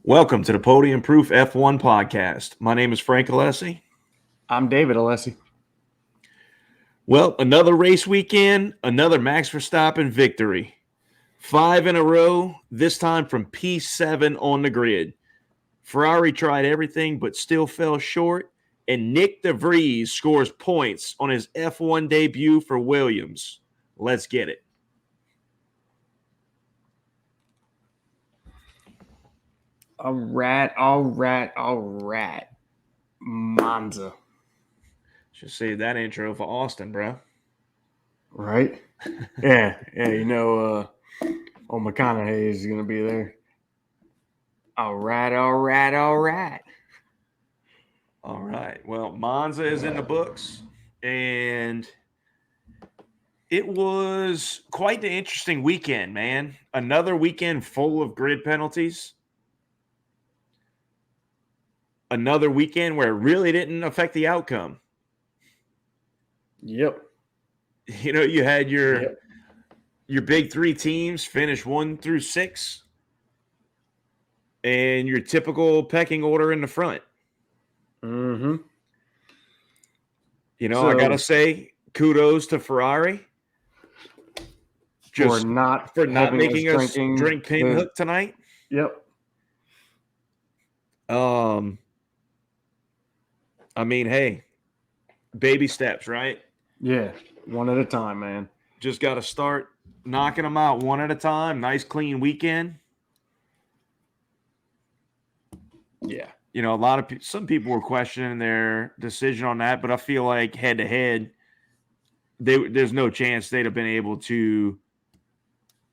Welcome to the Podium Proof F1 podcast. My name is Frank Alessi. I'm David Alessi. Well, another race weekend, another Max Verstappen victory. 5 in a row, this time from P7 on the grid. Ferrari tried everything but still fell short, and Nyck De Vries scores points on his F1 debut for Williams. Let's get it. All right. Monza. Should save that intro for Austin, bro. Right? Yeah. Old McConaughey is going to be there. All right. All right. Well, Monza is in the books, and it was quite the interesting weekend, man. Another weekend full of grid penalties. Another weekend where it really didn't affect the outcome. Yep. You know, you had your big three teams finish 1 through 6, and your typical pecking order in the front. Mm-hmm. You know, I gotta say, kudos to Ferrari For not making us drink Pinhook tonight. Yep. I mean, hey, baby steps, right? Yeah. One at a time, man. Just got to start knocking them out one at a time. Nice, clean weekend. Yeah. You know, some people were questioning their decision on that, but I feel like head to head, there's no chance they'd have been able to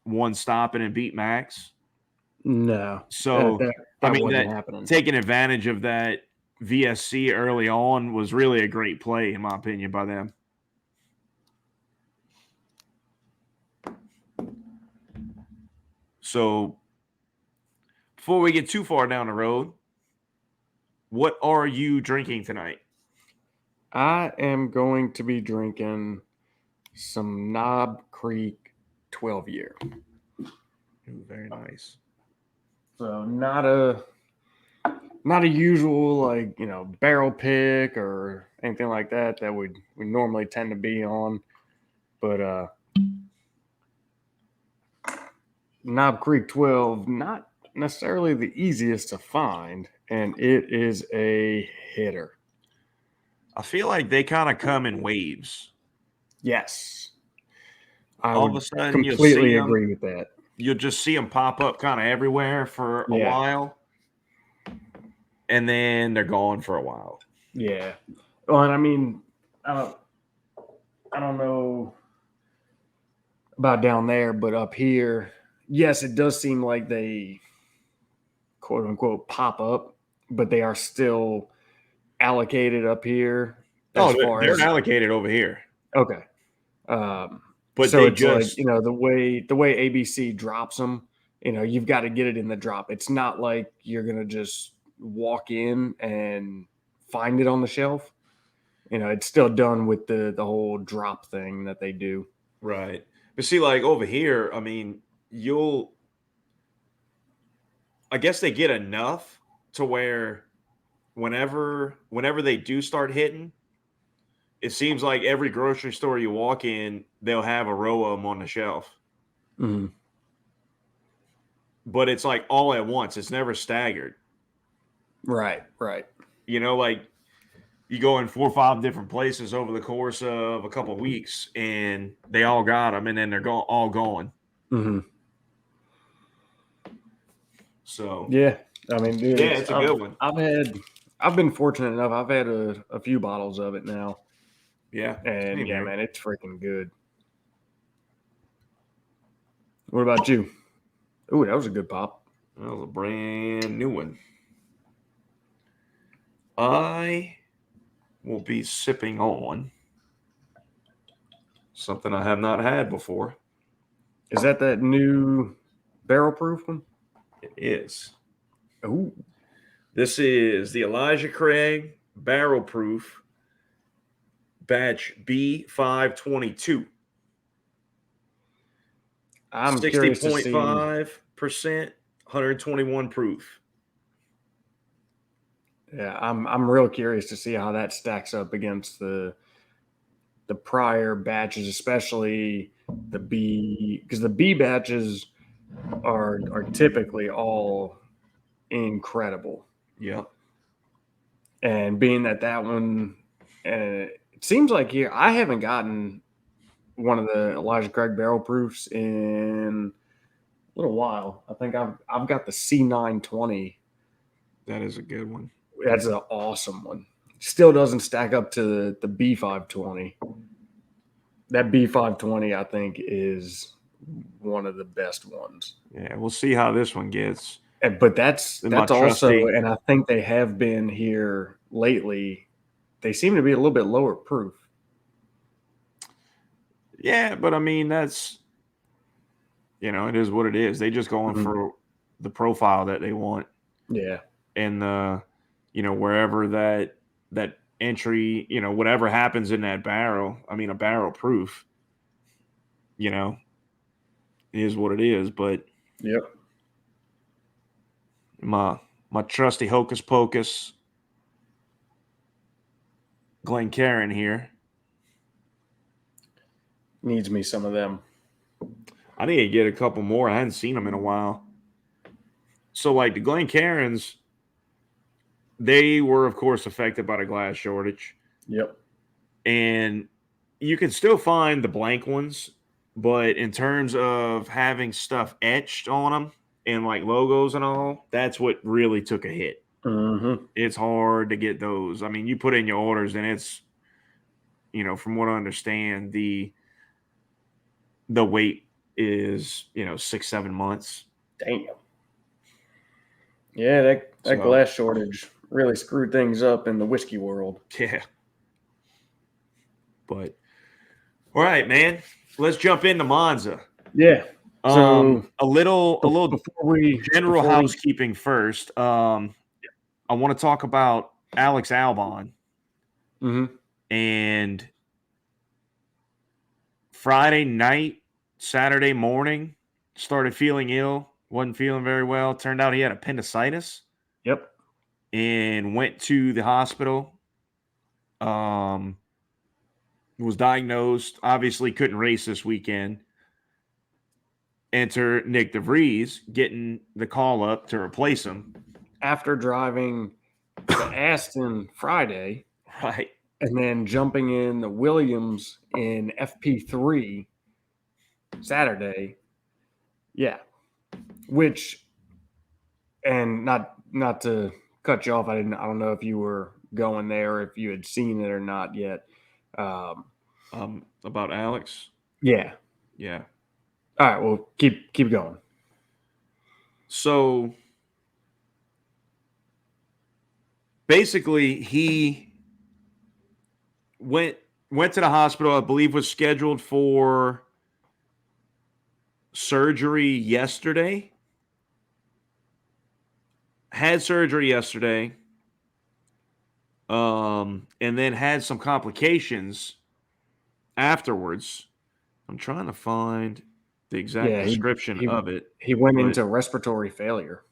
one stop and beat Max. No. So, that wasn't happening. Taking advantage of that VSC early on was really a great play, in my opinion, by them. So, before we get too far down the road, what are you drinking tonight? I am going to be drinking some Knob Creek 12-year. Ooh, very nice. So not a usual barrel pick or anything like that we normally tend to be on, but Knob Creek 12, not necessarily the easiest to find, and it is a hitter. I feel like they kind of come in waves. Yes. All of a sudden, completely agree with that. You'll just see them pop up kind of everywhere for a while, and then they're gone for a while. Yeah. Well, and I mean, I don't know about down there, but up here, yes, it does seem like they quote unquote pop up, but they are still allocated up here. They're allocated over here. Okay. But so it's just like, the way ABC drops them, you've got to get it in the drop. It's not like you're going to just walk in and find it on the shelf. It's still done with the whole drop thing that they do. Right. But see, like over here, I mean, I guess they get enough to where whenever they do start hitting, it seems like every grocery store you walk in, they'll have a row of them on the shelf. Mm-hmm. But it's like all at once. It's never staggered. Right. You know, like you go in 4 or 5 different places over the course of a couple of weeks, and they all got them, and then they're all gone. Mm-hmm. So yeah, I mean, dude, it's a good one. I've been fortunate enough. I've had a few bottles of it now. Yeah, and yeah, man, it's freaking good. What about you? Ooh, that was a good pop. That was a brand new one. I will be sipping on something I have not had before. Is that new barrel proof one? It is. Ooh. This is the Elijah Craig Barrel Proof Batch B522. I'm curious to see 60.5%, 121 proof. Yeah, I'm real curious to see how that stacks up against the prior batches, especially the B, because the B batches are typically all incredible. Yep. And being that one, and it seems like here I haven't gotten one of the Elijah Craig barrel proofs in a little while. I think I've got the C920. That is a good one. That's an awesome one. Still doesn't stack up to the B520. That B520, I think, is one of the best ones. Yeah, we'll see how this one gets. But that's also, and I think they have been here lately. They seem to be a little bit lower proof. Yeah, but I mean, that's, it is what it is. They just going for the profile that they want. Yeah. And wherever that entry, whatever happens in that barrel, I mean, a barrel proof, is what it is. But yep. My trusty hocus pocus Glencairn here needs me some of them. I need to get a couple more. I hadn't seen them in a while. So, like the Glencairns, they were, of course, affected by the glass shortage. Yep. And you can still find the blank ones, but in terms of having stuff etched on them and like logos and all, that's what really took a hit. Mm-hmm. It's hard to get those. I mean, you put in your orders and it's, from what I understand, the wait is 6-7 months. Damn. Yeah, that glass shortage really screwed things up in the whiskey world. Yeah. But all right, man. Let's jump into Monza. Yeah. So a little general housekeeping first. I want to talk about Alex Albon. Mm-hmm. And Friday night, Saturday morning, started feeling ill. Wasn't feeling very well. Turned out he had appendicitis. Yep. And went to the hospital. Was diagnosed. Obviously couldn't race this weekend. Enter Nyck De Vries, getting the call up to replace him. After driving the Aston Friday. Right. And then jumping in the Williams in FP3 Saturday. Yeah. Which, and not to cut you off, I don't know if you were going there, if you had seen it or not yet. About Alex? Yeah. Yeah. All right, well, keep going. So basically he went to the hospital, I believe was scheduled for surgery yesterday. Had surgery yesterday. And then had some complications afterwards. I'm trying to find the exact description of it. He went into respiratory failure.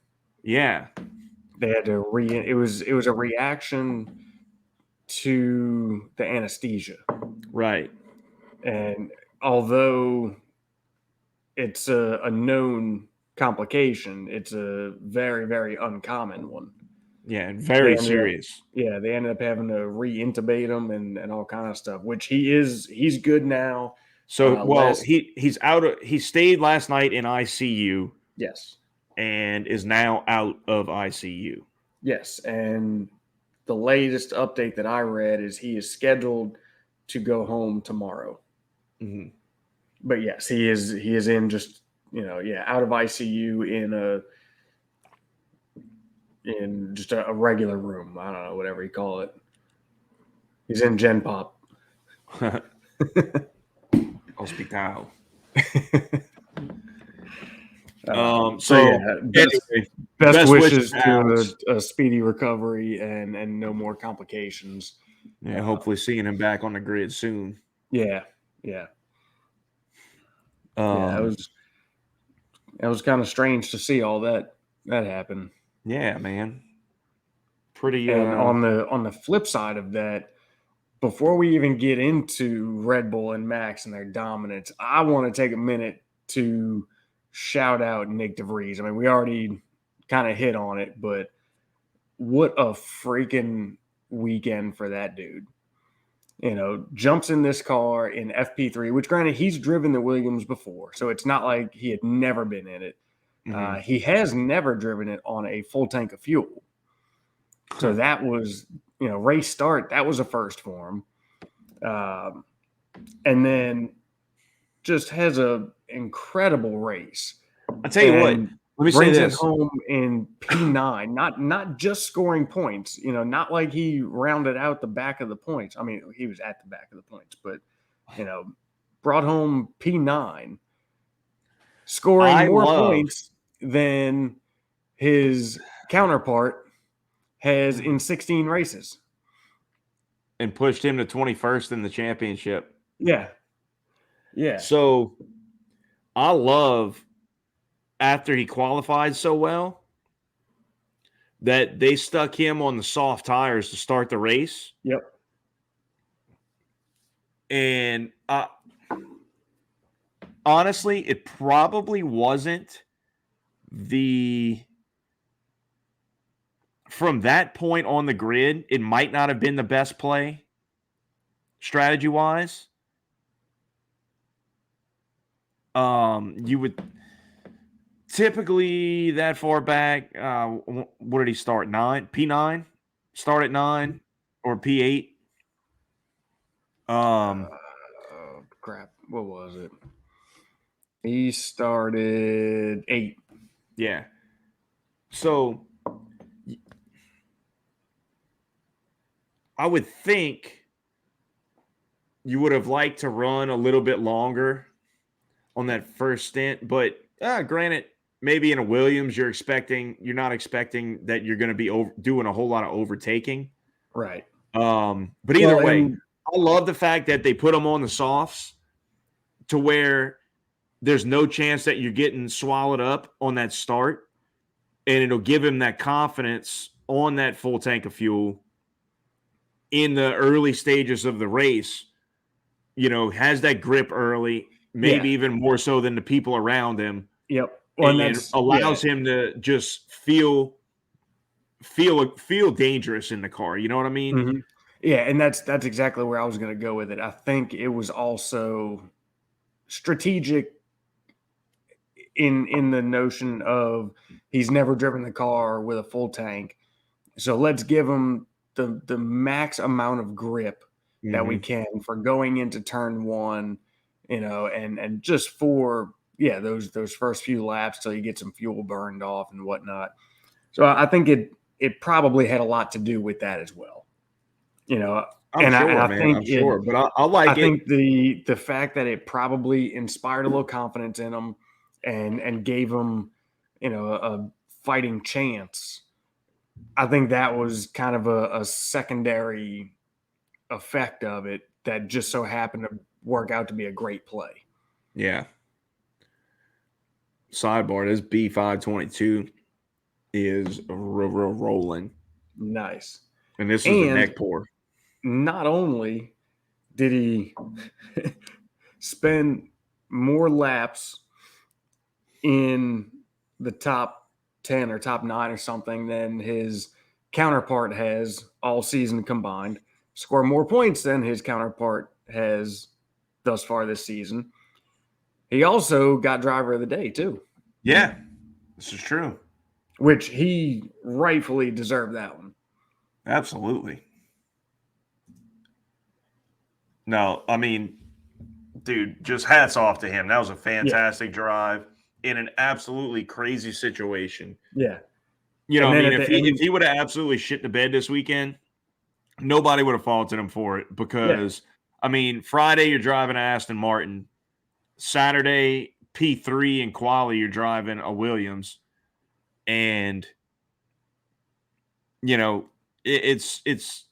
Yeah. They had to it was a reaction to the anesthesia. Right. And although it's a known complication, it's a very, very uncommon one. Yeah, and very serious. They ended up having to re-intubate him and all kind of stuff, which he's good now. So, he's out of, he stayed last night in ICU. Yes. And is now out of ICU. Yes, and the latest update that I read is he is scheduled to go home tomorrow. Mm-hmm. But yes, he is in just, out of ICU in just a regular room. I don't know, whatever you call it. He's in Gen Pop. Hospital. Best wishes to a speedy recovery and no more complications. Yeah, hopefully seeing him back on the grid soon. Yeah. It was kind of strange to see all that happen. Yeah, man. Pretty. And on the flip side of that, before we even get into Red Bull and Max and their dominance, I want to take a minute to shout out Nyck De Vries. I mean, we already kind of hit on it, but what a freaking weekend for that dude. Jumps in this car in FP3, which granted, he's driven the Williams before, so it's not like he had never been in it. Mm-hmm. He has never driven it on a full tank of fuel. So that was, race start, that was a first for him. And then just has an incredible race. I'll tell you what, let me say this. Brings it home in P9, not just scoring points, not like he rounded out the back of the points. I mean, he was at the back of the points, but, brought home P9, scoring more points than his counterpart has in 16 races. And pushed him to 21st in the championship. Yeah. Yeah. So I love, after he qualified so well, that they stuck him on the soft tires to start the race. Yep. And honestly, it probably wasn't from that point on the grid, it might not have been the best play strategy-wise. You would typically that far back, what did he start? 9? P9? Start at 9 or P8? Crap. What was it? He started 8. Yeah. So I would think you would have liked to run a little bit longer on that first stint, but granted, maybe in a Williams, you're not expecting that you're going to be doing a whole lot of overtaking. Right. But either way, I love the fact that they put them on the softs to where there's no chance that you're getting swallowed up on that start, and it'll give him that confidence on that full tank of fuel in the early stages of the race. Has that grip early, maybe even more so than the people around him. Yep. Well, and that allows him to just feel dangerous in the car. You know what I mean? Mm-hmm. Yeah, and that's exactly where I was going to go with it. I think it was also strategic in the notion of he's never driven the car with a full tank, so let's give him the max amount of grip that we can for going into turn 1, and just for those first few laps till you get some fuel burned off and whatnot. So I think it probably had a lot to do with that as well. I'm sure, but I like it. I think the fact that it probably inspired a little confidence in him and gave him, a fighting chance. I think that was kind of a secondary effect of it that just so happened to work out to be a great play. Yeah. Sidebar, this B522 is rolling. Nice. And this is the neck pour. Not only did he spend more laps in the top 10 or top 9 or something than his counterpart has all season combined, score more points than his counterpart has thus far this season. He also got driver of the day too. Yeah, this is true. Which he rightfully deserved that one. Absolutely. No, I mean, dude, just hats off to him. That was a fantastic drive in an absolutely crazy situation. Yeah. If he would have absolutely shit the bed this weekend, nobody would have faulted him for it because, Friday you're driving an Aston Martin. Saturday, P3 in quali, you're driving a Williams. And, it's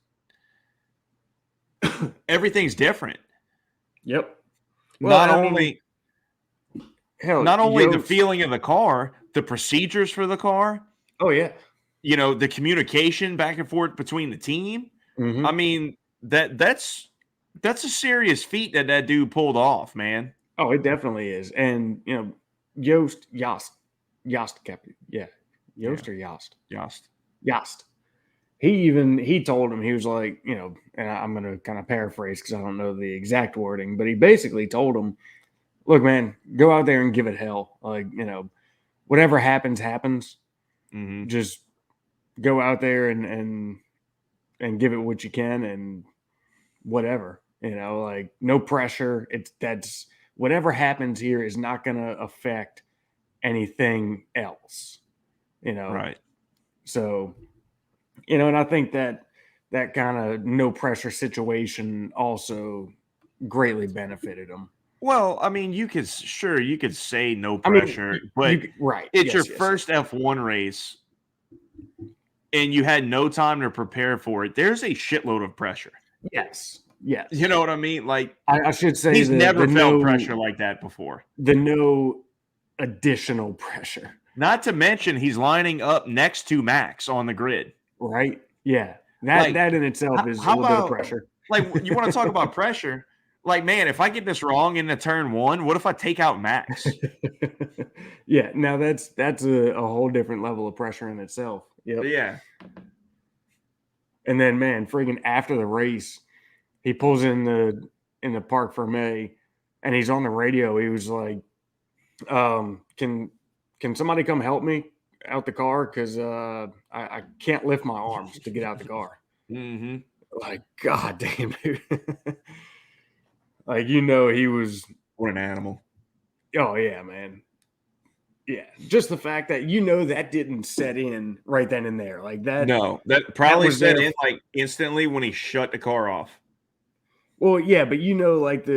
everything's different. Yep. Not only the feeling of the car, the procedures for the car. Oh yeah. the communication back and forth between the team. Mm-hmm. I mean, that's a serious feat that dude pulled off, man. Oh, it definitely is. And, Yost, kept it. Yeah. Yost or Yost? Yost. He told him, he was like, and I'm going to kind of paraphrase because I don't know the exact wording, but he basically told him, look, man, go out there and give it hell. Like, whatever happens. Mm-hmm. Just go out there and give it what you can and whatever, like no pressure. That's whatever happens here is not going to affect anything else, Right. So, and I think that kind of no pressure situation also greatly benefited him. Well, I mean, you could say no pressure, but right. It's yes, your yes, first F1 race and you had no time to prepare for it. There's a shitload of pressure. Yes. You know what I mean? Like, I should say he's never felt no pressure like that before. The no additional pressure. Not to mention he's lining up next to Max on the grid. Right? Yeah. That in itself is a little bit of pressure. Like, you want to talk about pressure? Like, man, if I get this wrong in the turn one, what if I take out Max? Yeah, now that's a whole different level of pressure in itself. Yep. Yeah. And then, man, freaking after the race, he pulls in the Parc Fermé, and he's on the radio. He was like, "Can somebody come help me out the car? Because I can't lift my arms to get out the car." Mm-hmm. Like, God damn, dude. Like, he was. What an animal. Oh yeah, man. Yeah, just the fact that that didn't set in right then and there, like that. No, that probably set in like instantly when he shut the car off. Well, yeah, but like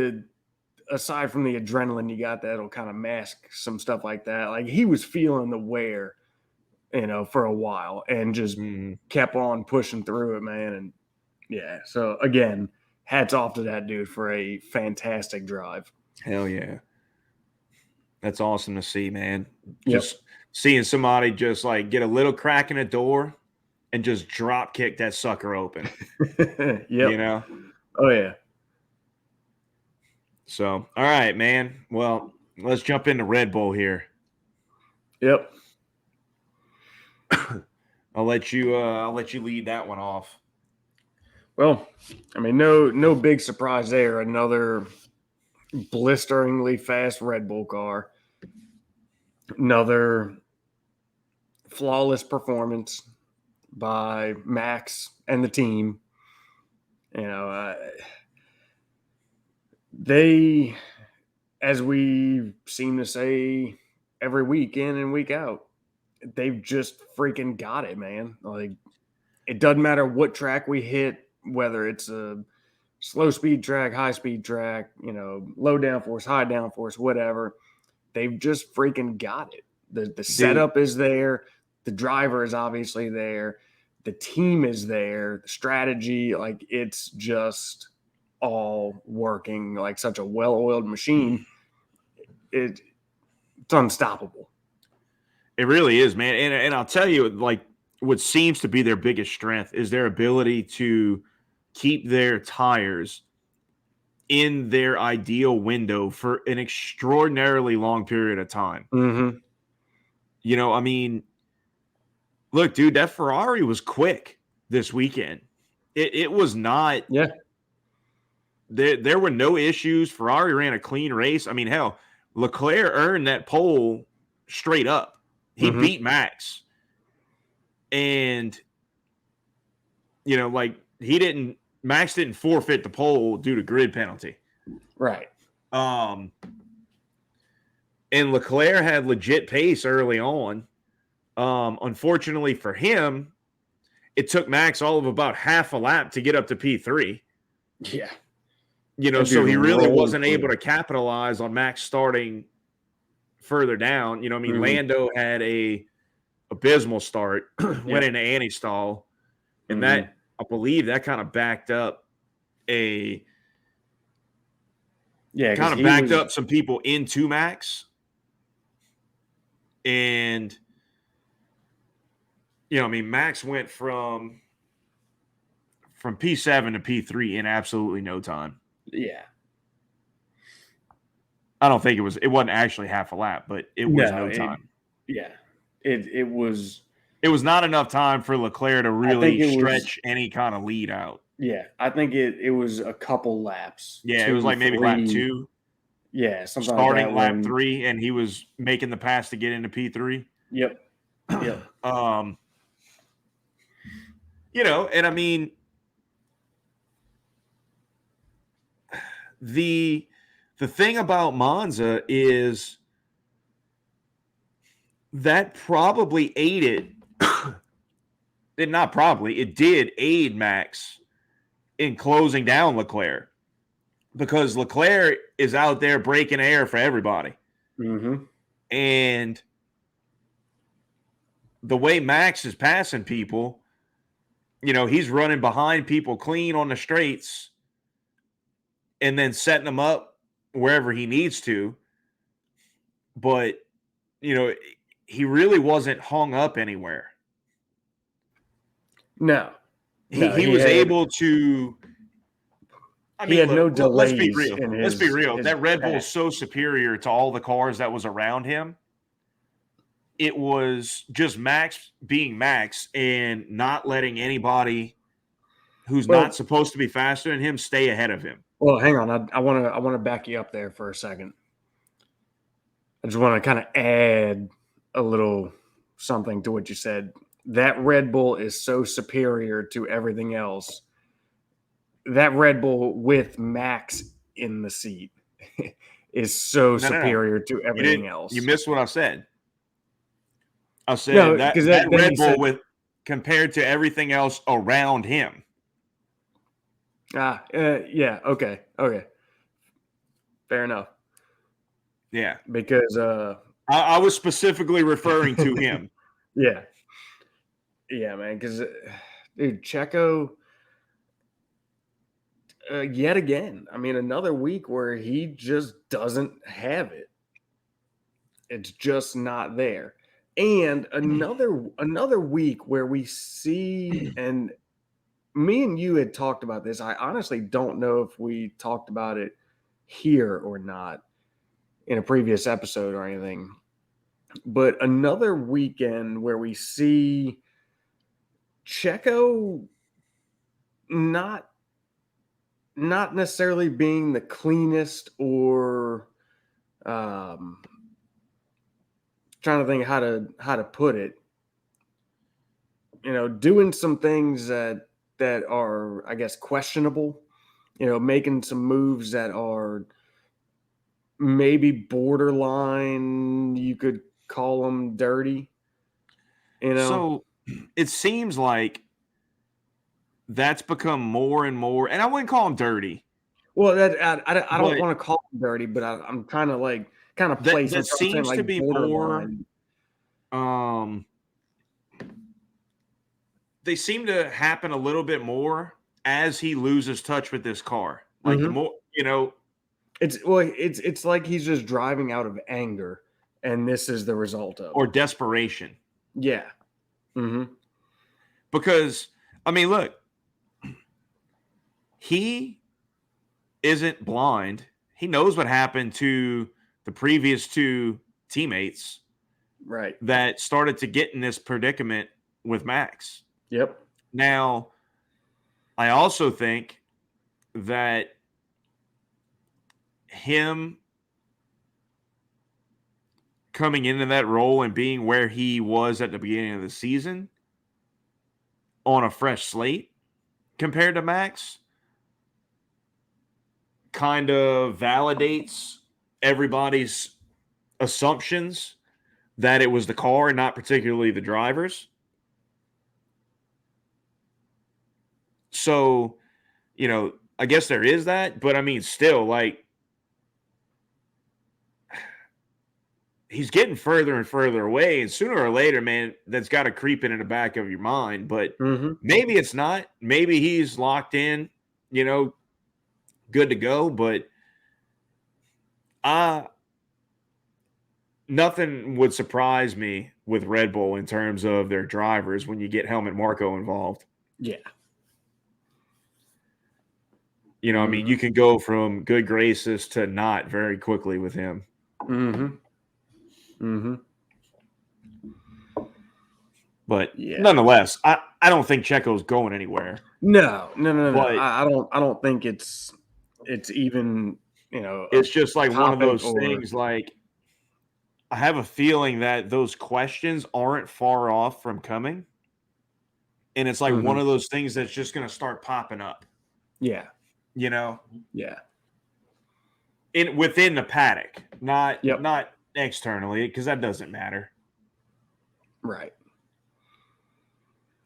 aside from the adrenaline you got, that'll kind of mask some stuff like that. Like he was feeling the wear, for a while, and just kept on pushing through it, man. And yeah, so again, hats off to that dude for a fantastic drive. Hell yeah. That's awesome to see, man. Just seeing somebody just like get a little crack in a door and just drop kick that sucker open. Yep. Oh, yeah. So, all right, man. Well, let's jump into Red Bull here. Yep. I'll let you lead that one off. Well, I mean, no big surprise there. Another blisteringly fast Red Bull car. Another flawless performance by Max and the team. They, as we seem to say every week in and week out, they've just freaking got it, man. Like, it doesn't matter what track we hit, whether it's a slow speed track, high speed track, low downforce, high downforce, whatever. They've just freaking got it. The setup is there. The driver is obviously there. The team is there. The strategy, like, it's just all working like such a well-oiled machine. It's unstoppable. It really is, man. And I'll tell you, like, what seems to be their biggest strength is their ability to keep their tires in their ideal window for an extraordinarily long period of time. Mm-hmm. I mean, look, dude, that Ferrari was quick this weekend. It was not. Yeah. There were no issues. Ferrari ran a clean race. I mean, hell, Leclerc earned that pole straight up. He beat Max. And, like, Max didn't forfeit the pole due to grid penalty. Right. And Leclerc had legit pace early on. Unfortunately for him, it took Max all of about half a lap to get up to P3. Yeah. So he really wasn't able to capitalize on Max starting further down. I mean, Lando had a abysmal start, went into anti-stall, and that, I believe, that kind of backed up up some people into Max. And I mean, Max went from P7 to P3 in absolutely no time. Yeah. I don't think it wasn't actually half a lap, but it was no time. It was. It was not enough time for Leclerc to really stretch any kind of lead out. Yeah, I think it was a couple laps. Yeah, it was like maybe lap 2. Yeah, something starting like that. lap 3, and he was making the pass to get into P3. Yep. And I mean, the thing about Monza is that probably aided, it did aid Max in closing down Leclerc, because Leclerc is out there breaking air for everybody. Mm-hmm. And the way Max is passing people, he's running behind people clean on the straights and then setting them up wherever he needs to. But, he really wasn't hung up anywhere. No. He was able to. I mean, he had no delays. Let's be real. Let's be real. That Red Bull is so superior to all the cars that was around him. It was just Max being Max and not letting anybody who's not supposed to be faster than him stay ahead of him. Well, hang on. I want to back you up there for a second. I just want to kind of add a little something to what you said. That Red Bull is so superior to everything else. That Red Bull with Max in the seat is so superior to everything else. You missed what I said. I said that Red Bull compared to everything else around him. Yeah. Okay. Fair enough. Yeah. Because I was specifically referring to him. Yeah. Yeah, man. Because, dude, Checo, yet again, I mean, another week where he just doesn't have it. It's just not there. And another week where we see, and me and you had talked about this. I honestly don't know if we talked about it here or not in a previous episode or anything. But another weekend where we see Checo not necessarily being the cleanest, or trying to think how to put it. Doing some things that are, I guess, questionable. Making some moves that are maybe borderline. You could call them dirty. So it seems like that's become more and more, and I wouldn't call them dirty. Well, I don't want to call them dirty, but I'm trying to kind of place that seems to be borderline. More. They seem to happen a little bit more as he loses touch with this car. Like the more, it's like he's just driving out of anger, and this is the result of or desperation. Yeah. Mm-hmm. Because I mean, look, he isn't blind. He knows what happened to the previous two teammates, right, that started to get in this predicament with Max. Yep. Now, I also think that him coming into that role and being where he was at the beginning of the season on a fresh slate compared to Max kind of validates everybody's assumptions that it was the car and not particularly the drivers. So, I guess there is that, but I mean, still, he's getting further and further away, and sooner or later, man, that's got to creep in the back of your mind. But maybe it's not. Maybe he's locked in, good to go. But nothing would surprise me with Red Bull in terms of their drivers when you get Helmut Marko involved. Yeah. You know, I mean, you can go from good graces to not very quickly with him. But nonetheless, I don't think Checo's going anywhere. No. But I don't think it's even, it's just like one of those things. Like, I have a feeling that those questions aren't far off from coming. And it's like one of those things that's just going to start popping up. Yeah. Yeah. Within the paddock, not externally, because that doesn't matter. Right.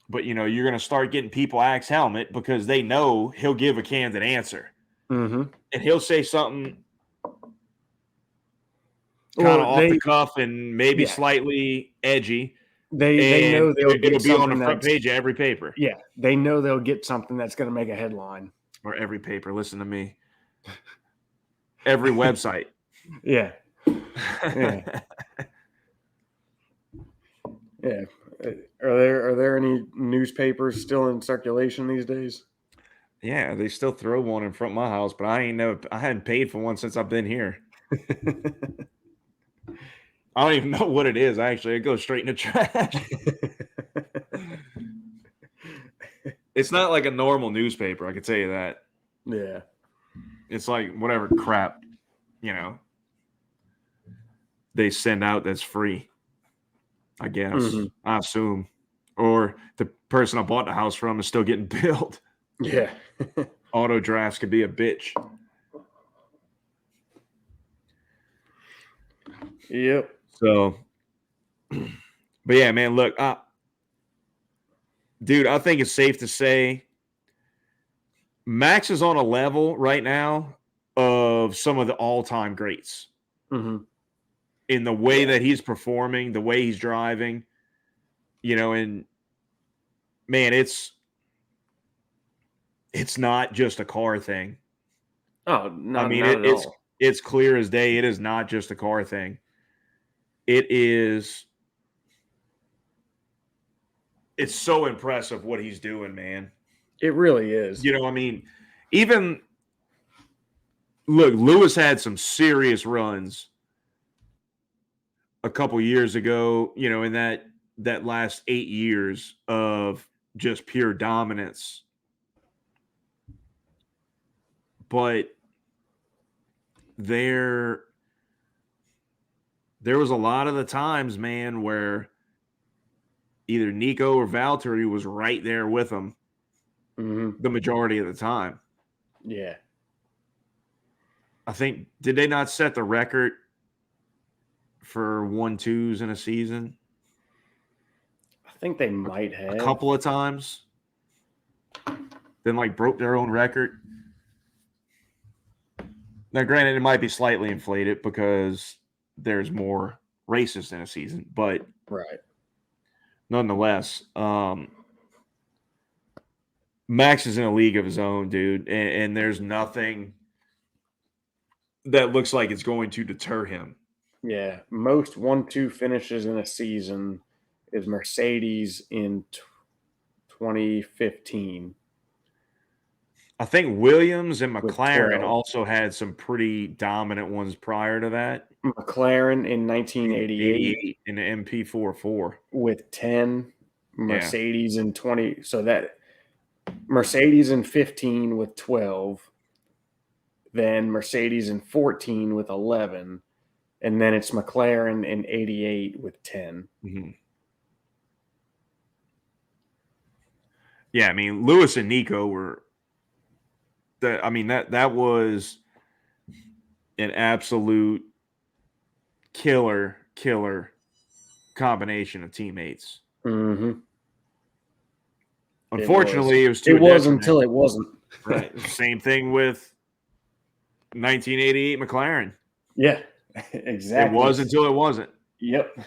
But, you're going to start getting people ask Helmut because they know he'll give a candid answer. And he'll say something kind of off the cuff and maybe slightly edgy. They know it'll be on the front page of every paper. Yeah, they know they'll get something that's going to make a headline. Or every paper. Listen to me. Every website. Yeah. Are there any newspapers still in circulation these days? Yeah, they still throw one in front of my house, but I hadn't paid for one since I've been here. I don't even know what it is. It goes straight in the trash. It's not like a normal newspaper, I can tell you that. Yeah. It's like whatever crap, they send out that's free, I guess. I assume. Or the person I bought the house from is still getting billed. Yeah. Auto drafts could be a bitch. Yep. So, but yeah, man, look, dude, I think it's safe to say Max is on a level right now of some of the all-time greats. In the way that he's performing, the way he's driving, and man, it's not just a car thing. Oh, no, I mean, it's clear as day. It is not just a car thing. It's so impressive what he's doing, man. It really is. I mean, even look, Lewis had some serious runs a couple years ago, in that last 8 years of just pure dominance. But there was a lot of the times, man, where either Nico or Valtteri was right there with him the majority of the time. Yeah. I think, did they not set the record for 1-2s in a season? I think they might have. A couple of times. Then, broke their own record. Now, granted, it might be slightly inflated because there's more races in a season, but right. Nonetheless, Max is in a league of his own, dude, and there's nothing that looks like it's going to deter him. Yeah, most 1-2 finishes in a season is Mercedes in 2015. I think Williams and McLaren also had some pretty dominant ones prior to that. McLaren in 1988 in the MP44 with 10. Mercedes in 20. So that Mercedes in 15 with 12. Then Mercedes in 14 with 11. And then it's McLaren in 88 with 10. Yeah, I mean, Lewis and Nico were that was an absolute killer combination of teammates. Unfortunately, it was until it wasn't. Right. Same thing with 1988 McLaren. Yeah, exactly. It was until it wasn't. Yep.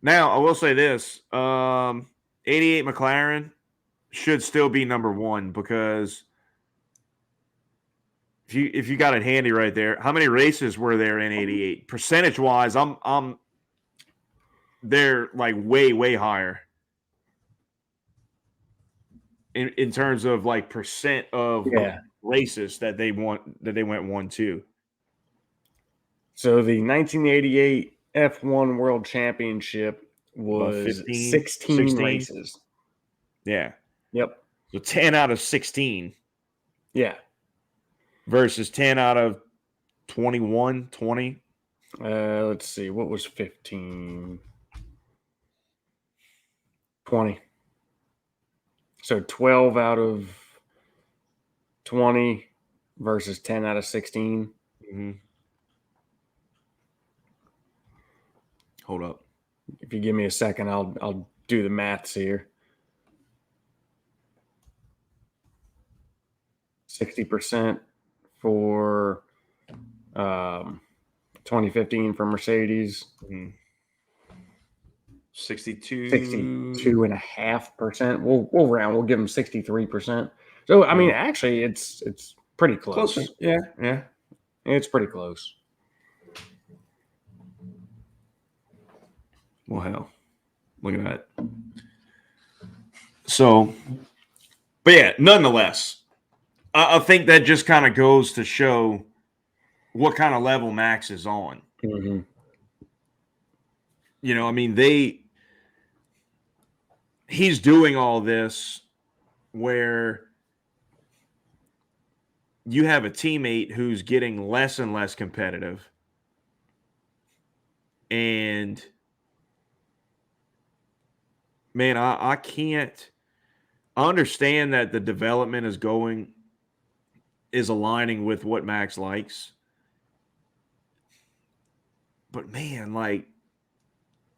Now, I will say this. 88 McLaren should still be number one because if you got it handy right there, how many races were there in '88? Percentage wise, I'm they're like way higher in terms of like percent of races that they went 1-2. So the 1988 F1 World Championship was 16 races. Yeah. Yep. So 10 out of 16. Yeah. Versus 10 out of 21, 20. Let's see. What was 15? 20. So 12 out of 20 versus 10 out of 16. Mm-hmm. Hold up. If you give me a second, I'll do the maths here. 60% for 2015 for Mercedes. Mm-hmm. 62.5%. We'll round. We'll give them 63%. So I mean, actually, it's pretty close. Yeah. It's pretty close. Well, hell, look at that. So, but yeah, nonetheless, I think that just kind of goes to show what kind of level Max is on. Mm-hmm. You know, I mean, he's doing all this where you have a teammate who's getting less and less competitive. And man, I can't understand that the development is aligning with what Max likes. But man, like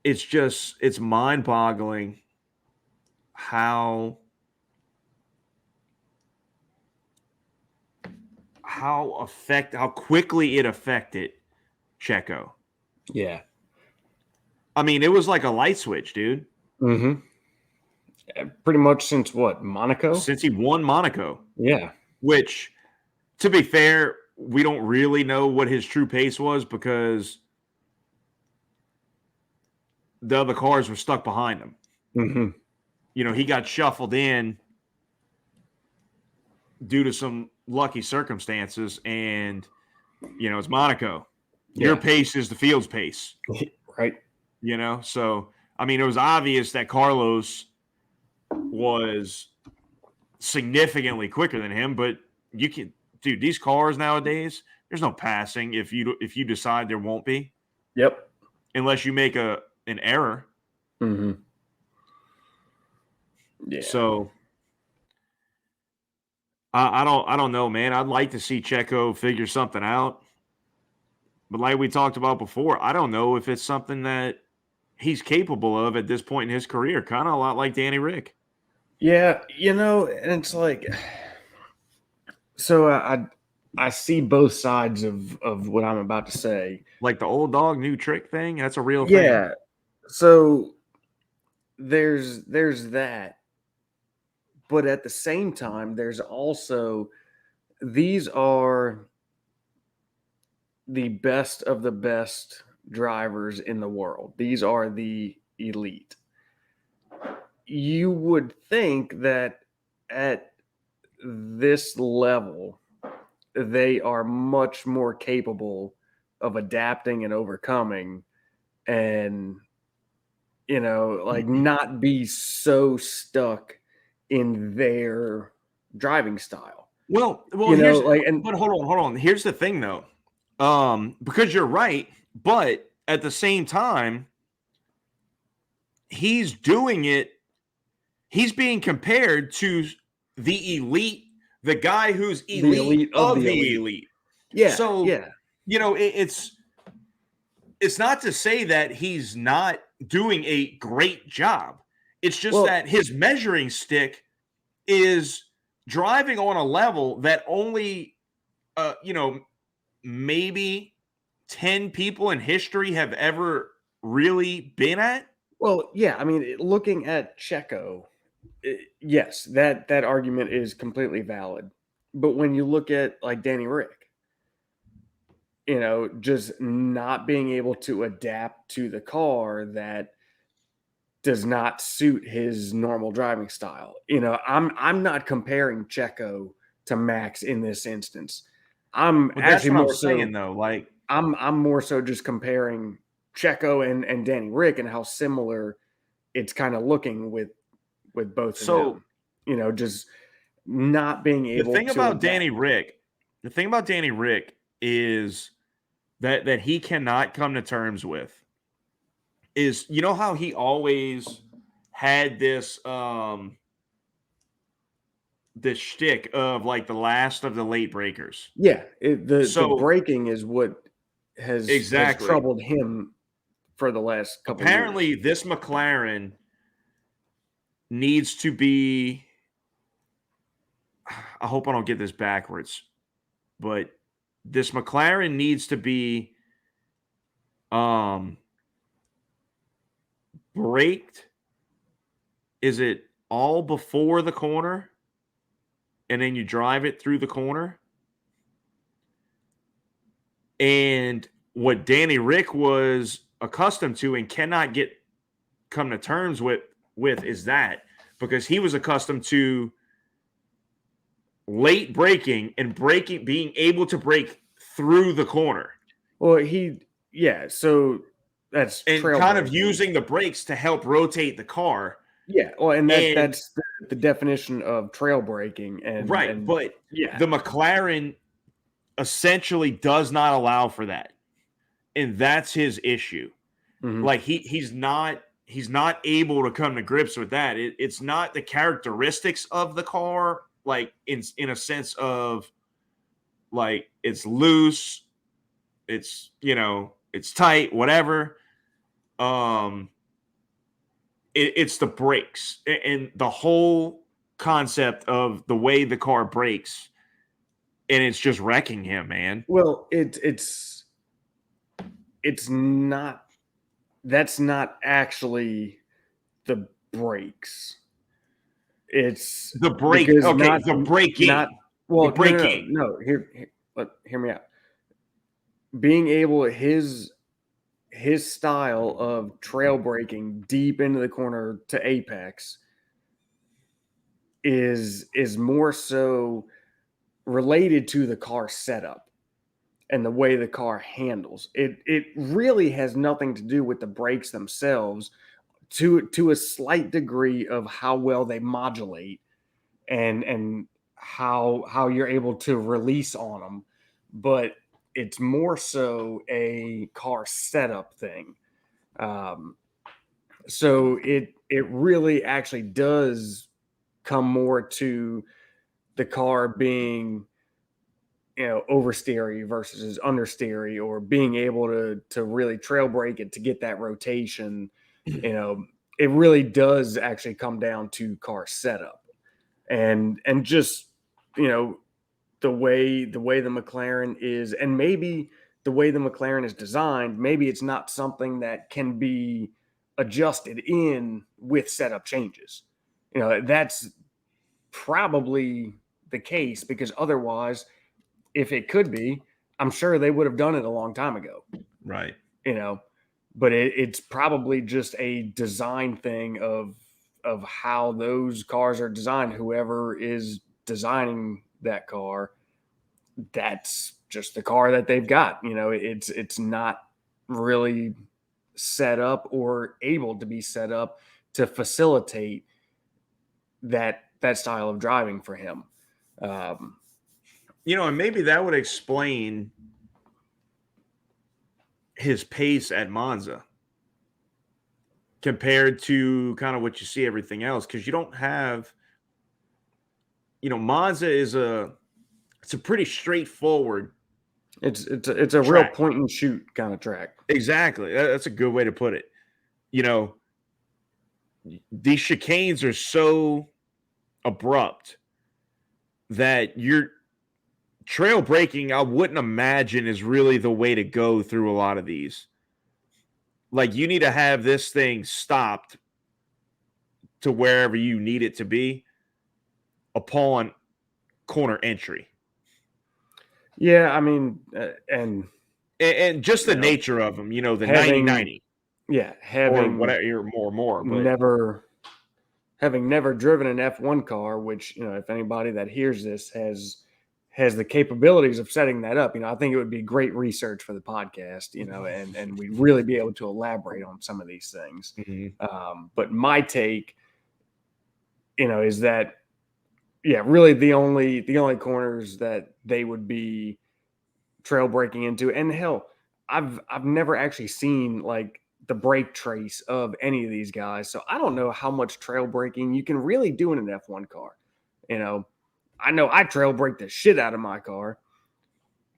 it's mind-boggling how quickly it affected Checo. Yeah. I mean, it was like a light switch, dude. Mm-hmm. Pretty much since what, Monaco? Since he won Monaco. Yeah. Which, to be fair, we don't really know what his true pace was because the other cars were stuck behind him. Mm-hmm. You know, he got shuffled in due to some lucky circumstances, and you know, it's Monaco. Yeah. Your pace is the field's pace. Right. You know, so I mean, it was obvious that Carlos was significantly quicker than him, but you can, dude, these cars nowadays, there's no passing if you decide there won't be. Yep. Unless you make an error. Mm-hmm. Yeah. So I don't know, man. I'd like to see Checo figure something out. But like we talked about before, I don't know if it's something that he's capable of at this point in his career. Kind of a lot like Danny Rick. Yeah, you know, and it's like, so I see both sides of what I'm about to say. Like the old dog, new trick thing. That's a real thing. Yeah. So there's that. But at the same time, there's also, these are the best of the best drivers in the world. These are the elite. You would think that at this level, they are much more capable of adapting and overcoming and, you know, like not be so stuck in their driving style. Well, you know, like, but hold on. Here's the thing though. Because you're right, but at the same time, he's doing it. He's being compared to the elite, the guy who's elite of the elite. Yeah. So, yeah. You know, it's not to say that he's not doing a great job. It's just that his measuring stick is driving on a level that only, you know, maybe 10 people in history have ever really been at. Well, yeah. I mean, looking at Checo, yes, that argument is completely valid. But when you look at like Danny Rick, just not being able to adapt to the car that does not suit his normal driving style. I'm not comparing Checo to Max in this instance. I'm Well, that's actually what I'm more saying, so though. Like, I'm more so just comparing Checo and Danny Rick and how similar it's kind of looking with both of so them. Just not being the able thing to about adapt. Danny Rick is that he cannot come to terms with is, how he always had this shtick of like the last of the late breakers. Yeah, the So braking is what has exactly. troubled him for the last couple years. Apparently, this McLaren needs to be. I hope I don't get this backwards, but this McLaren needs to be um braked. Is it all before the corner and then you drive it through the corner? And what Danny Rick was accustomed to and cannot come to terms with is that because he was accustomed to late braking and being able to brake through the corner Well, so that's and trail kind of braking. using the brakes to help rotate the car. Yeah, well, and And that's the definition of trail braking, right, and but yeah, the McLaren essentially does not allow for that. And that's his issue. mhm. Like he's not able to come to grips with that. It's not the characteristics of the car, like in a sense of like it's loose, it's tight, whatever. Um, it's the brakes and the whole concept of the way the car brakes, and it's just wrecking him, man. Well, it's not. That's not actually the brakes. It's The brake, because okay, not the not braking, the well, braking. no. Hear me out. Being able his style of trail braking deep into the corner to apex is more so related to the car setup and the way the car handles. It really has nothing to do with the brakes themselves to a slight degree of how well they modulate and how you're able to release on them, but it's more so a car setup thing. Um, so it really actually does come more to the car being oversteery versus understeery, or being able to really trail brake it to get that rotation. It really does actually come down to car setup and just you know the way the McLaren is, and maybe the way the McLaren is designed, maybe it's not something that can be adjusted in with setup changes. That's probably the case, because otherwise, if it could be, I'm sure they would have done it a long time ago. Right. You know, but it's probably just a design thing of how those cars are designed. Whoever is designing that car, that's just the car that they've got. It's not really set up or able to be set up to facilitate that style of driving for him. Um, And maybe that would explain his pace at Monza compared to kind of what you see everything else, because you don't have, Monza it's a pretty straightforward it's a real track. point and shoot kind of track. Exactly. That's a good way to put it. You know, these chicanes are so abrupt that your trail braking, I wouldn't imagine, is really the way to go through a lot of these. Like, you need to have this thing stopped to wherever you need it to be upon corner entry. Yeah, I mean, and and just the nature of them, the 90-90. Yeah, or whatever, more, but having never driven an F1 car, which, if anybody that hears this has the capabilities of setting that up, I think it would be great research for the podcast, and we'd really be able to elaborate on some of these things. Mm-hmm. But my take, is that, really the only corners that they would be trail braking into, and hell, I've never actually seen like the brake trace of any of these guys, so I don't know how much trail braking you can really do in an F1 car. I know I trail brake the shit out of my car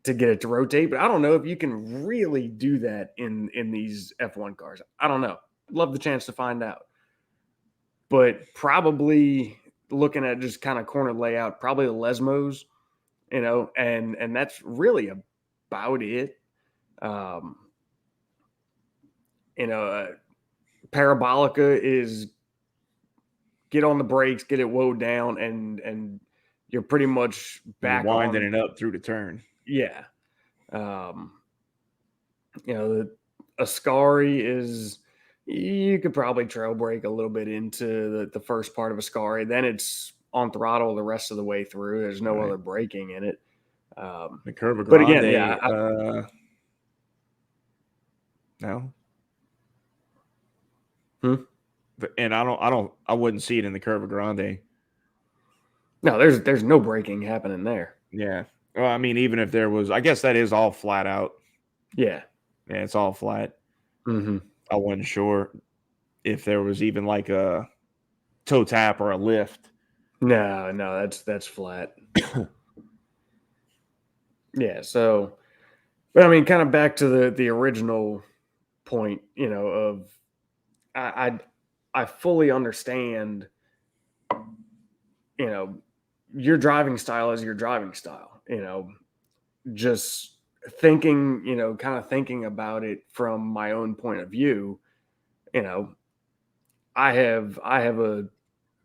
to get it to rotate, but I don't know if you can really do that in these F1 cars. I don't know. Love the chance to find out. But probably looking at just kind of corner layout, probably the Lesmos, and that's really about it. Parabolica is get on the brakes, get it woed down, and you're pretty much back winding on it up through the turn. Yeah. The Ascari is, you could probably trail brake a little bit into the first part of Ascari. Then it's on throttle the rest of the way through. There's no other braking in it. The Curva Grande, but again, no. And I wouldn't see it in the Curva Grande. No, there's no braking happening there. Yeah. Well, I mean, even if there was, I guess that is all flat out. Yeah. Yeah, it's all flat. Mm-hmm. I wasn't sure if there was even like a toe tap or a lift. No, that's flat. Yeah, so, but I mean, kind of back to the original point, of I fully understand, your driving style is your driving style, just thinking, kind of thinking about it from my own point of view, I have a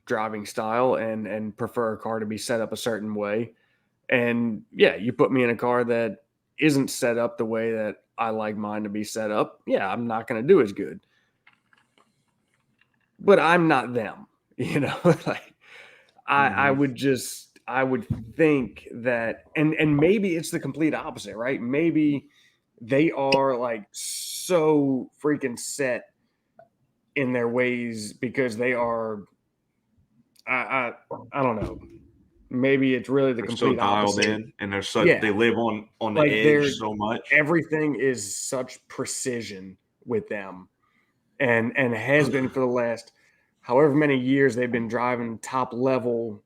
driving style and prefer a car to be set up a certain way. And yeah, you put me in a car that isn't set up the way that I like mine to be set up. Yeah, I'm not going to do as good. But I'm not them, like I would think that, and maybe it's the complete opposite, right? Maybe they are like so freaking set in their ways because they are, I don't know. Maybe it's really the complete so dialed opposite. in, and they're such they live on the edge so much. Everything is such precision with them, and has been for the last however many years they've been driving top level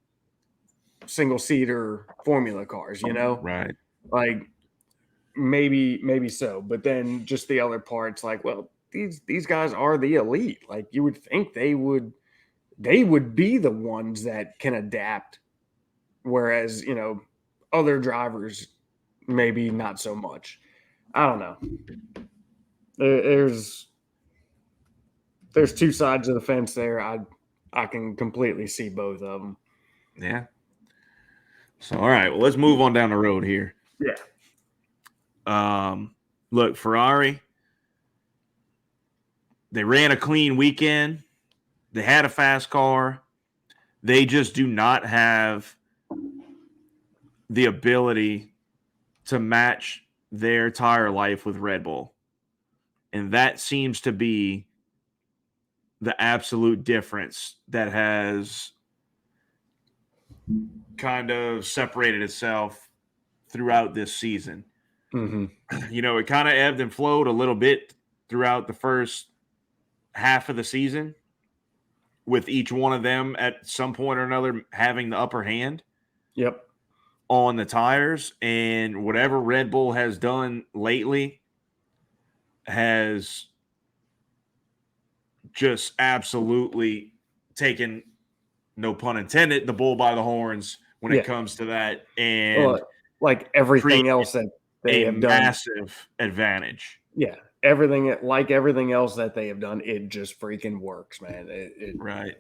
single seater formula cars. Right? Like maybe so, but then just the other parts, like, well, these guys are the elite. Like you would think they would be the ones that can adapt. Whereas, other drivers, maybe not so much. I don't know. There's two sides of the fence there. I can completely see both of them. Yeah. So, all right, well, let's move on down the road here. Yeah. Look, Ferrari, they ran a clean weekend. They had a fast car. They just do not have the ability to match their tire life with Red Bull. And that seems to be the absolute difference that has kind of separated itself throughout this season. Mm-hmm. It kind of ebbed and flowed a little bit throughout the first half of the season, with each one of them at some point or another having the upper hand. Yep. On the tires, and whatever Red Bull has done lately has just absolutely taken, no pun intended, the bull by the horns when it comes to that, and like everything else that they have done, massive advantage. Yeah, everything else that they have done, it just freaking works, man. It right.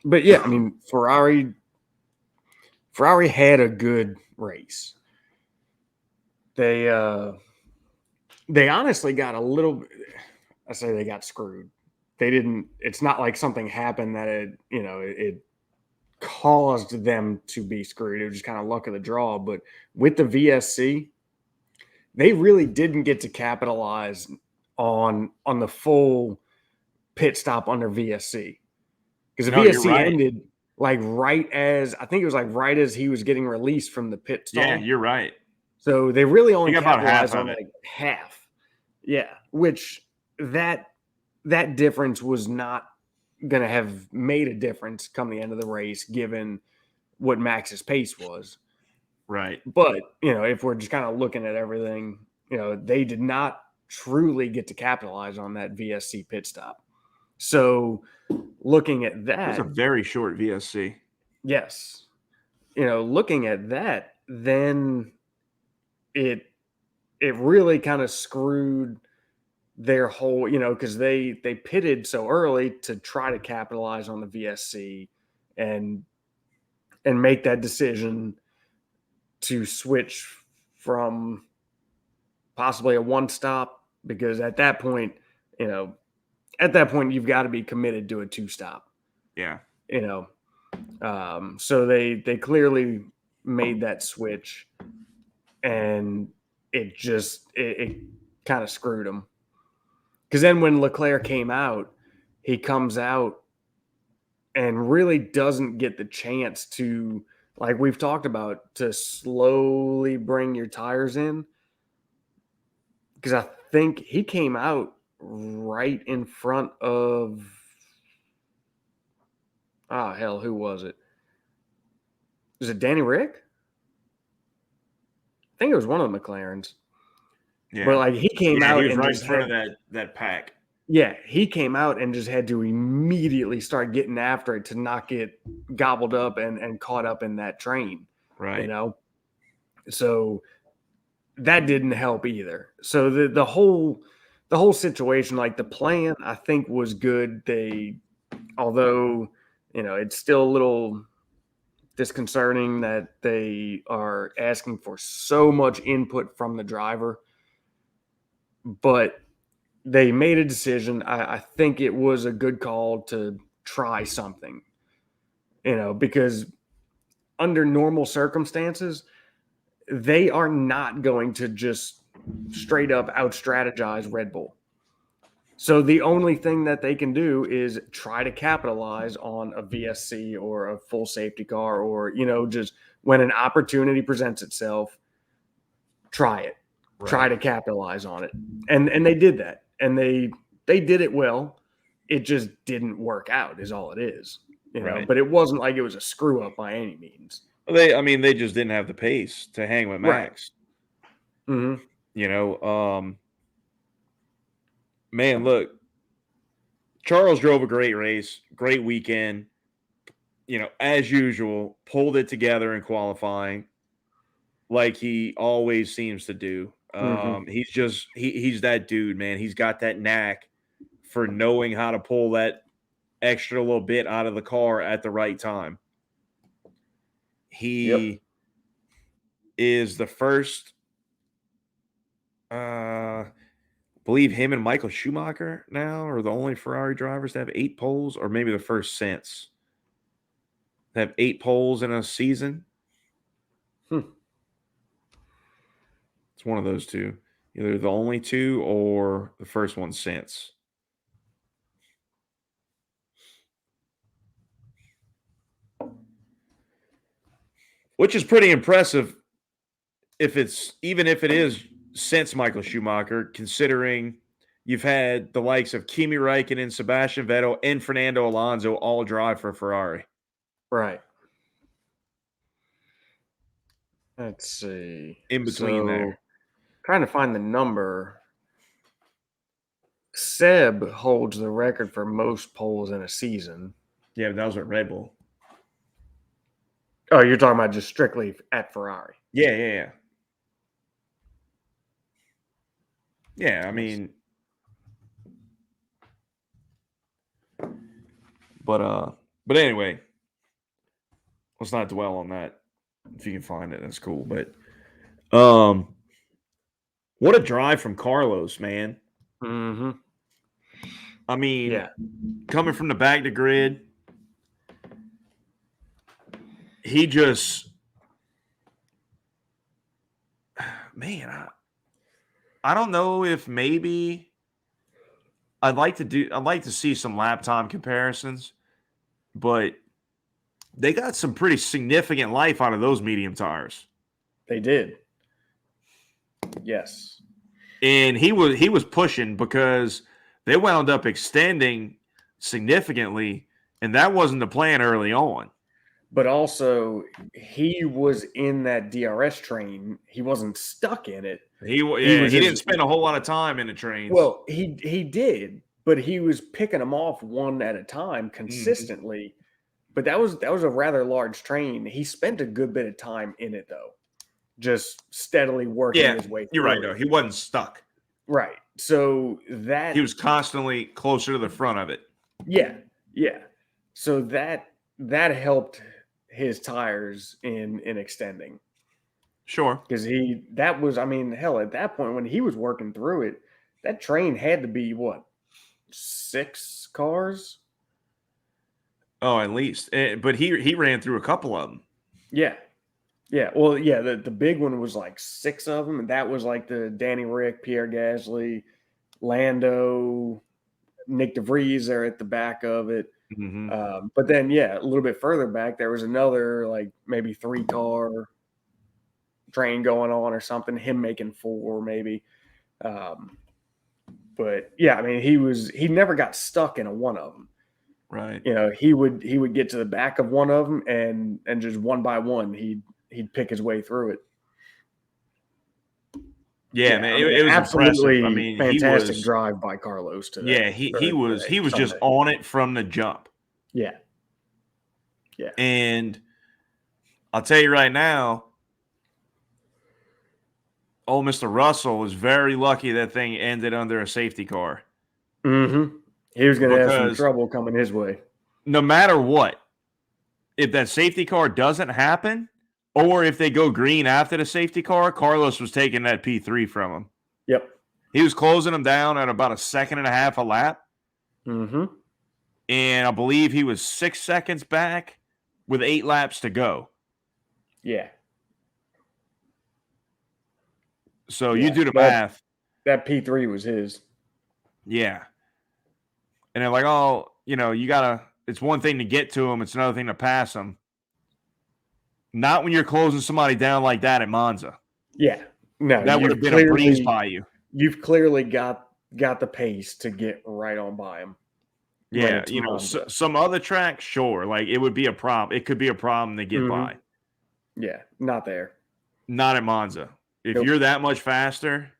But yeah, I mean, Ferrari had a good race. They honestly got a little. I say they got screwed. They didn't. It's not like something happened that it caused them to be screwed. It was just kind of luck of the draw. But with the VSC, they really didn't get to capitalize on the full pit stop under VSC, because the VSC right. ended like right as I think it was like right as he was getting released from the pit stall. Yeah, you're right. So they really only capitalized about on half like half. Yeah, which that difference was not going to have made a difference come the end of the race, given what Max's pace was. Right. But, if we're just kind of looking at everything, they did not truly get to capitalize on that VSC pit stop. So looking at that, it was a very short VSC. Yes. Looking at that, then it really kind of screwed their whole, because they pitted so early to try to capitalize on the VSC and make that decision to switch from possibly a one stop, because at that point you've got to be committed to a two stop. Yeah. So they clearly made that switch, and it kind of screwed them. Because then when Leclerc came out, he comes out and really doesn't get the chance to, like we've talked about, to slowly bring your tires in. Because I think he came out right in front of, who was it? Was it Danny Rick? I think it was one of the McLarens. Yeah. But like he came out, he was and right just in front of that pack. Yeah, he came out and just had to immediately start getting after it to not get gobbled up and caught up in that train. Right. So that didn't help either. So the whole situation, like the plan, I think was good. Although it's still a little disconcerting that they are asking for so much input from the driver, but they made a decision. I think it was a good call to try something, because under normal circumstances, they are not going to just straight up out strategize Red Bull. So the only thing that they can do is try to capitalize on a VSC or a full safety car, or, just when an opportunity presents itself, try it. Right. Try to capitalize on it. And they did that. And they did it well. It just didn't work out is all it is. Right. But it wasn't like it was a screw up by any means. They just didn't have the pace to hang with Max. Right. Mm-hmm. Man, look, Charles drove a great race, great weekend. As usual, pulled it together in qualifying, like he always seems to do. Mm-hmm. He's that dude, man. He's got that knack for knowing how to pull that extra little bit out of the car at the right time. He is the first, believe him and Michael Schumacher now are the only Ferrari drivers to have 8 poles, or maybe the first since. They have 8 poles in a season. It's one of those two. Either the only 2 or the first one since. Which is pretty impressive even if it is since Michael Schumacher, considering you've had the likes of Kimi Räikkönen, Sebastian Vettel, and Fernando Alonso all drive for Ferrari. Right. Let's see. In between there. Trying to find the number. Seb holds the record for most poles in a season. Yeah, but that was at Red Bull. Oh, you're talking about just strictly at Ferrari. Yeah. Yeah, I mean, but anyway, let's not dwell on that. If you can find it, that's cool. But What a drive from Carlos, man. Mm-hmm. I mean, coming from the back to grid, he just, man, I don't know if maybe I'd like to see some lap time comparisons, but they got some pretty significant life out of those medium tires. They did. Yes. And he was pushing because they wound up extending significantly, and that wasn't the plan early on. But also, he was in that DRS train. He wasn't stuck in it. He didn't spend a whole lot of time in the trains. Well, he did, but he was picking them off one at a time consistently. Mm-hmm. But that was a rather large train. He spent a good bit of time in it, though, just steadily working his way through. You're right, though. He wasn't stuck. Right. So that he was constantly closer to the front of it. Yeah. So that helped his tires in extending. Sure. Because hell, at that point when he was working through it, that train had to be what, 6 cars? Oh, at least. But he ran through a couple of them. Yeah. Well, yeah, the big one was like 6 of them, and that was like the Danny Rick, Pierre Gasly, Lando, Nyck De Vries are at the back of it. Mm-hmm. But then, a little bit further back, there was another like maybe 3-car train going on or something, him making 4 maybe. But yeah, I mean, he never got stuck in one of them. Right. He would get to the back of one of them and just one by one he'd pick his way through it. Yeah, man, it was absolutely impressive. I mean, fantastic drive by Carlos today. Yeah, he was just on it from the jump. Yeah. And I'll tell you right now, old Mr. Russell was very lucky that thing ended under a safety car. Mm-hmm. He was going to have some trouble coming his way. No matter what, if that safety car doesn't happen, or if they go green after the safety car, Carlos was taking that P3 from him. Yep. He was closing him down at about 1.5 seconds a lap. Mm-hmm. And I believe he was 6 seconds back with 8 laps to go. Yeah. So you do the math. That P3 was his. Yeah. And they're like, oh, you got to, it's one thing to get to him. It's another thing to pass him. Not when you're closing somebody down like that at Monza. Yeah. No, that would have been a breeze by you. You've clearly got the pace to get right on by him. Yeah. Some other tracks, sure. Like it would be a problem. It could be a problem to get by. Yeah. Not there. Not at Monza. If you're that much faster,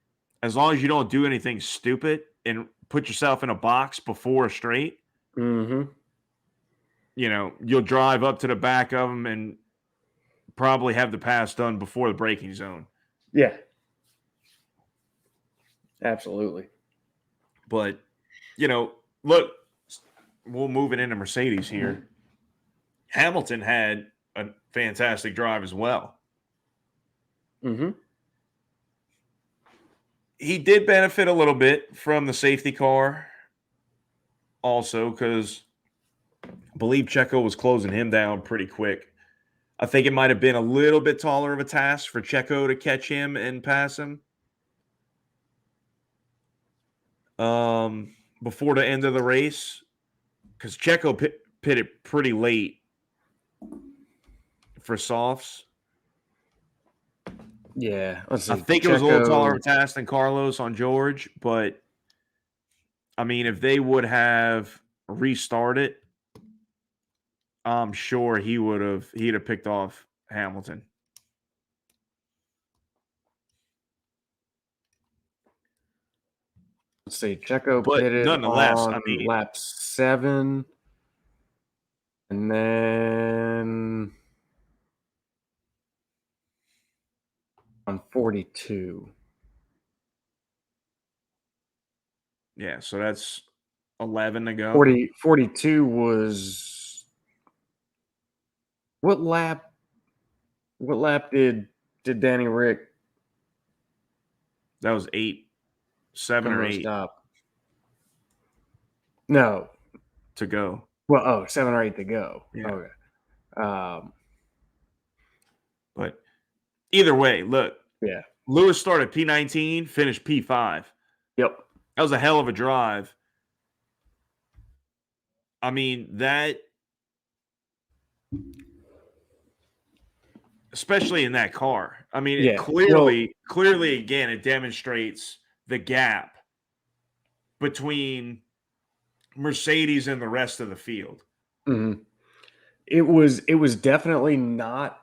as long as you don't do anything stupid and put yourself in a box before a straight, you'll drive up to the back of them and probably have the pass done before the braking zone. Yeah. Absolutely. But, look, we'll move it into Mercedes here. Hamilton had a fantastic drive as well. Mm-hmm. He did benefit a little bit from the safety car also because I believe Checo was closing him down pretty quick. I think it might have been a little bit taller of a task for Checo to catch him and pass him before the end of the race because Checo pitted pretty late for softs. Yeah, let's see. I think it was a little taller of a task than Carlos on George, but I mean, if they would have restarted, I'm sure he'd have picked off Hamilton. Let's see. Checo pitted on lap 7, and then on 42. Yeah, so that's 11 to go. 42 was what lap did Danny Rick That was 7 or 8 stop. No. to go. Well, 7 or 8 to go. Yeah. Okay. But either way, look. Yeah. Lewis started P19, finished P5. Yep. That was a hell of a drive. I mean, that, especially in that car. I mean, Yeah. clearly, again, it demonstrates the gap between Mercedes and the rest of the field. Mm-hmm. It was definitely not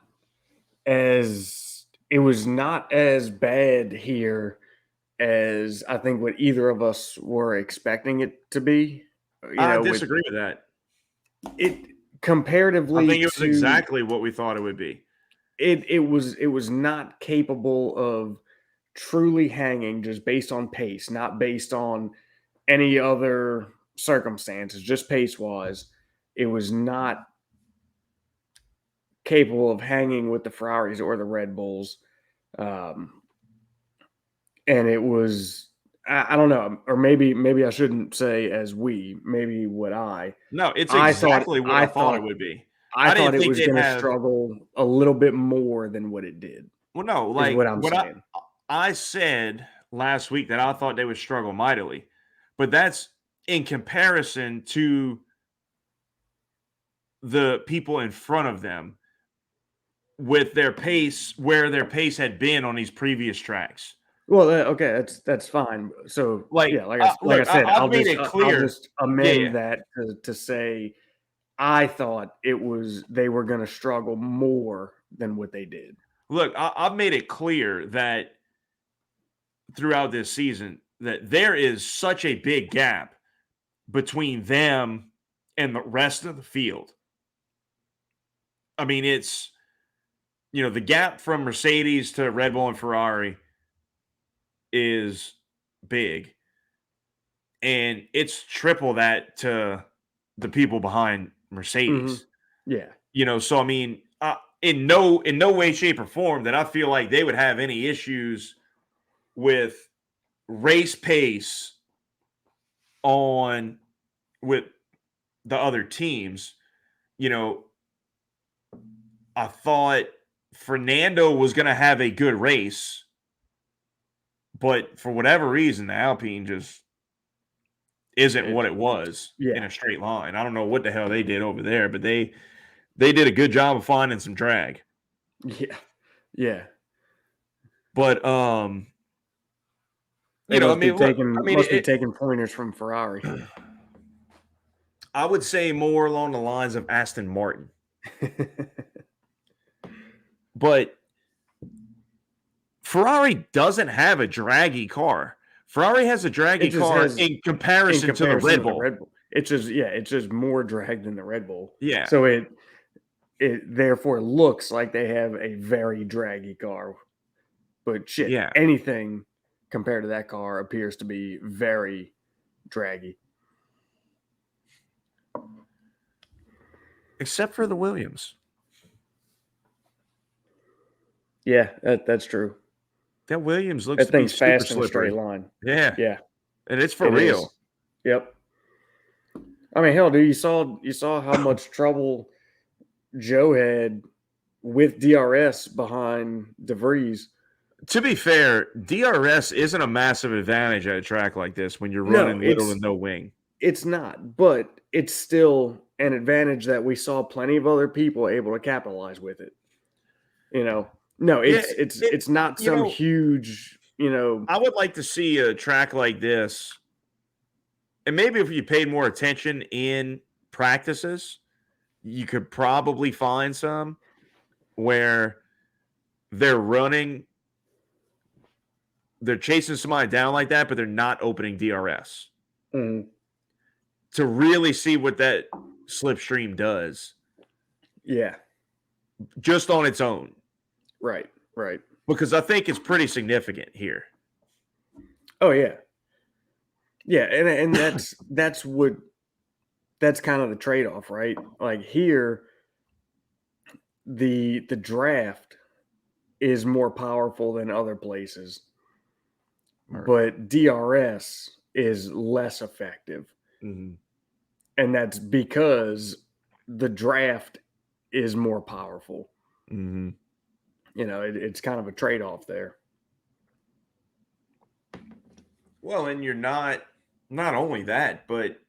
as bad here as I think what either of us were expecting it to be. I disagree with that. It comparatively, I think it was exactly what we thought it would be. It was not capable of truly hanging just based on pace, not based on any other circumstances, just pace wise. It was not capable of hanging with the Ferraris or the Red Bulls. And it was, I don't know, or maybe I shouldn't say as we, maybe what No, it's exactly what I thought it would be. I thought didn't it think was they'd going to have struggle a little bit more than what it did. Well, no, Is like what I'm saying. I said last week that I thought they would struggle mightily, but that's in comparison to the people in front of them with their pace, where their pace had been on these previous tracks. Well, okay, that's fine. So, Like, yeah, like I said, I've made it clear. I'll just amend that to say I thought they were going to struggle more than what they did. Look, I've made it clear that throughout this season that there is such a big gap between them and the rest of the field. I mean, it's, the gap from Mercedes to Red Bull and Ferrari is big. And it's triple that to the people behind Mercedes. Mm-hmm. Yeah. So I mean, in no way, shape, or form that I feel like they would have any issues with race pace with the other teams. I thought Fernando was going to have a good race, but for whatever reason, the Alpine just isn't what it was in a straight line. I don't know what the hell they did over there, but they did a good job of finding some drag. Yeah. Yeah. But must be taking pointers from Ferrari. I would say more along the lines of Aston Martin. But Ferrari doesn't have a draggy car. Ferrari has a draggy car in comparison to the Red Bull. It's just more drag than the Red Bull. Yeah. So it therefore looks like they have a very draggy car. But anything compared to that car appears to be very draggy. Except for the Williams. Yeah, that's true. That Williams looks to be super slippery. In a straight line. Yeah. Yeah. And it's for real. Is. Yep. I mean, hell, dude, you saw how much trouble Joe had with DRS behind De Vries. To be fair, DRS isn't a massive advantage at a track like this when you're running little to no wing. It's not, but it's still an advantage that we saw plenty of other people able to capitalize with it. No, it's not some huge, I would like to see a track like this, and maybe if you paid more attention in practices, you could probably find some where they're chasing somebody down like that, but they're not opening DRS. Mm-hmm. To really see what that slipstream does. Yeah. Just on its own. Right. Because I think it's pretty significant here. Oh, yeah. Yeah, and that's kind of the trade-off, right? Like here, the draft is more powerful than other places. but DRS is less effective. Mm-hmm. And that's because the draft is more powerful. Mm-hmm. It's kind of a trade-off there. Well, and you're not only that, but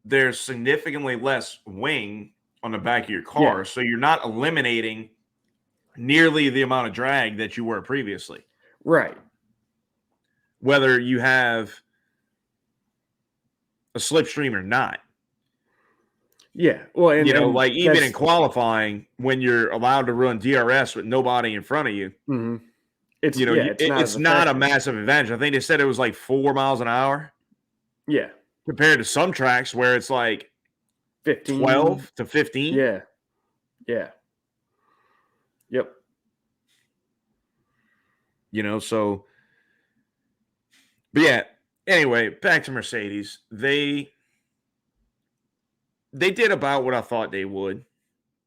there's significantly less wing on the back of your car. Yeah. So you're not eliminating nearly the amount of drag that you were previously. Right. Whether you have a slipstream or not. Yeah. Well, and like even in qualifying, when you're allowed to run DRS with nobody in front of you, mm-hmm. It's it's not a massive advantage. I think they said it was like 4 miles an hour. Yeah. Compared to some tracks where it's like 15. 12 to 15. Yeah. Yeah. Yep. So, but yeah, anyway, back to Mercedes. They did about what I thought they would.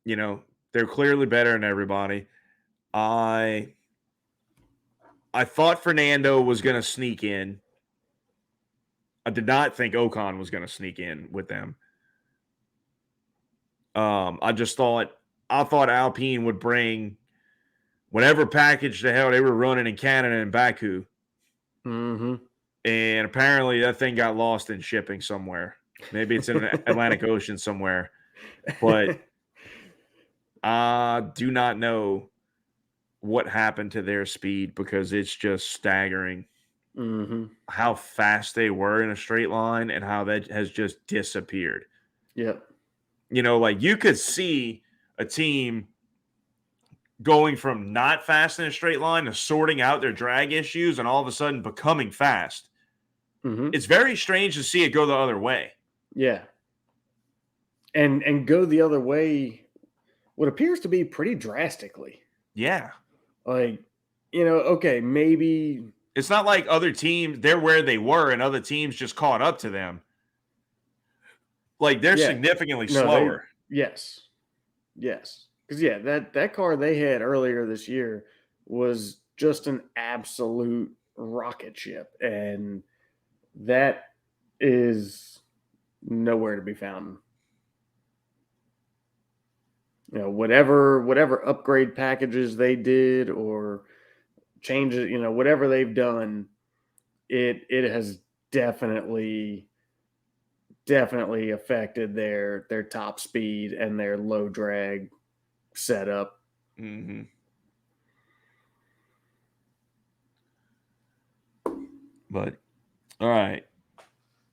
They're clearly better than everybody. I thought Fernando was going to sneak in. I did not think Ocon was going to sneak in with them. I thought Alpine would bring whatever package the hell they were running in Canada and Baku. Mm-hmm. And apparently that thing got lost in shipping somewhere. Maybe it's in the Atlantic Ocean somewhere. But I do not know what happened to their speed because it's just staggering how fast they were in a straight line and how that has just disappeared. Yep. Like you could see a team going from not fast in a straight line to sorting out their drag issues and all of a sudden becoming fast. Mm-hmm. It's very strange to see it go the other way. Yeah. And go the other way, what appears to be pretty drastically. Yeah. Like, okay, maybe it's not like other teams, they're where they were and other teams just caught up to them. Like they're significantly slower. Yes. Because that car they had earlier this year was just an absolute rocket ship, and that is nowhere to be found. Whatever upgrade packages they did or changes, whatever they've done, it has definitely affected their top speed and their low drag setup. Mm-hmm. But all right,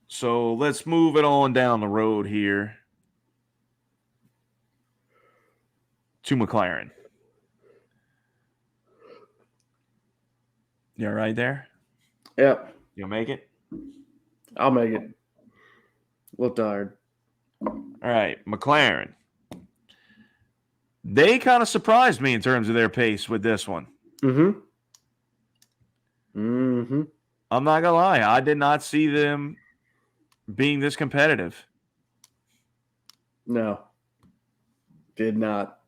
so let's move it on down the road here to McLaren. You all right there? Yep. You'll make it? I'll make it. A little tired. All right, McLaren. They kind of surprised me in terms of their pace with this one. Mm-hmm. Mm-hmm. I'm not gonna lie, I did not see them being this competitive. No. Did not.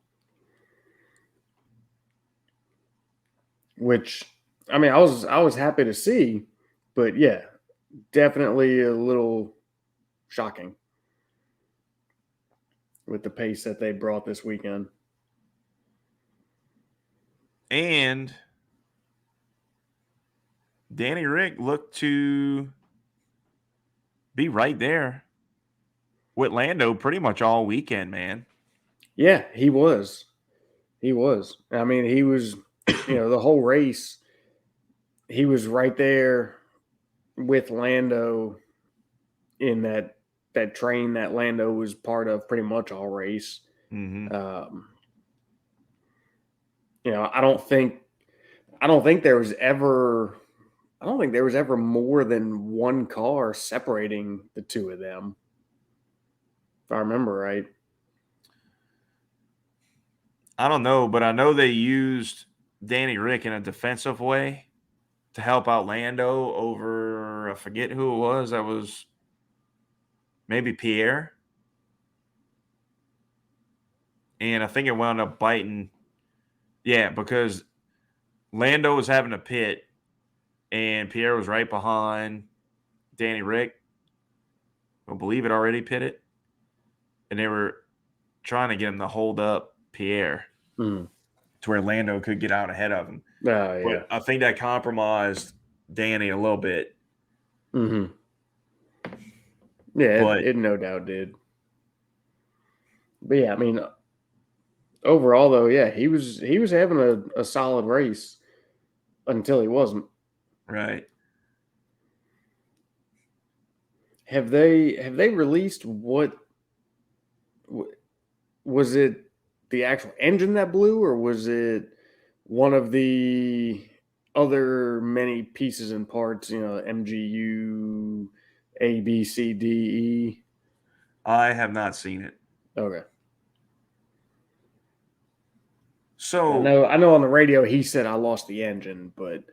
Which, I mean, I was happy to see, but yeah, definitely a little shocking with the pace that they brought this weekend. And Danny Rick looked to be right there with Lando pretty much all weekend, man. Yeah, he was. He was. I mean, he was, the whole race, he was right there with Lando in that train that Lando was part of pretty much all race. Mm-hmm. I don't think there was ever more than one car separating the two of them, if I remember right. I don't know, but I know they used Danny Rick in a defensive way to help out Lando over, I forget who it was. That was maybe Pierre. And I think it wound up biting. Yeah, because Lando was having a pit and Pierre was right behind Danny Rick. I believe it already pitted, and they were trying to get him to hold up Pierre to where Lando could get out ahead of him. But I think that compromised Danny a little bit. Mm-hmm. Yeah, it no doubt did. But yeah, I mean, overall though, yeah, he was having a solid race until he wasn't. Right. Have they released what was it, the actual engine that blew, or was it one of the other many pieces and parts, MGU, A, B, C, D, E? I have not seen it. Okay. So I know on the radio he said I lost the engine, but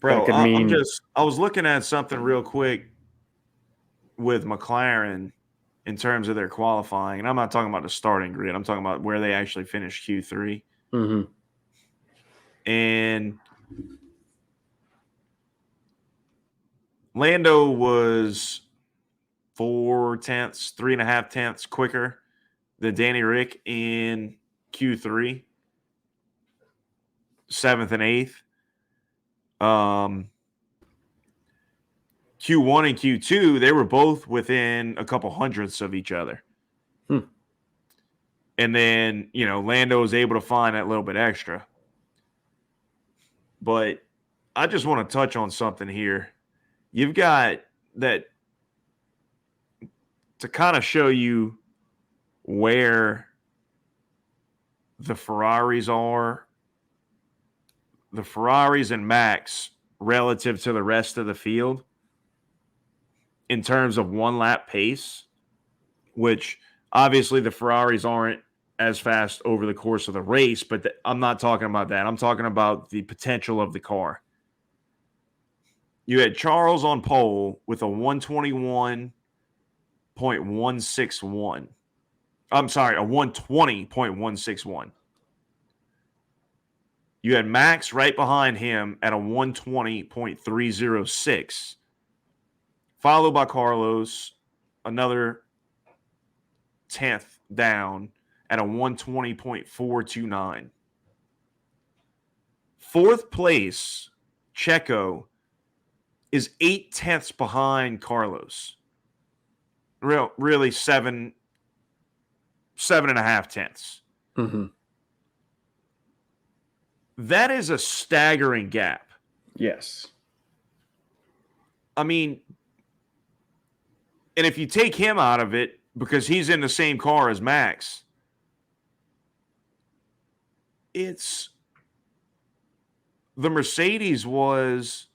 bro, I was looking at something real quick with McLaren in terms of their qualifying, and I'm not talking about the starting grid. I'm talking about where they actually finished Q3. Mm-hmm. And Lando was 3.5 tenths quicker than Danny Rick in Q3, 7th and 8th. Q1 and Q2, they were both within a couple hundredths of each other. And then, Lando was able to find that little bit extra. But I just want to touch on something here. You've got that to kind of show you where the Ferraris are. The Ferraris and Max relative to the rest of the field in terms of one lap pace, which obviously the Ferraris aren't as fast over the course of the race, but I'm not talking about that. I'm talking about the potential of the car. You had Charles on pole with a 121.161. I'm sorry, a 120.161. You had Max right behind him at a 120.306, followed by Carlos, another 10th down at a 120.429. Fourth place, Checo, is 8 tenths behind Carlos. Really 7.5 tenths. Mm-hmm. That is a staggering gap. Yes. I mean, and if you take him out of it, because he's in the same car as Max, it's the Mercedes was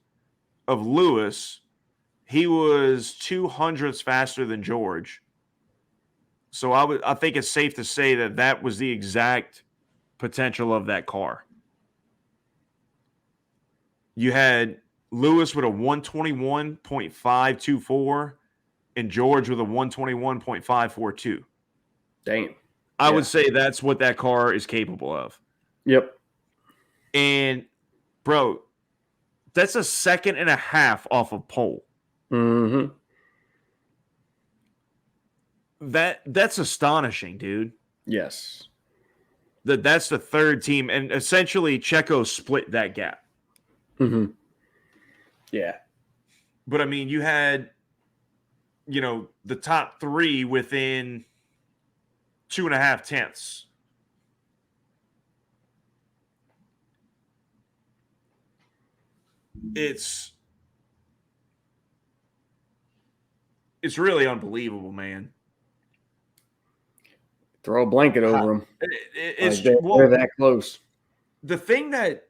of Lewis. He was 200ths faster than George. So I think it's safe to say that was the exact potential of that car. You had Lewis with a 121.524 and George with a 121.542. Damn. I would say that's what that car is capable of. Yep. And, bro, that's a second and a half off of pole. Mm-hmm. That's astonishing, dude. Yes. That's the third team, and essentially Checo split that gap. Mm-hmm. Yeah. But I mean, you had, the top three within 2.5 tenths. It's really unbelievable, man. Throw a blanket over them. They're that close. The thing that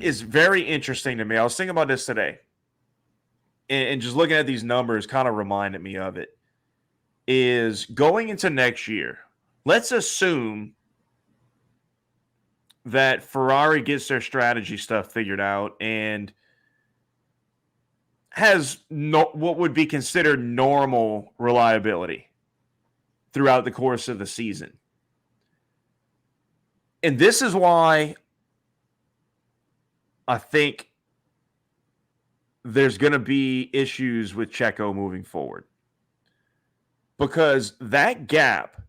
is very interesting to me, I was thinking about this today, and just looking at these numbers kind of reminded me of it, is going into next year, let's assume that Ferrari gets their strategy stuff figured out and has what would be considered normal reliability throughout the course of the season. And this is why I think there's going to be issues with Checo moving forward because that gap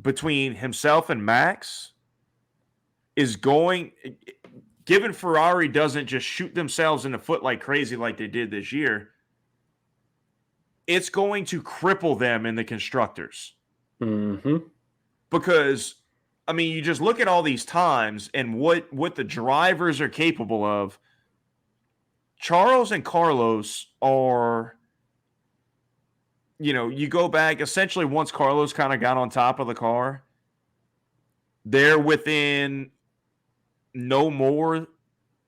between himself and Max is going, given Ferrari doesn't just shoot themselves in the foot like crazy like they did this year, it's going to cripple them in the constructors. Mm-hmm. Because, I mean, you just look at all these times and what the drivers are capable of. Charles and Carlos are, you go back, essentially once Carlos kind of got on top of the car, they're within no more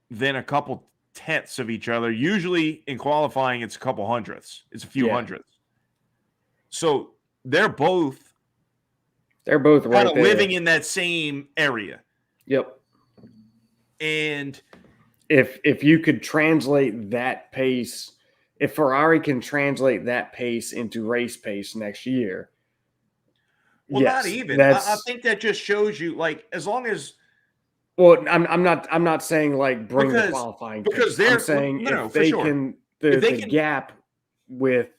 than a couple tenths of each other. Usually in qualifying, it's a couple hundredths. It's a few hundredths. So they're both right kind of there, living in that same area. Yep. And if you could translate that pace, if Ferrari can translate that pace into race pace next year, well, yes, not even. I think that just shows you, like, as long as. Well, I'm not saying like bring the qualifying because pace. I'm saying if they can the gap with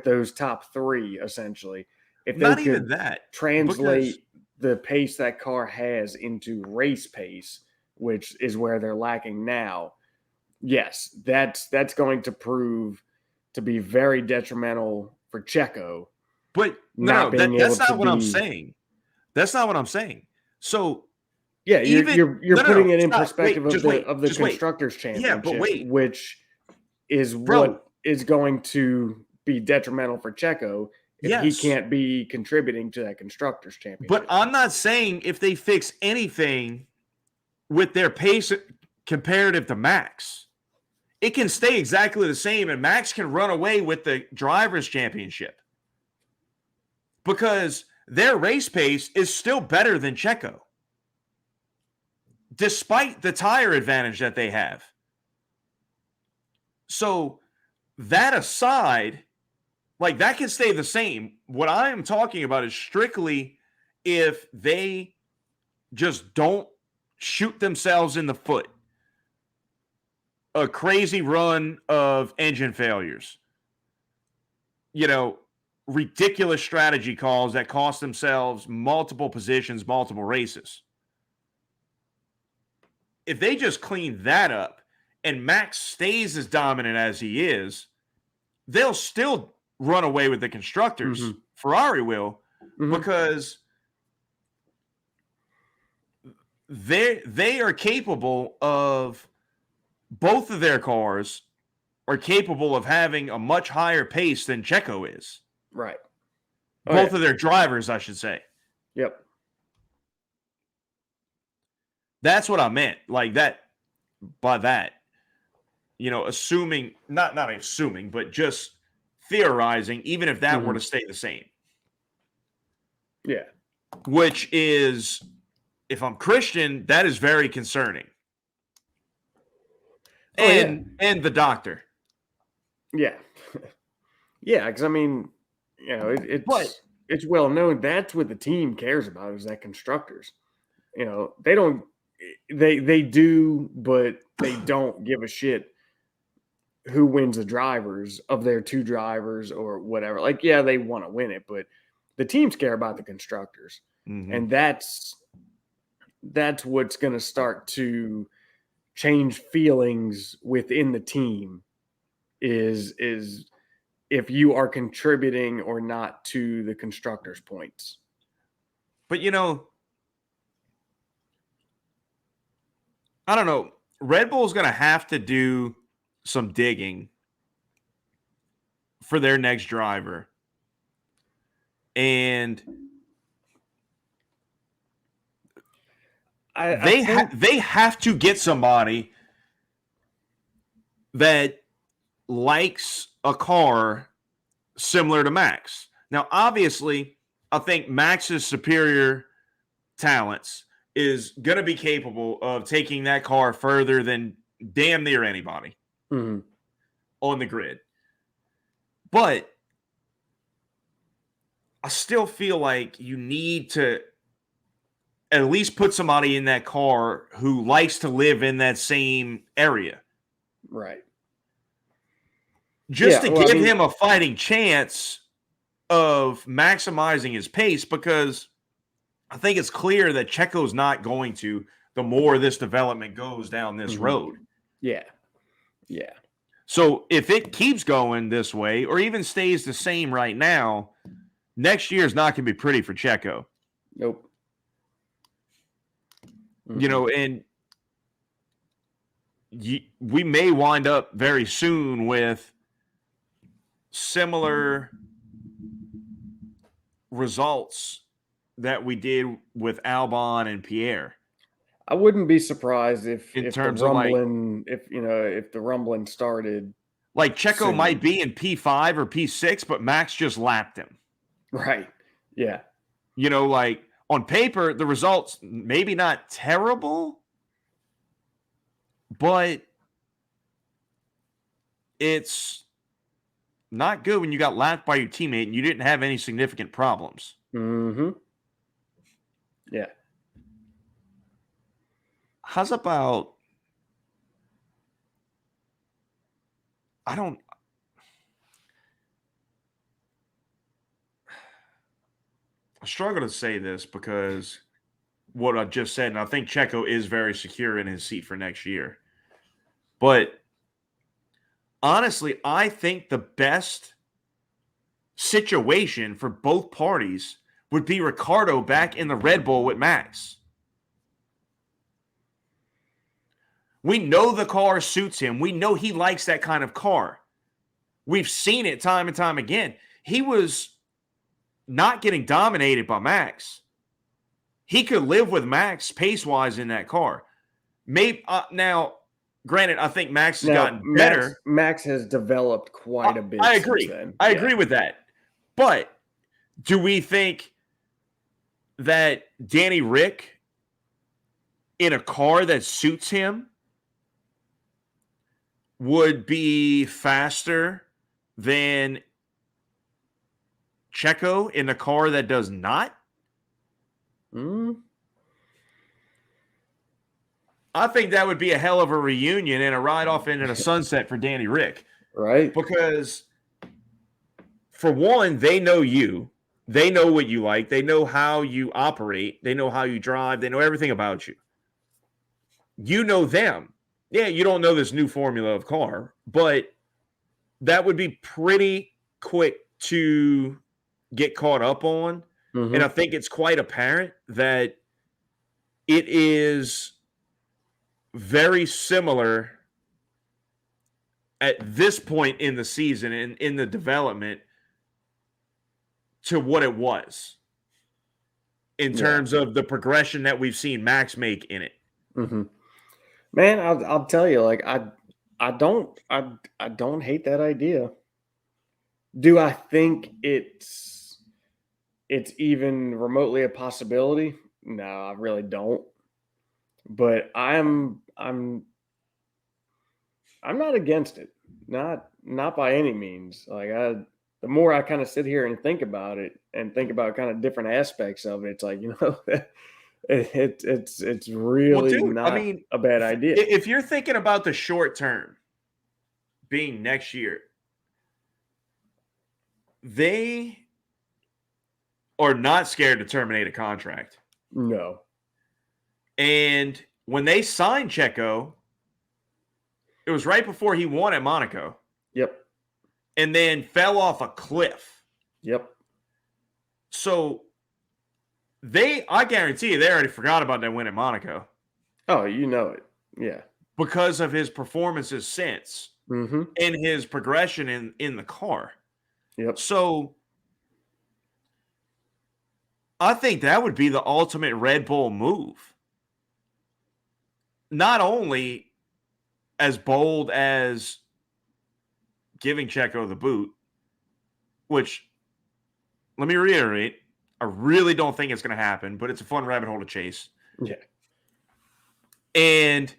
those top three essentially, if they could translate the pace that car has into race pace, which is where they're lacking now. Yes, that's going to prove to be very detrimental for Checo. But that's not what I'm saying. That's not what I'm saying. So yeah, you're putting it in perspective of the Constructors' Championship, which is what is going to be detrimental for Checo if he can't be contributing to that Constructors' Championship. But I'm not saying if they fix anything with their pace comparative to Max, it can stay exactly the same, and Max can run away with the Drivers' Championship because their race pace is still better than Checo, despite the tire advantage that they have. So that aside, like, that can stay the same. What I am talking about is strictly if they just don't shoot themselves in the foot. A crazy run of engine failures. Ridiculous strategy calls that cost themselves multiple positions, multiple races. If they just clean that up and Max stays as dominant as he is, they'll still run away with the constructors. Mm-hmm. Ferrari will, because they are capable of, both of their cars are capable of having a much higher pace than Checo is. Right. Both of their drivers, I should say. Yep. That's what I meant. Like that, by that, assuming, not assuming, but just theorizing, even if that were to stay the same. Yeah. Which is, if I'm Christian, that is very concerning. And the doctor. Yeah. Yeah, because I mean, it's well known that's what the team cares about, is that constructors. They do, but they don't give a shit who wins the drivers of their two drivers or whatever. Like, yeah, they want to win it, but the teams care about the constructors. Mm-hmm. And that's what's going to start to change feelings within the team is if you are contributing or not to the constructors' points. But, I don't know. Red Bull's going to have to do some digging for their next driver. And they have to get somebody that likes a car similar to Max. Now, obviously, I think Max's superior talents is going to be capable of taking that car further than damn near anybody on the grid. But I still feel like you need to at least put somebody in that car who likes to live in that same area. Right. Just to give him a fighting chance of maximizing his pace, because I think it's clear that Checo's not going to, the more this development goes down this road. Yeah. Yeah. So if it keeps going this way, or even stays the same right now, next year is not going to be pretty for Checo. Nope. You know, and we may wind up very soon with similar results that we did with Albon and Pierre. I wouldn't be surprised if the rumbling started. Like Checo might be in P5 or P6, but Max just lapped him. Right. Yeah. You know, like on paper, the results maybe not terrible, but it's not good when you got lapped by your teammate and you didn't have any significant problems. Mm-hmm. Yeah. How's about I struggle to say this because what I just said, and I think Checo is very secure in his seat for next year. But honestly, I think the best situation for both parties would be Ricciardo back in the Red Bull with Max. We know the car suits him. We know he likes that kind of car. We've seen it time and time again. He was not getting dominated by Max. He could live with Max pace-wise in that car. Maybe now, granted, I think Max has gotten better. Max has developed quite a bit. I agree. I agree with that. But do we think that Danny Rick in a car that suits him would be faster than Checo in a car that does not? I think that would be a hell of a reunion and a ride off into the sunset for Danny Rick. Right. Because, for one, they know you. They know what you like. They know how you operate. They know how you drive. They know everything about you. You know them. Yeah, you don't know this new formula of car, but that would be pretty quick to get caught up on. Mm-hmm. And I think it's quite apparent that it is very similar at this point in the season and in the development to what it was in terms of the progression that we've seen Max make in it. Mm-hmm. Man, I'll tell you, like I don't hate that idea. Do I think it's even remotely a possibility? No, I really don't. But I'm not against it. Not by any means. Like the more I kind of sit here and think about it and think about kind of different aspects of it, it's like, you know, it's really not a bad idea. If you're thinking about the short term being next year, they are not scared to terminate a contract. No. And when they signed Checo, it was right before he won at Monaco. Yep. And then fell off a cliff. Yep. So I guarantee you, they already forgot about that win at Monaco. Oh, you know it. Yeah. Because of his performances since and his progression in the car. Yep. So I think that would be the ultimate Red Bull move. Not only as bold as giving Checo the boot, which, let me reiterate, I really don't think it's going to happen, but it's a fun rabbit hole to chase. Yeah. And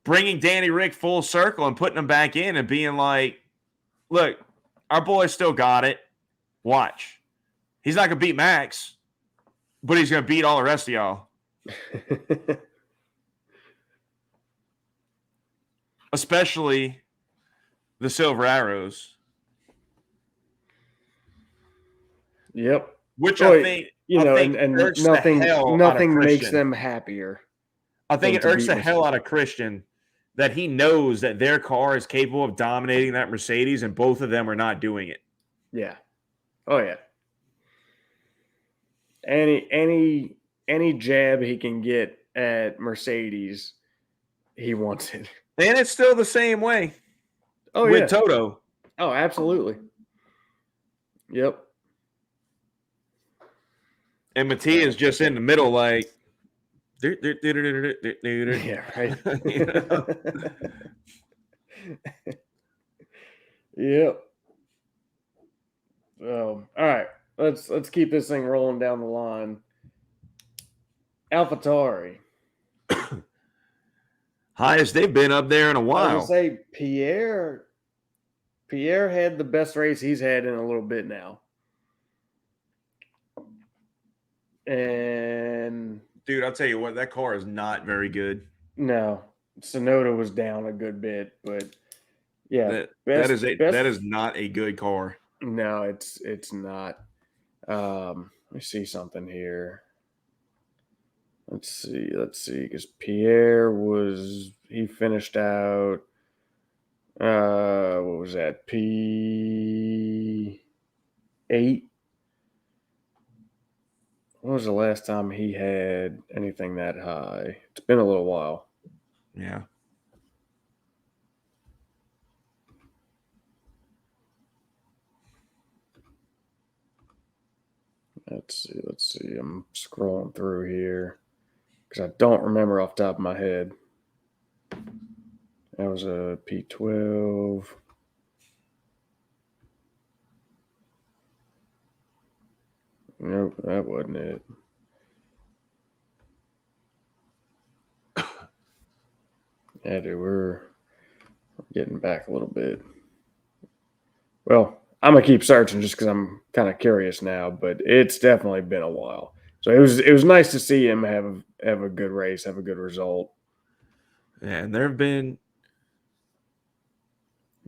bringing Danny Rick full circle and putting him back in and being like, look, our boy still got it. Watch. He's not going to beat Max, but he's going to beat all the rest of y'all. Especially the Silver Arrows. Yep. Which Well, I think and irks the hell out of nothing makes Christian. them happier. I think it irks the hell out of Christian that he knows that their car is capable of dominating that Mercedes, and both of them are not doing it. Yeah. Oh yeah. Any jab he can get at Mercedes, he wants it. And it's still the same way. Oh with yeah. Toto. Oh, absolutely. Yep. And Mattia is just in the middle, like. Yeah, right. Yep. All right. Let's keep this thing rolling down the line. AlphaTauri. Highest they've been up there in a while. I was gonna say Pierre had the best race he's had in a little bit now. And dude, I'll tell you what, that car is not very good. No, Tsunoda was down a good bit, but yeah, that is not a good car. No, it's not. Let me see something here. Let's see, because Pierre he finished out. What was that? P8. When was the last time he had anything that high? It's been a little while. Yeah. Let's see. I'm scrolling through here because I don't remember off the top of my head. That was a P12. Nope, that wasn't it. Yeah, dude, we're getting back a little bit. Well, I'm gonna keep searching just because I'm kind of curious now, but it's definitely been a while. So it was nice to see him have a good race, have a good result. Yeah, and there have been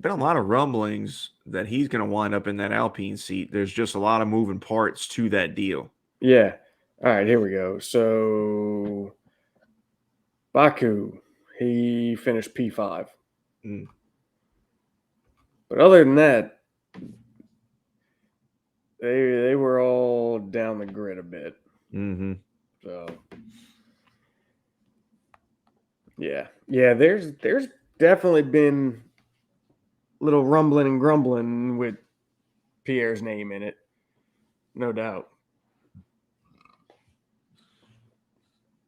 a lot of rumblings that he's going to wind up in that Alpine seat. There's just a lot of moving parts to that deal. Yeah. All right, here we go. So Baku, he finished P5. Mm. But other than that, they were all down the grid a bit. Mm-hmm. So yeah. There's definitely been little rumbling and grumbling with Pierre's name in it, no doubt.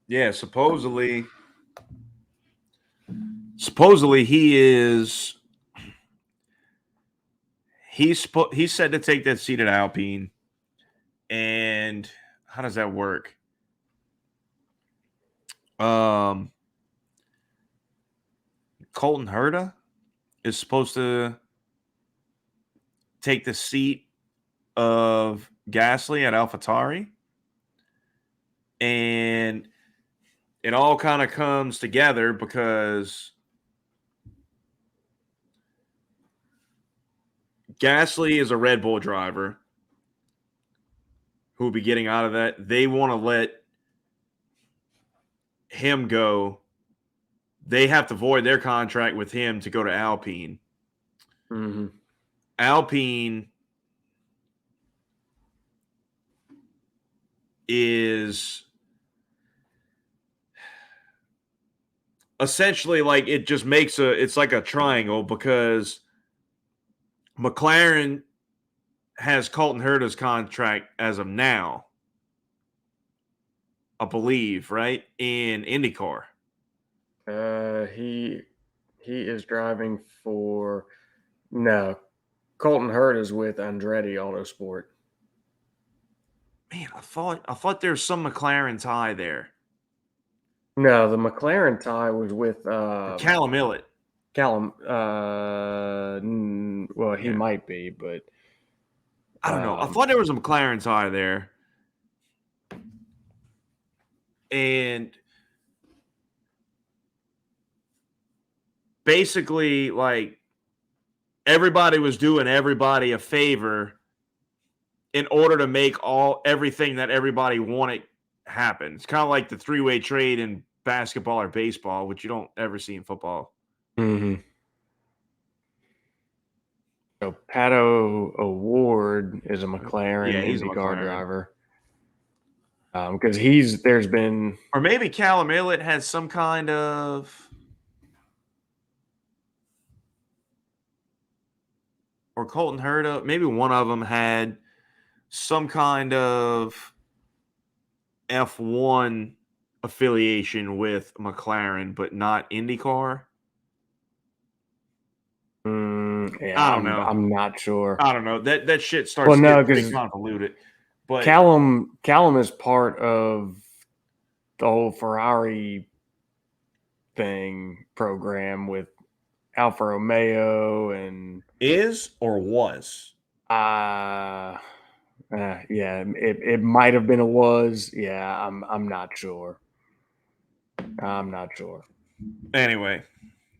Yeah, supposedly he's set to take that seat at Alpine. And how does that work? Colton Herta is supposed to take the seat of Gasly at AlphaTauri. And it all kind of comes together because Gasly is a Red Bull driver who will be getting out of that. They want to let him go. They have to void their contract with him to go to Alpine. Mm-hmm. Alpine is essentially like it just makes it's like a triangle because McLaren has Colton Herta's contract as of now, I believe, right? In IndyCar. He is driving for Colton Herta is with Andretti Autosport. Man, I thought there was some McLaren tie there. No, the McLaren tie was with Callum Illett. Callum. Well, he might be, but I don't know. I thought there was a McLaren tie there. And basically, like, everybody was doing everybody a favor in order to make everything that everybody wanted happen. It's kind of like the three-way trade in basketball or baseball, which you don't ever see in football. Mm-hmm. So Pato O'Ward is a McLaren IndyCar driver. Because there's been, or maybe Callum Ilott has some kind of, or Colton Herta, maybe one of them had some kind of F1 affiliation with McLaren, but not IndyCar. Yeah, I don't know. I'm not sure. I don't know. That shit starts getting pretty convoluted. But Callum is part of the whole Ferrari program with Alfa Romeo and is or was. Yeah, it might have been a was. Yeah, I'm not sure. I'm not sure. Anyway,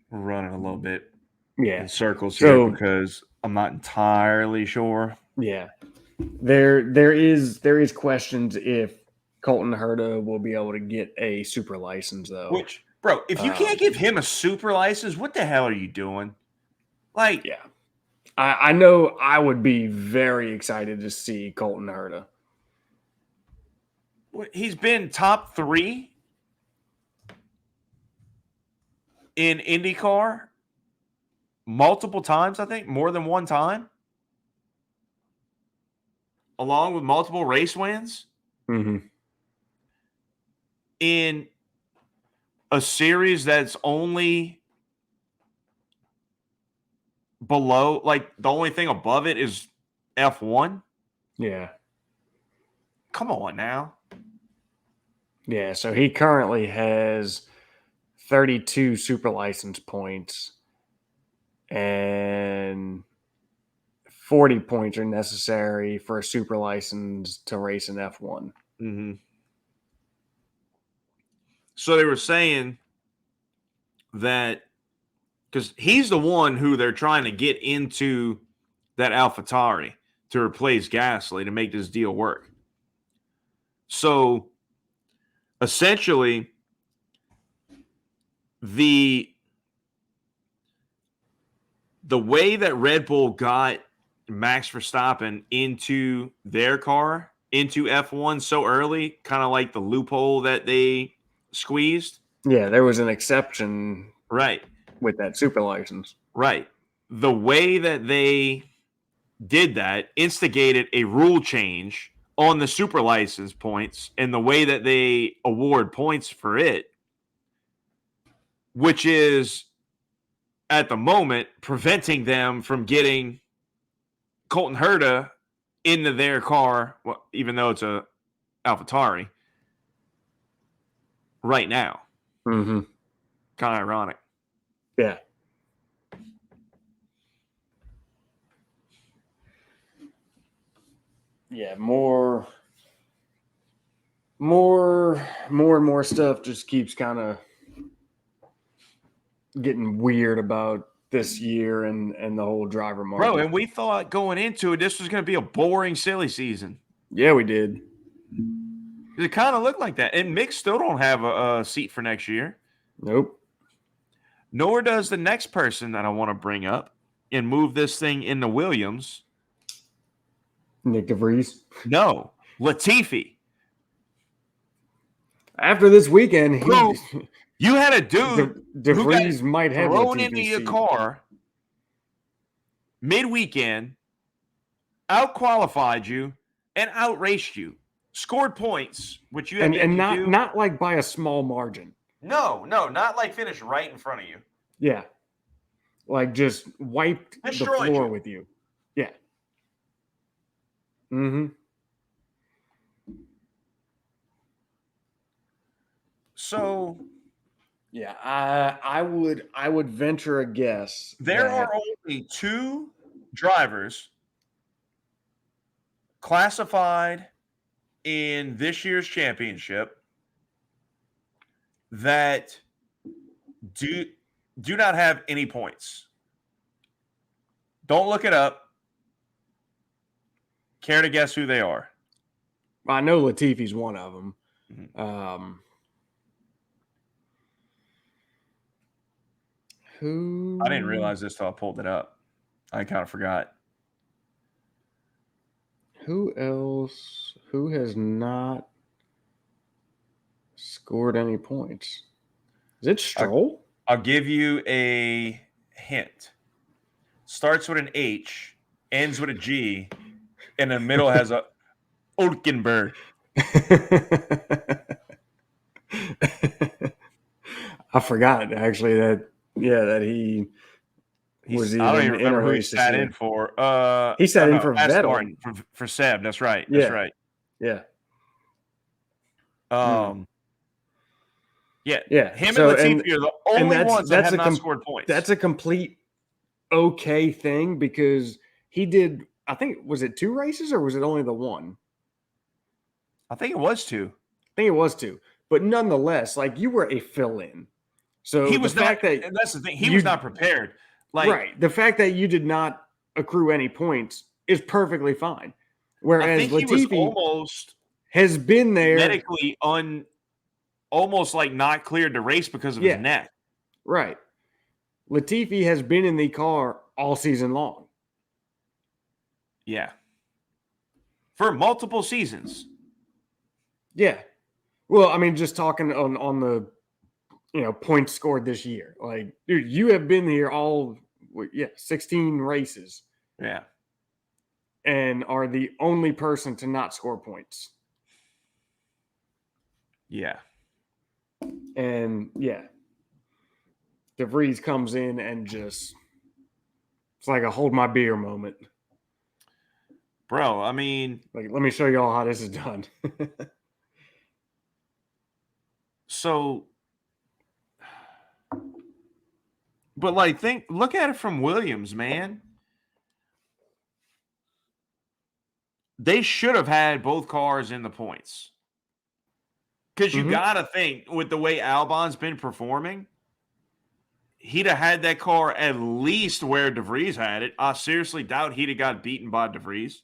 we're running a little bit in circles here because I'm not entirely sure. Yeah, there is questions if Colton Herta will be able to get a super license though. Which, bro, if you can't give him a super license, what the hell are you doing? Like, yeah, I know I would be very excited to see Colton Herta. He's been top 3 in IndyCar multiple times, I think, more than one time, along with multiple race wins. Mm-hmm. In a series that's only below, like, the only thing above it is F1. Yeah. Come on now. Yeah, so he currently has 32 super license points, and 40 points are necessary for a super license to race in F1. Mm-hmm. So they were saying that because he's the one who they're trying to get into that AlphaTauri to replace Gasly to make this deal work. So essentially, the way that Red Bull got Max Verstappen into their car, into F1 so early, kind of like the loophole that they squeezed. Yeah, there was an exception. Right. With that super license. Right. The way that they did that instigated a rule change on the super license points and the way that they award points for it, which is at the moment preventing them from getting Colton Herta into their car, well, even though it's a AlphaTauri right now. Mm-hmm. Kind of ironic. Yeah. Yeah, more and more stuff just keeps kind of getting weird about this year and the whole driver market. Bro, and we thought going into it, this was going to be a boring, silly season. Yeah, we did. It kind of looked like that. And Mick still don't have a seat for next year. Nope. Nor does the next person that I want to bring up and move this thing into Williams. Nyck De Vries? No, Latifi. After this weekend, you had a dude De Vries might have thrown into your car mid-weekend, out-qualified you, and out-raced you. Scored points, which you had and not like by a small margin. No, not like finished right in front of you. Yeah. Like just wiped the floor with you. Yeah. Mm-hmm. So, yeah, I would venture a guess. There are only 2 drivers classified in this year's championship that do not have any points. Don't look it up. Care to guess who they are? I know Latifi's one of them. Mm-hmm. Who? I didn't realize this till I pulled it up. I kind of forgot. Who else? Who has not scored any points? Is it Stroll? I'll give you a hint. Starts with an H, ends with a G, and in the middle has a Olkenberg. I forgot actually that he was I don't even even in a remember who he race sat in for. He sat in for Aston Vettel. Martin, for Seb. That's right. Yeah. That's right. Yeah. Yeah. Him and Latifi are the only ones that have not scored points. That's a complete okay thing because he did. I think was it 2 races or was it only the one? I think it was 2. I think it was 2. But nonetheless, like you were a fill-in. So he was not. That's the thing. He was not prepared. Like, right. The fact that you did not accrue any points is perfectly fine. Whereas I think Latifi he was almost has been there medically almost like not cleared to race because of his neck. Right. Latifi has been in the car all season long. Yeah. For multiple seasons. Yeah. Well, I mean, just talking on the points scored this year. Like, dude, you have been here 16 races. Yeah. And are the only person to not score points. Yeah. And De Vries comes in and just it's like a hold my beer moment. Bro, I mean, like, let me show you all how this is done. So, but like, look at it from Williams, man. They should have had both cars in the points. Because you got to think, with the way Albon's been performing, he'd have had that car at least where De Vries had it. I seriously doubt he'd have got beaten by De Vries.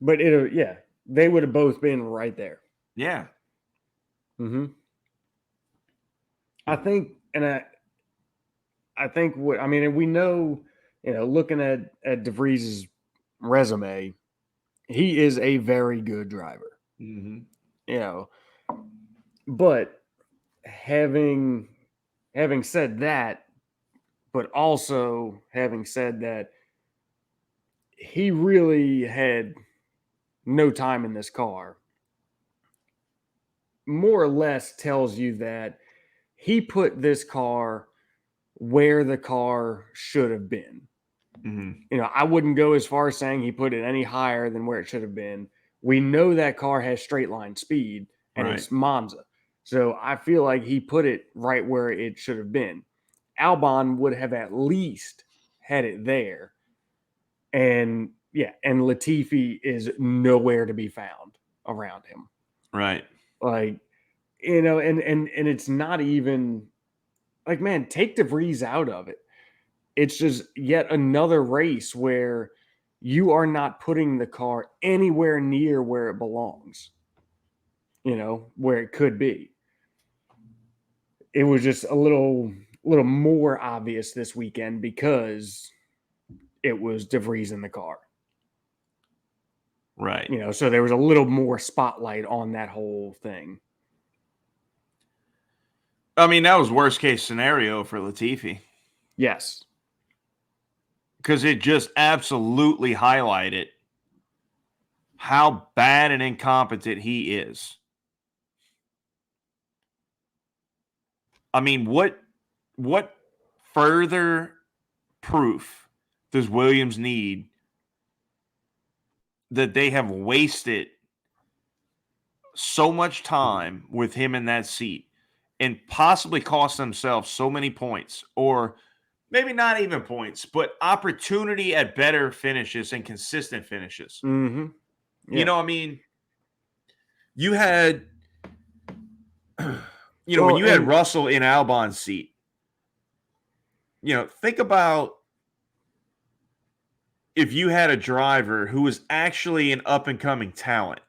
But they would have both been right there. Yeah. I think, and I think and we know, looking at De Vries' resume, he is a very good driver. But having said that, but also having said that, he really had no time in this car, more or less tells you that he put this car where the car should have been. I wouldn't go as far as saying he put it any higher than where it should have been. We know that car has straight line speed, and it's Monza. So I feel like he put it right where it should have been. Albon would have at least had it there. And Latifi is nowhere to be found around him. Right. Like, and it's not even like, man, take De Vries out of it. It's just yet another race where you are not putting the car anywhere near where it belongs, where it could be. It was just a little more obvious this weekend because it was De Vries in the car. Right. So there was a little more spotlight on that whole thing. I mean, that was worst case scenario for Latifi. Yes. Because it just absolutely highlighted how bad and incompetent he is. I mean, what further proof does Williams need that they have wasted so much time with him in that seat and possibly cost themselves so many points, or maybe not even points, but opportunity at better finishes and consistent finishes? Mm-hmm. Yeah. I mean, you had when you had Russell in Albon's seat, think about if you had a driver who was actually an up-and-coming talent,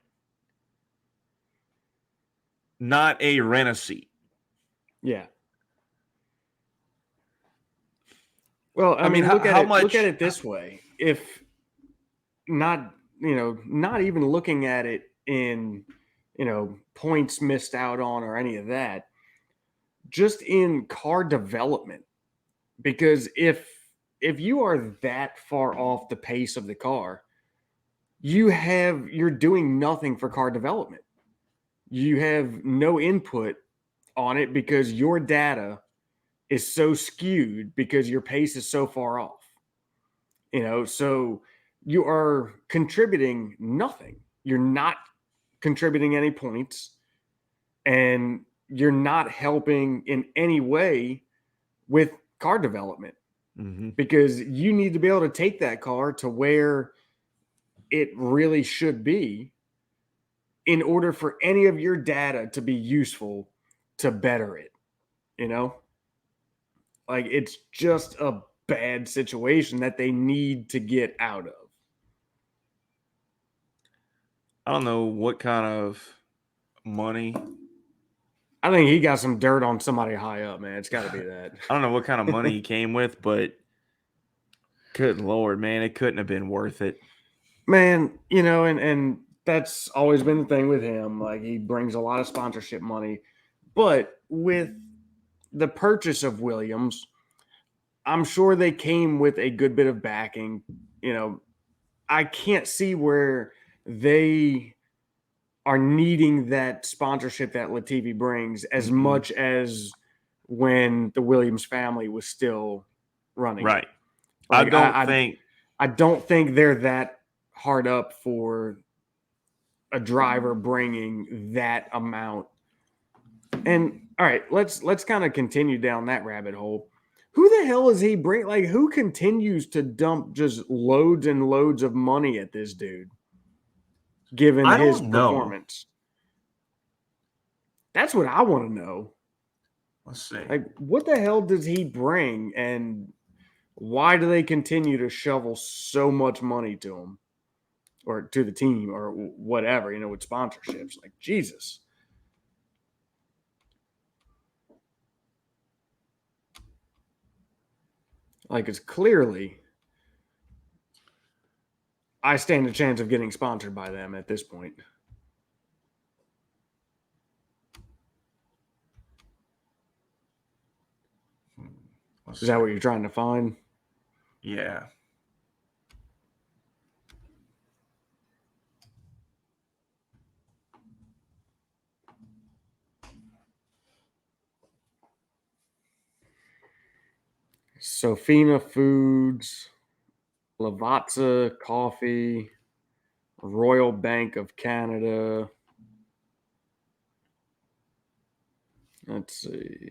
not a rent-a-seat. Yeah. Well, I mean, look at it this way. If not even looking at it in, points missed out on or any of that, just in car development. Because if you are that far off the pace of the car, you're doing nothing for car development. You have no input on it because your data is so skewed because your pace is so far off. So you are contributing nothing. You're not contributing any points, and you're not helping in any way with car development, because you need to be able to take that car to where it really should be in order for any of your data to be useful to better it. Like, it's just a bad situation that they need to get out of. I don't know what kind of money. I think he got some dirt on somebody high up, man. It's got to be that. I don't know what kind of money he came with, but good Lord, man, it couldn't have been worth it. Man, and that's always been the thing with him. Like, he brings a lot of sponsorship money. But with the purchase of Williams, I'm sure they came with a good bit of backing. I can't see where they are needing that sponsorship that Latifi brings as much as when the Williams family was still running. Right. Like, I don't think they're that hard up for a driver bringing that amount. And all right, let's kind of continue down that rabbit hole. Who the hell is he bring? Like, who continues to dump just loads and loads of money at this dude, given his performance? That's what I want to know. Let's see. Like, what the hell does he bring, and why do they continue to shovel so much money to him or to the team or whatever, with sponsorships? Like, Jesus. Like, it's clearly I stand a chance of getting sponsored by them at this point. Is that what you're trying to find? Yeah. Sofina Foods, Lavazza Coffee, Royal Bank of Canada. Let's see.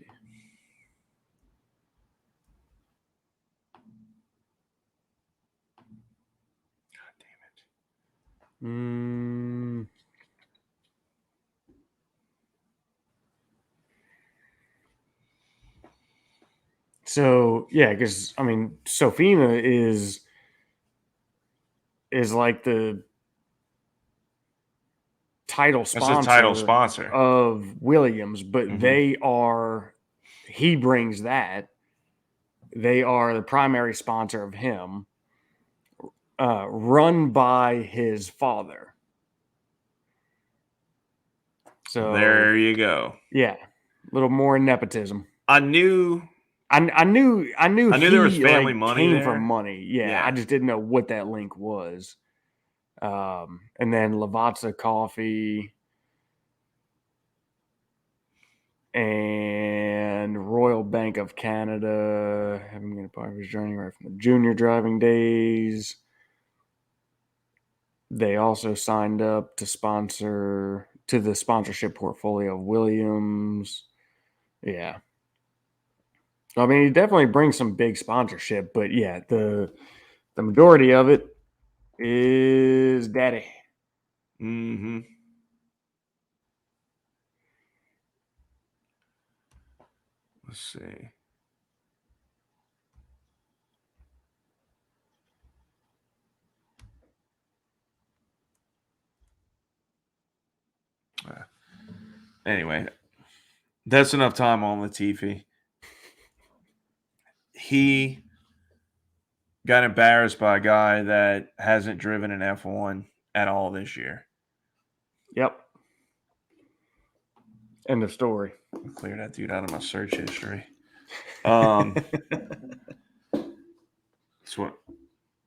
God damn it. So, yeah, because, I mean, Sofina is like the title sponsor of Williams, but he brings that. They are the primary sponsor of him, run by his father. So there you go. Yeah, a little more nepotism. I knew there was family money came there. from money. Yeah, I just didn't know what that link was. And then Lavazza Coffee and Royal Bank of Canada, having been a part of his journey right from the junior driving days. They also signed up to the sponsorship portfolio of Williams. Yeah. I mean, he definitely brings some big sponsorship, but yeah, the majority of it is daddy. Let's see. Anyway, that's enough time on Latifi. He got embarrassed by a guy that hasn't driven an F1 at all this year. Yep. End of story. I'll clear that dude out of my search history. That's what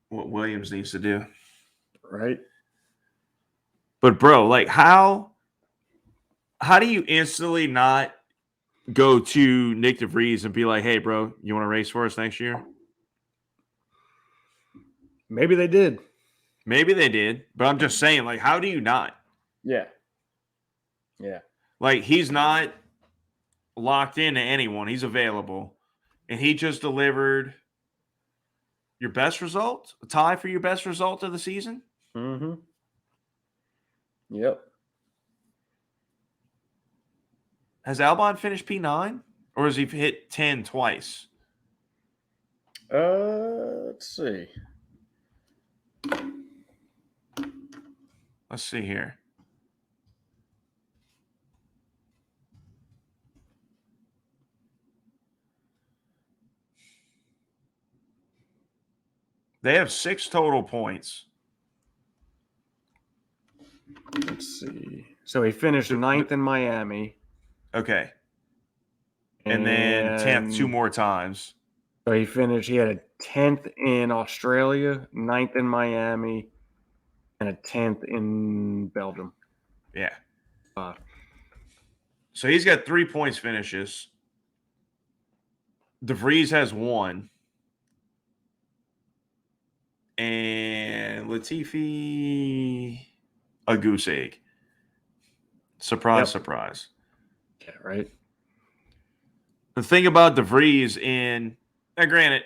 Williams needs to do. Right. But bro, like how do you instantly not go to Nyck De Vries and be like, hey bro, you want to race for us next year? Maybe they did. Maybe they did, but I'm just saying, like, how do you not? Yeah. Yeah. Like, he's not locked into anyone. He's available. And he just delivered your best result? A tie for your best result of the season? Mm-hmm. Yep. Has Albon finished P9? Or has he hit 10 twice? Let's see. Let's see here. They have 6 total points. Let's see. So he finished 9th in Miami. Okay. And then 10th 2 more times. So he had a 10th in Australia, 9th in Miami, and a 10th in Belgium. Yeah. So he's got 3 points finishes. De Vries has 1. And Latifi, a goose egg. Surprise, surprise. Yeah, right. The thing about De Vries now granted,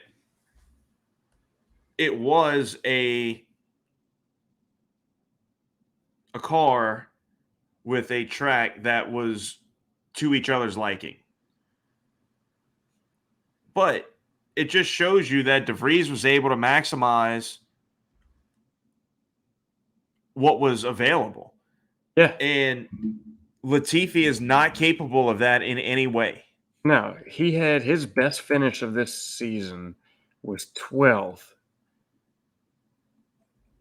it was a car with a track that was to each other's liking. But it just shows you that De Vries was able to maximize what was available. Yeah. And Latifi is not capable of that in any way. No, he had his best finish of this season was 12th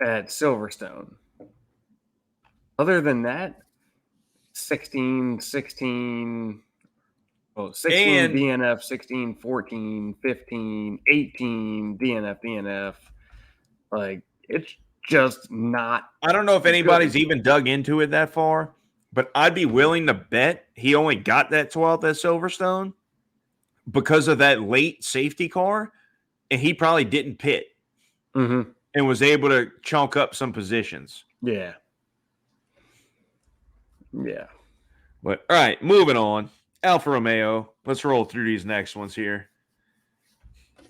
at Silverstone. Other than that, 16, 16 And DNF, 16, 14, 15, 18 DNF. Like, it's just not. I don't know if anybody's even dug into it that far, but I'd be willing to bet he only got that 12th at Silverstone because of that late safety car, and he probably didn't pit and was able to chunk up some positions. Yeah. Yeah. But all right, moving on. Alfa Romeo. Let's roll through these next ones here.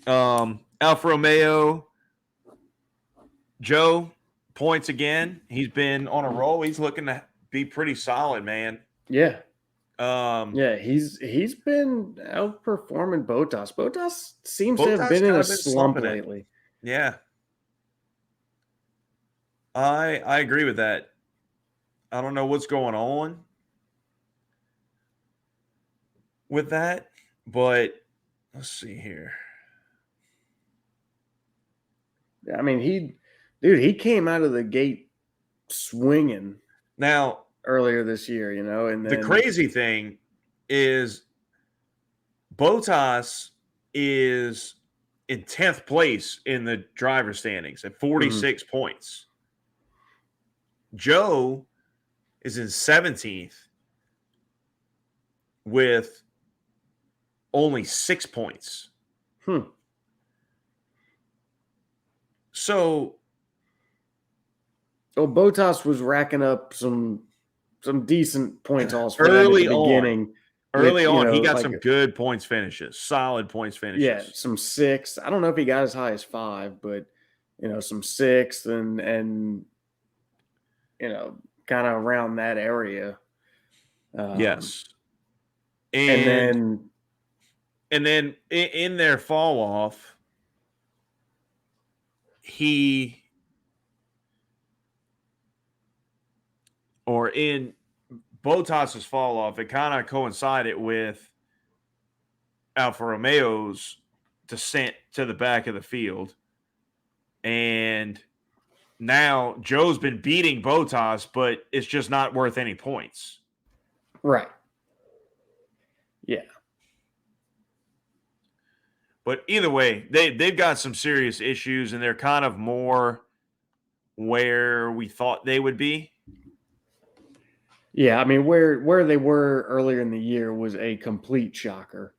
Alfa Romeo. Joe, points again. He's been on a roll. He's looking to be pretty solid, man. Yeah. He's been outperforming Bottas. Bottas seems to have been in a slump lately. Yeah. I agree with that. I don't know what's going on with that, but let's see here. I mean, he came out of the gate swinging now earlier this year, and then the crazy thing is Bottas is in 10th place in the driver standings at 46 points. Joe is in 17th with only 6 points. So, Bottas was racking up some decent points also early at the beginning. Early on, he got some good points finishes, solid points finishes. Yeah, some 6. I don't know if he got as high as 5, but some 6 and kind of around that area. Yes. And then And then in their fall off, in Bottas's fall off, it kind of coincided with Alfa Romeo's descent to the back of the field. And now Joe's been beating Bottas, but it's just not worth any points. Right. Yeah. But either way, they've got some serious issues, and they're kind of more where we thought they would be. Yeah, I mean, where they were earlier in the year was a complete shocker.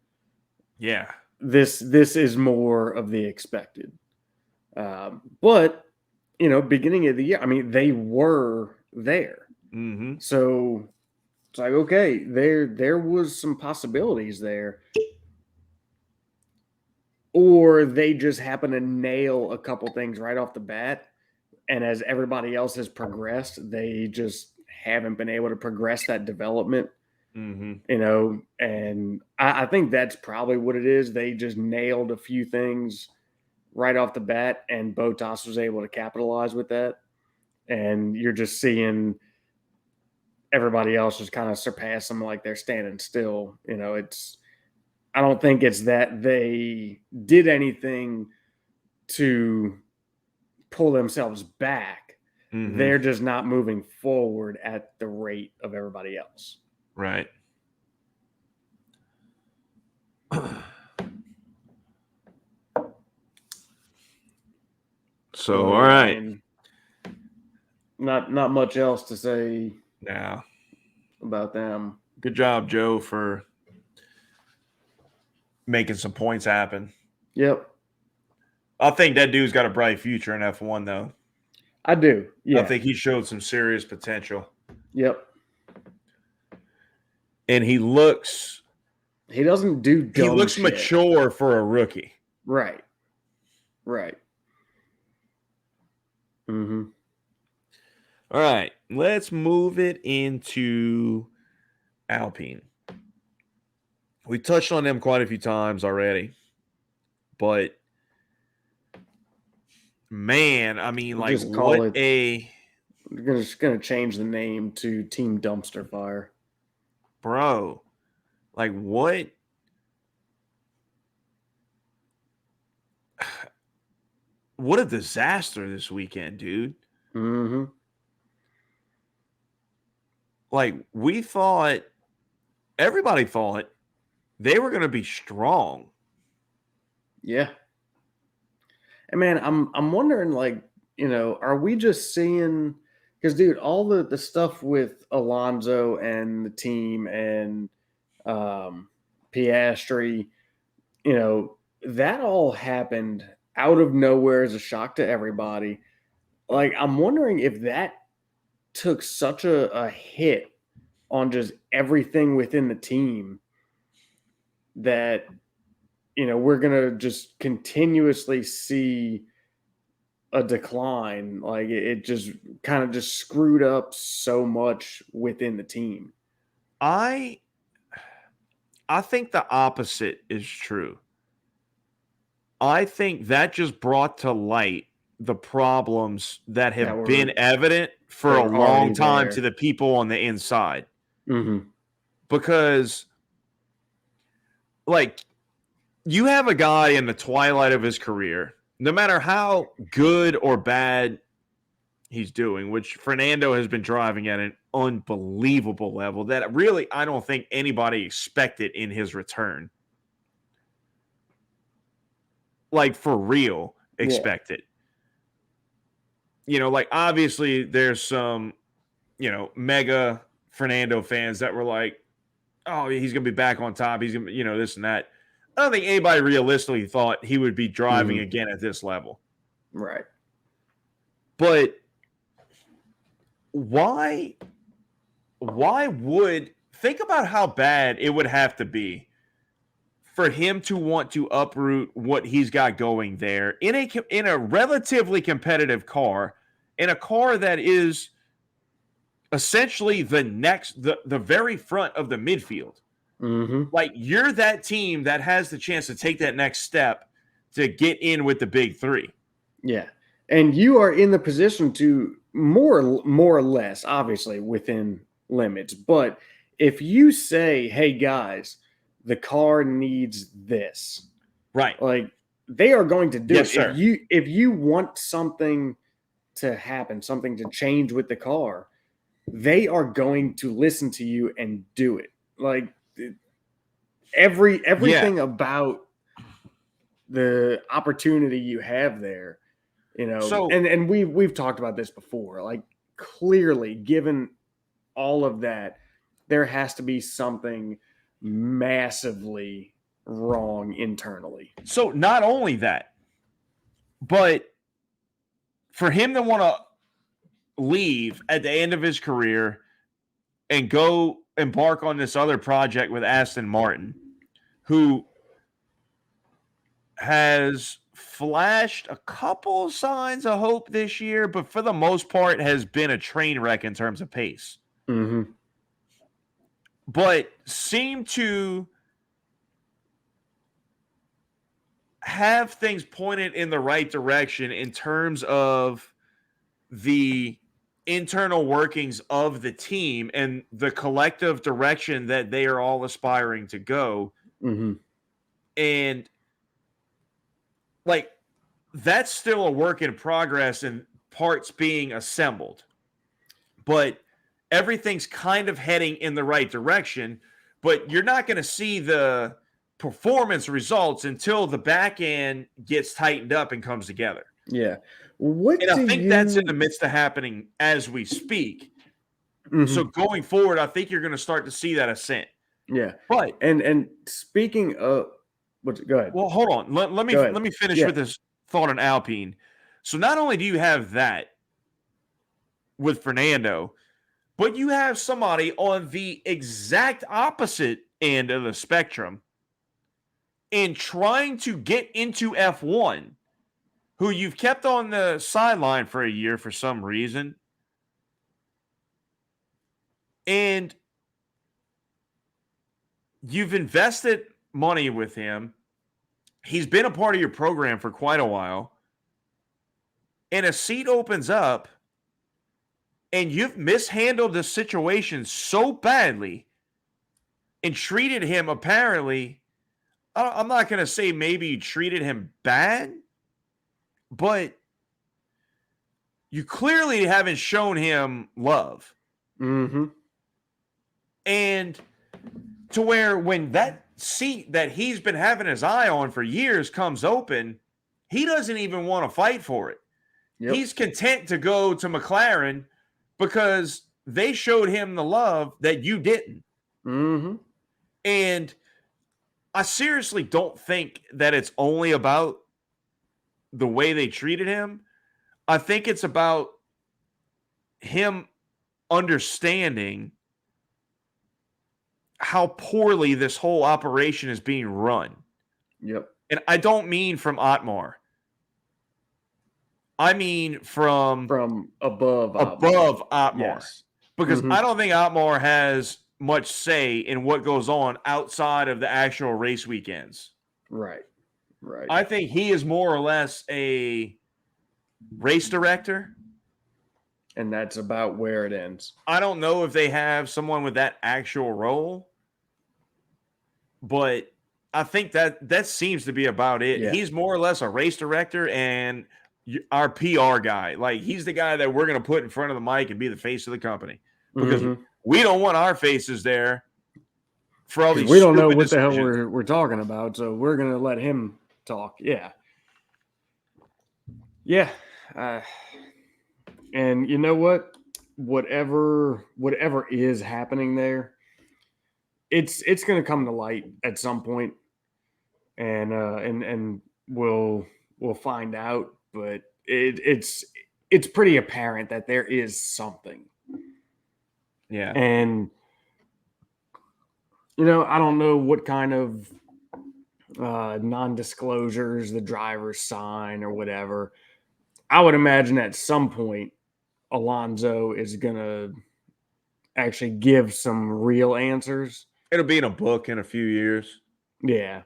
Yeah. This is more of the expected. But, beginning of the year, I mean, they were there. Mm-hmm. So it's like, okay, there was some possibilities there. Or they just happen to nail a couple things right off the bat. And as everybody else has progressed, they just haven't been able to progress that development. Mm-hmm. And I think that's probably what it is. They just nailed a few things right off the bat, and Bottas was able to capitalize with that. And you're just seeing everybody else just kind of surpass them like they're standing still. I don't think it's that they did anything to pull themselves back. Mm-hmm. They're just not moving forward at the rate of everybody else. Right. So, all right. I mean, not much else to say about them. Good job, Joe, for making some points happen. Yep. I think that dude's got a bright future in F1, though. I do. Yeah. I think he showed some serious potential. Yep. And he doesn't do dumb He looks shit. mature for a rookie. Right. Mm-hmm. All right. Let's move it into Alpine. We touched on them quite a few times already. But man, I mean, like, what a... We're just going to change the name to Team Dumpster Fire. Bro, like, what? What a disaster this weekend, dude. Mm-hmm. Like, everybody thought they were going to be strong. Yeah. And man, I'm wondering, like, are we just seeing, because dude, all the stuff with Alonso and the team and Piastri, that all happened out of nowhere as a shock to everybody. Like, I'm wondering if that took such a hit on just everything within the team that, we're going to just continuously see a decline. Like, it just kind of just screwed up so much within the team. I think the opposite is true. I think that just brought to light the problems that have been evident for a long time to the people on the inside. Mm-hmm. Because, like, you have a guy in the twilight of his career, no matter how good or bad he's doing, which Fernando has been driving at an unbelievable level that really I don't think anybody expected in his return. Like, for real, expected. Like, obviously there's some, mega Fernando fans that were like, oh, he's going to be back on top. He's going to, this and that. I don't think anybody realistically thought he would be driving again at this level. Right. But why would, think about how bad it would have to be for him to want to uproot what he's got going there in a relatively competitive car, in a car that is essentially the very front of the midfield. Like, you're that team that has the chance to take that next step to get in with the big three. Yeah. And you are in the position to more or less, obviously within limits. But if you say, hey guys, the car needs this, right? Like, they are going to do yes, it. Sir. If you want something to happen, something to change with the car, they are going to listen to you and do it. Like, everything about the opportunity you have there, So, and we've talked about this before. Like, clearly, given all of that, there has to be something massively wrong internally. So not only that, but for him to want to leave at the end of his career and go embark on this other project with Aston Martin, who has flashed a couple signs of hope this year, but for the most part has been a train wreck in terms of pace. But seemed to have things pointed in the right direction in terms of the internal workings of the team and the collective direction that they are all aspiring to go. And like, that's still a work in progress and parts being assembled, but everything's kind of heading in the right direction. But you're not going to see the performance results until the back end gets tightened up and comes together. Yeah. And I think that's in the midst of happening as we speak. So going forward, I think you're going to start to see that ascent. Yeah. But and speaking of, go ahead. Well, hold on. Let me finish with this thought on Alpine. So not only do you have that with Fernando, but you have somebody on the exact opposite end of the spectrum in trying to get into F1, who you've kept on the sideline for a year for some reason. And you've invested money with him. He's been a part of your program for quite a while. And a seat opens up, and you've mishandled the situation so badly and treated him apparently, I'm not going to say maybe you treated him bad, but you clearly haven't shown him love. And to where when that seat that he's been having his eye on for years comes open, he doesn't even want to fight for it. He's content to go to McLaren because they showed him the love that you didn't. And I seriously don't think that it's only about the way they treated him. I think it's about him understanding how poorly this whole operation is being run. And I don't mean from Otmar. I mean from above Otmar. Yes. Because I don't think Otmar has much say in what goes on outside of the actual race weekends. Right. I think he is more or less a race director. And that's about where it ends. I don't know if they have someone with that actual role, but I think that seems to be about it. Yeah. He's more or less a race director and our PR guy. Like, he's the guy that we're going to put in front of the mic and be the face of the company. Because we don't want our faces there for all these. We don't know what the hell we're talking about, so we're going to let him talk. Yeah. And you know what? Whatever is happening there, it's going to come to light at some point, and we'll find out. But it's pretty apparent that there is something. Yeah. And I don't know what kind of non-disclosures the drivers sign or whatever. I would imagine at some point Alonso is going to actually give some real answers. It'll be in a book in a few years. Yeah.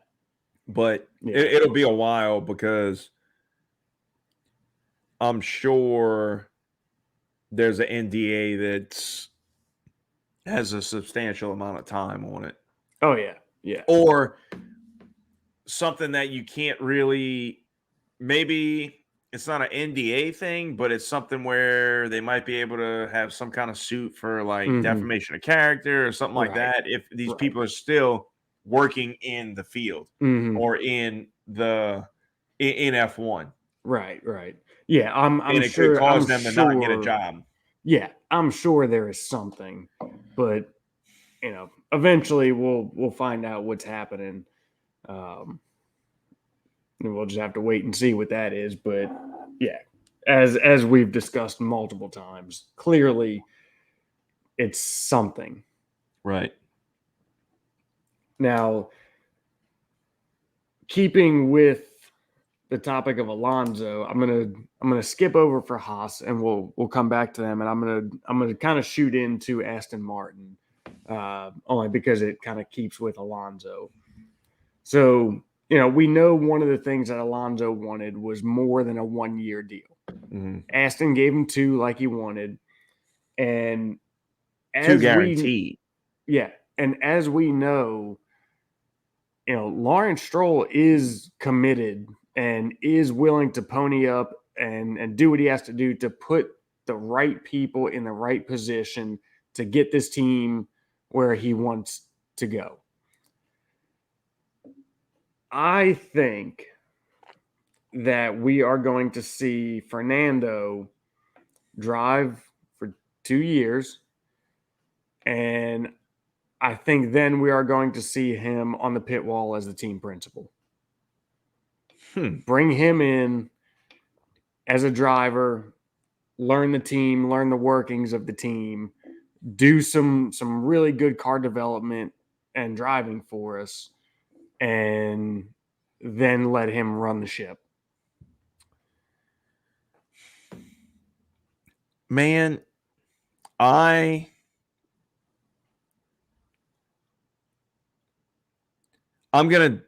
But it'll be a while because I'm sure there's an NDA that has a substantial amount of time on it. Oh, yeah. Yeah. Or something that you can't really, maybe it's not an NDA thing, but it's something where they might be able to have some kind of suit for like defamation of character or something like that if these people are still working in the field or in F1. Right. Yeah, I'm and it sure could cause I'm them to sure, not get a job. Yeah, I'm sure there is something, but eventually we'll find out what's happening. And we'll just have to wait and see what that is. But yeah, as we've discussed multiple times, clearly it's something. Right. Now, keeping with the topic of Alonso, I'm gonna skip over for Haas, and we'll come back to them, and I'm gonna kind of shoot into Aston Martin, only because it kind of keeps with Alonso. So we know one of the things that Alonso wanted was more than a 1-year deal. Aston gave him 2 like he wanted, and as 2 guaranteed. And as we know, Lawrence Stroll is committed and is willing to pony up and do what he has to do to put the right people in the right position to get this team where he wants to go. I think that we are going to see Fernando drive for 2 years, and I think then we are going to see him on the pit wall as the team principal. Bring him in as a driver, learn the team, learn the workings of the team, do some really good car development and driving for us, and then let him run the ship. Man, I'm gonna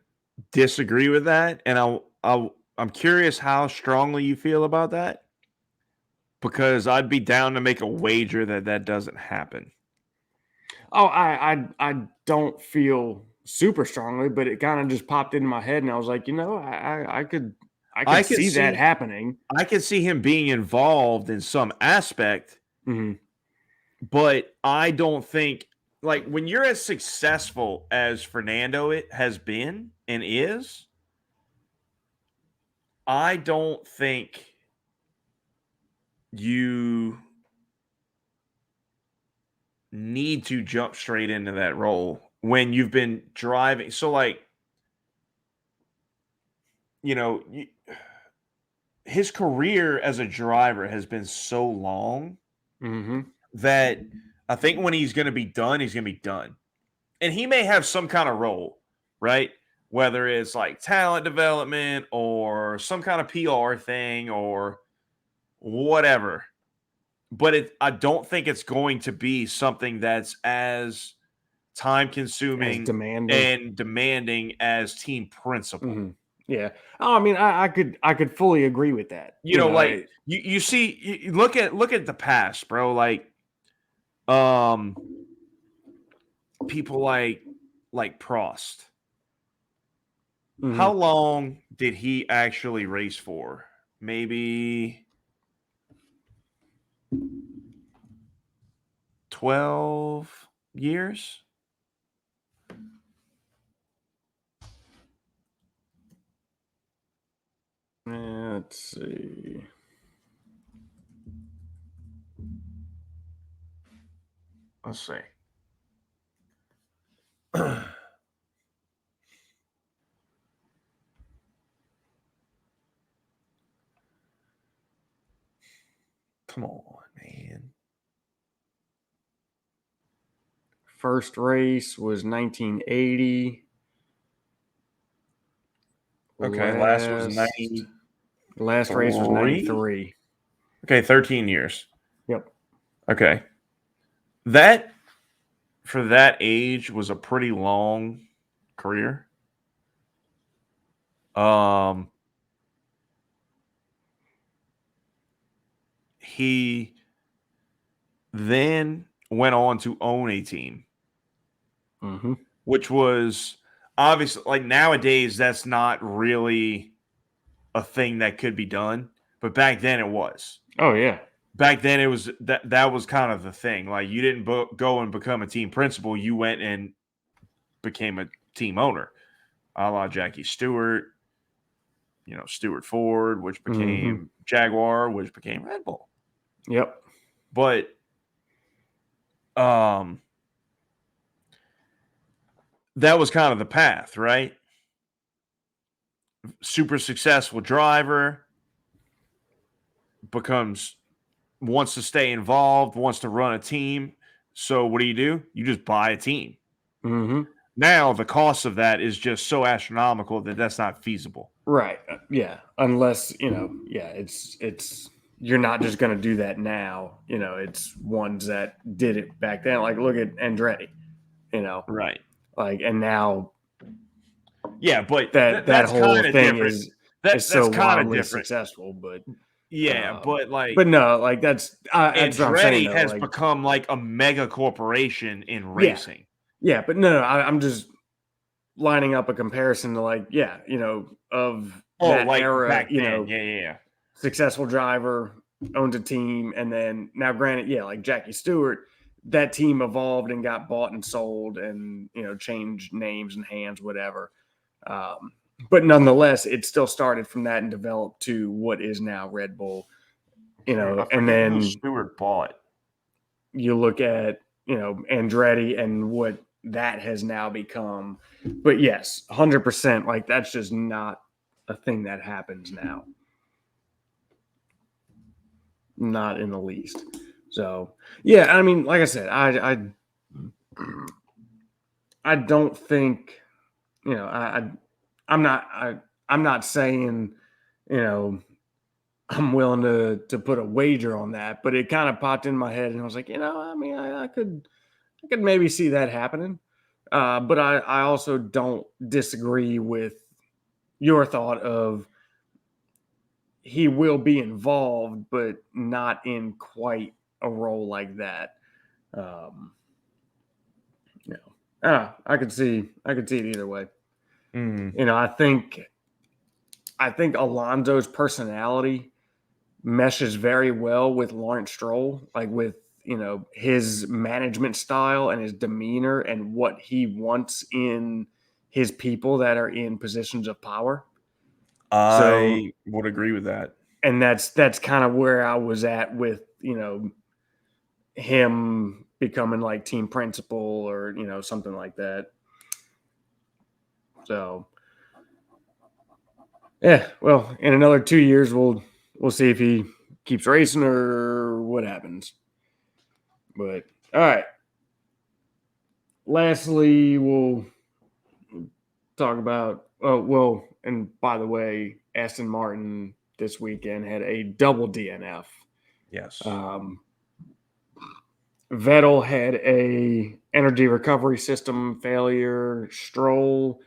disagree with that, and I'm curious how strongly you feel about that, because I'd be down to make a wager that doesn't happen. Oh, I don't feel super strongly, but it kind of just popped into my head, and I was like, I could see that happening. I could see him being involved in some aspect, but I don't think, like, when you're as successful as Fernando it has been and is, I don't think you need to jump straight into that role when you've been driving. So, like, his career as a driver has been so long that I think when he's going to be done, he's going to be done. And he may have some kind of role, right? Whether it's like talent development or some kind of PR thing or whatever. But I don't think it's going to be something that's as time consuming and demanding as team principal. Yeah. Oh, I mean, I could fully agree with that. Like you see, you look at the past, bro. Like, people like Prost. How long did he actually race for? Maybe 12 years? Let's see. Let's see. Come on, man. First race was 1980. Okay, last was 90. Last race was 93. Okay, 13 years. Yep. Okay. That for that age, was a pretty long career. He then went on to own a team, which was obviously, like, nowadays that's not really a thing that could be done, but back then it was. Oh yeah. Back then it was that was kind of the thing. Like, you didn't go and become a team principal, you went and became a team owner, a la Jackie Stewart, Stewart Ford, which became Jaguar, which became Red Bull. Yep. But that was kind of the path, right? Super successful driver, wants to stay involved, wants to run a team. So what do? You just buy a team. Now the cost of that is just so astronomical that that's not feasible. Right. Yeah. Unless, it's you're not just going to do that now. It's ones that did it back then. Like, look at Andretti, Right. Like, and now. Yeah, but that whole thing different. is so wildly different. successful, but yeah, but no, like that's what I'm saying. Andretti has become like a mega corporation in racing. Yeah, but no, I'm just lining up a comparison to of that era. Back then. Yeah. Successful driver, owns a team, and then now, granted, like Jackie Stewart, that team evolved and got bought and sold, and changed names and hands, whatever. But nonetheless, it still started from that and developed to what is now Red Bull. And then Stewart bought. You look at Andretti and what that has now become. But yes, 100%. Like, that's just not a thing that happens now. Not in the least. So yeah, I mean, like I said, I don't think I'm not saying I'm willing to put a wager on that, but it kind of popped in my head, and I was like, I could maybe see that happening. But I also don't disagree with your thought of he will be involved, but not in quite a role like that. I could see it either way. I think Alonso's personality meshes very well with Lawrence Stroll, like with his management style and his demeanor and what he wants in his people that are in positions of power. I would agree with that. And that's kind of where I was at with, him becoming like team principal or, something like that. So, yeah, well, in another 2 years, we'll see if he keeps racing or what happens. But all right. Lastly, we'll talk about. And by the way, Aston Martin this weekend had a double DNF. Yes. Vettel had a energy recovery system failure. Stroll,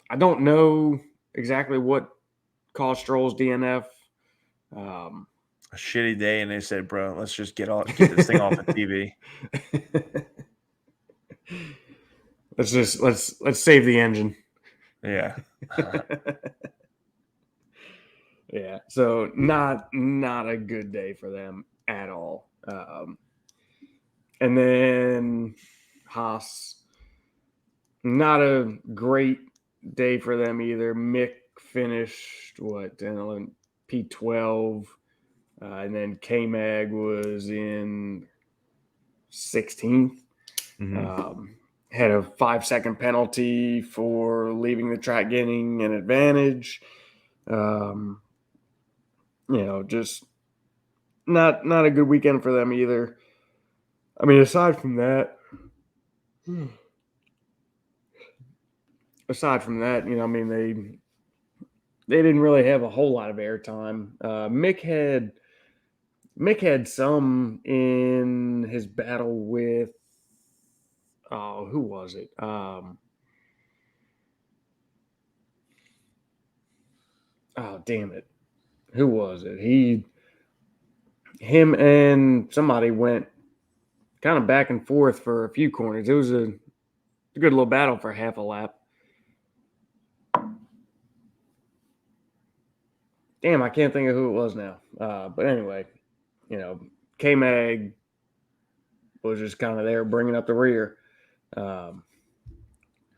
I don't know exactly what caused Stroll's DNF. A shitty day, and they said, "Bro, let's just get this thing off the TV." Let's save the engine. Yeah. Yeah. So not a good day for them at all. And then Haas, not a great day for them either. Mick finished P12, and then K-Mag was in 16th. Had a 5-second penalty for leaving the track, getting an advantage. Just not a good weekend for them either. I mean, aside from that, they didn't really have a whole lot of airtime. Mick had some in his battle with who was it? Damn it. Who was it? Him and somebody went kind of back and forth for a few corners. It was a good little battle for half a lap. Damn, I can't think of who it was now. But anyway, K-Mag was just kind of there bringing up the rear. Not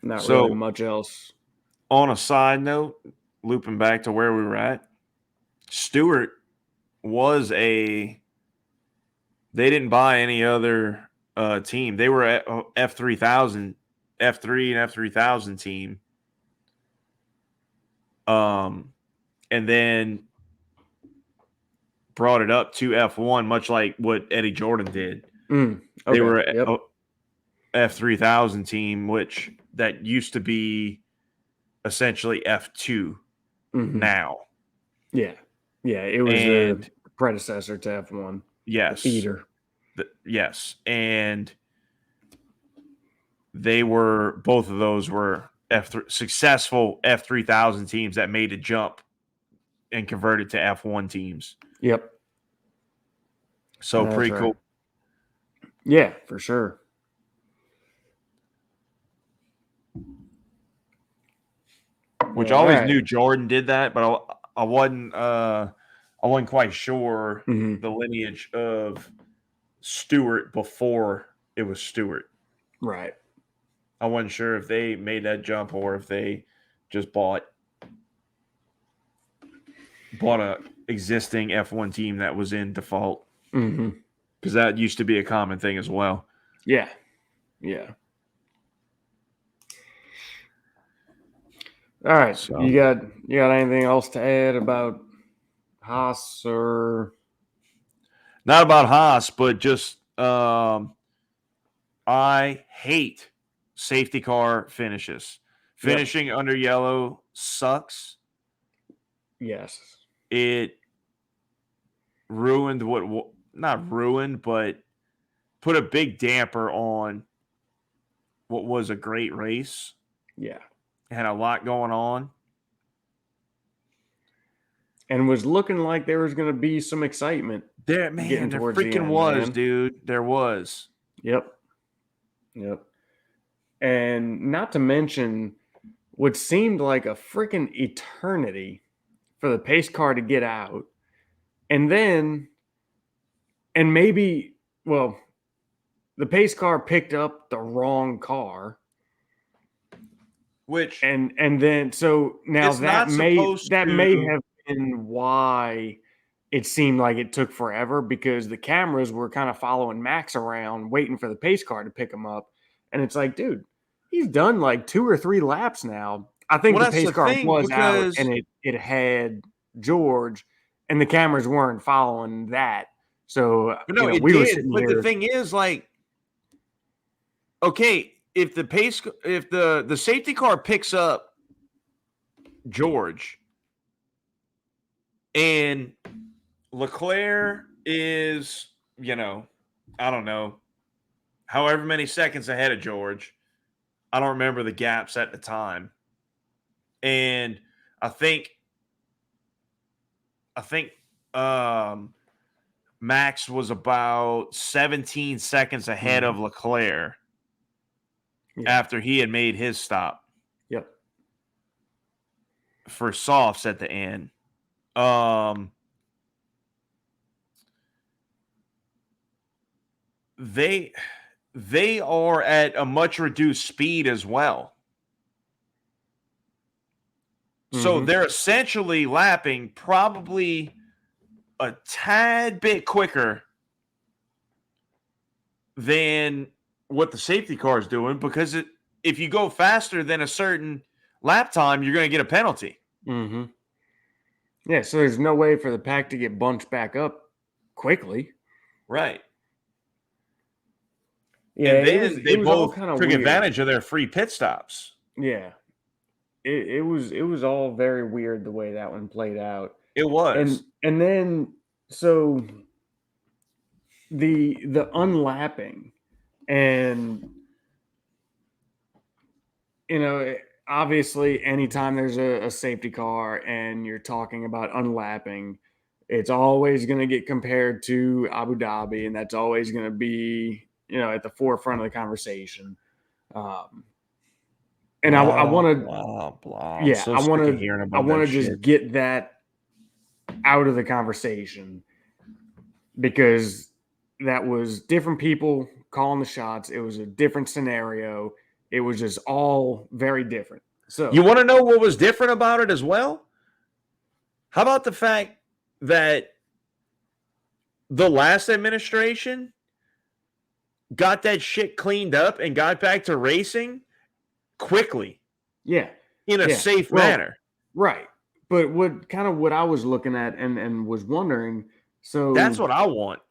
really much else. On a side note, looping back to where we were at, Stewart was they didn't buy any other team. They were at F3000, F3 and F3000 team. And then brought it up to F1, much like what Eddie Jordan did. Okay. They were a F3000 team, which that used to be essentially F2 now. Yeah. Yeah, it was a predecessor to F1. Yes. Feeder. Yes. And both of those were successful F3000 teams that made a jump and converted to F1 teams. Yep. So pretty cool. Yeah, for sure. Which I always knew Jordan did that, but I wasn't quite sure the lineage of Stewart before it was Stewart. Right. I wasn't sure if they made that jump or if they just bought a existing F1 team that was in default. Because that used to be a common thing as well. Yeah. Yeah. All right. So, you got anything else to add about Haas or? Not about Haas, but just I hate safety car finishes. Finishing under yellow sucks. Yes. It ruined not ruined, but put a big damper on what was a great race. Yeah. It had a lot going on. And was looking like there was going to be some excitement. There freaking was, dude. There was. Yep. And not to mention what seemed like a freaking eternity for the pace car to get out. And then, the pace car picked up the wrong car. Which and then so now that may have been why it seemed like it took forever, because the cameras were kind of following Max around waiting for the pace car to pick him up. And it's like, dude, he's done like 2 or 3 laps now. I think the pace car was out and it had George, and the cameras weren't following that. So it we did. Were sitting but here. The thing is, like, okay, if the safety car picks up George and Leclerc is, I don't know, however many seconds ahead of George. I don't remember the gaps at the time. And I think Max was about 17 seconds ahead of Leclerc after he had made his stop. Yep. For softs at the end. They are at a much reduced speed as well. So they're essentially lapping probably a tad bit quicker than what the safety car is doing, because if you go faster than a certain lap time, you're going to get a penalty. Yeah, so there's no way for the pack to get bunched back up quickly. Right. Yeah, and then they both took advantage of their free pit stops. Yeah. It was all very weird the way that one played out. It was. And then so the unlapping and obviously, anytime there's a safety car and you're talking about unlapping, it's always going to get compared to Abu Dhabi, and that's always going to be, at the forefront of the conversation. And I want to, I'm so sick of hearing about that shit. just get that out of the conversation, because that was different people calling the shots. It was a different scenario. It was just all very different. So you want to know what was different about it as well? How about the fact that the last administration got that shit cleaned up and got back to racing quickly? Yeah. In a safe manner. Right. But what I was looking at and was wondering, so that's what I want.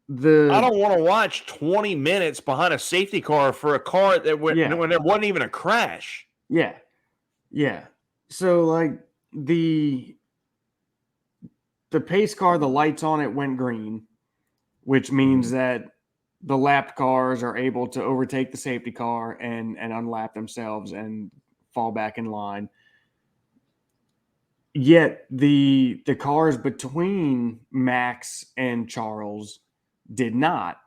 I don't want to watch 20 minutes behind a safety car for a car that when there wasn't even a crash. Yeah. Yeah. So like the pace car, the lights on it went green, which means that the lapped cars are able to overtake the safety car and unlap themselves and fall back in line. Yet the cars between Max and Charles did not,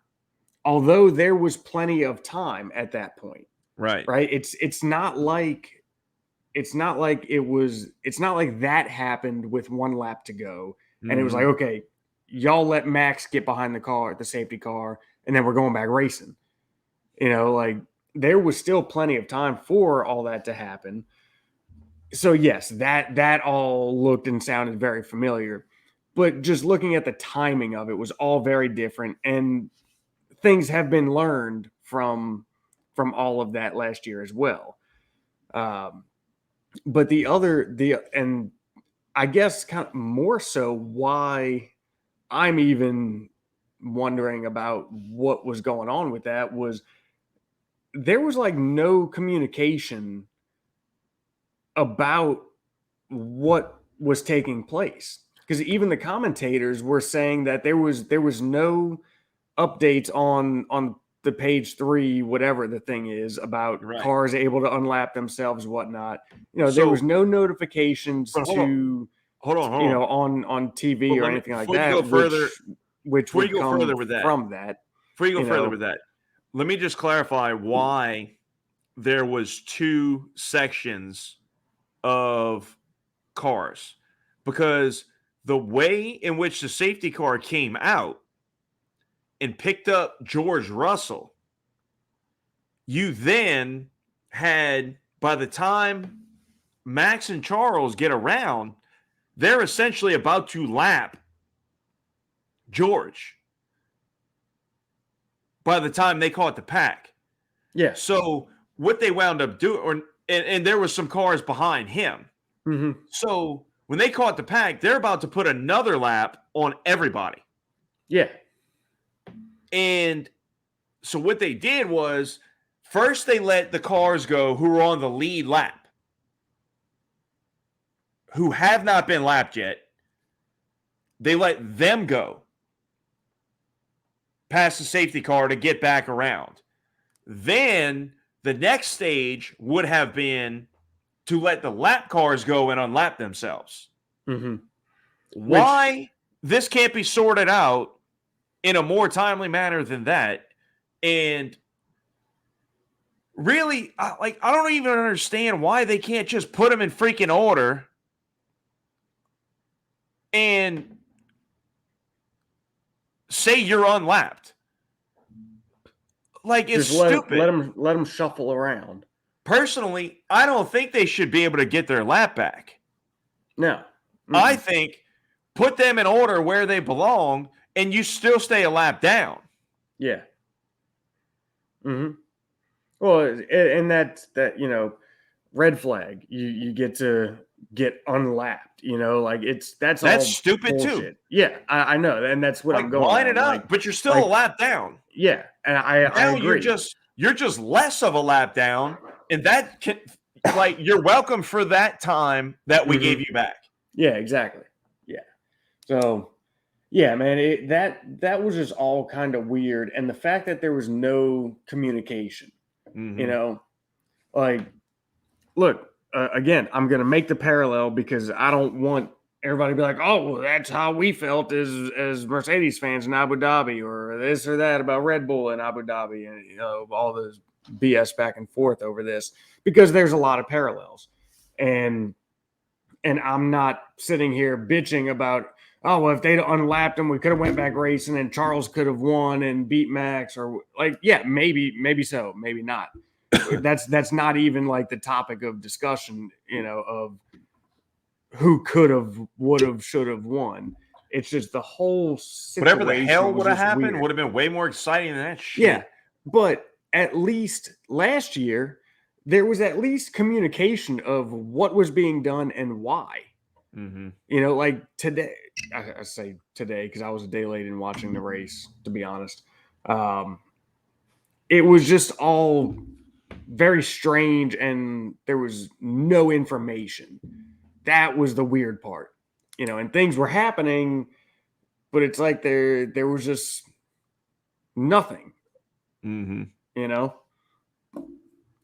although there was plenty of time at that point. Right. It's not like that happened with one lap to go. And it was like, okay, y'all let Max get behind the safety car, and then we're going back racing. Like there was still plenty of time for all that to happen. So yes, that all looked and sounded very familiar, but just looking at the timing of it was all very different, and things have been learned from all of that last year as well. But and I guess kind of more so why I'm even wondering about what was going on with that was there was like no communication about what was taking place, because even the commentators were saying that there was no updates on the page 3, whatever the thing is, about cars able to unlap themselves, whatnot. There was no notifications to hold on, on TV or anything like that. Which would come from that. Before you go further with that, let me just clarify why there was 2 sections of cars, because the way in which the safety car came out and picked up George Russell, you then had, by the time Max and Charles get around, they're essentially about to lap George by the time they caught the pack. Yeah. So what they wound up doing, and there was some cars behind him. Mm-hmm. So when they caught the pack, they're about to put another lap on everybody. Yeah. And so what they did was, first they let the cars go who were on the lead lap, who have not been lapped yet. They let them go past the safety car to get back around. Then the next stage would have been to let the lap cars go and unlap themselves. Mm-hmm. Why this can't be sorted out in a more timely manner than that? And really, I don't even understand why they can't just put them in freaking order and say you're unlapped. Like, it's stupid. Let them shuffle around. Personally, I don't think they should be able to get their lap back. No. Mm-hmm. I think put them in order where they belong, and you still stay a lap down. Yeah. Mm-hmm. Well, and that red flag, you get to get unlapped. Like that's all stupid bullshit. too. Yeah, I know, and that's what I'm going. Line it up, but you're still a lap down. Yeah, and I agree. You're just less of a lap down, and that can, you're welcome for that time that we gave you back. Yeah, exactly. Yeah. So, yeah, man, that was just all kind of weird, and the fact that there was no communication, mm-hmm. look, again, I'm going to make the parallel because I don't want everybody to be like, oh, well, that's how we felt as Mercedes fans in Abu Dhabi, or this or that about Red Bull in Abu Dhabi, and all this BS back and forth over this, because there's a lot of parallels. And I'm not sitting here bitching about, oh, well, if they'd unlapped him, we could have went back racing and Charles could have won and beat Max, or like, yeah, maybe so, maybe not. That's not even like the topic of discussion, of who could have, would have, should have won. It's just the whole situation. Whatever the hell would have happened weird. would have been way more exciting than that shit. Yeah, but at least last year, there was at least communication of what was being done and why. Mm-hmm. Like today, I say today because I was a day late in watching the race, to be honest. It was just all very strange and there was no information. That was the weird part, and things were happening, but it's like there was just nothing,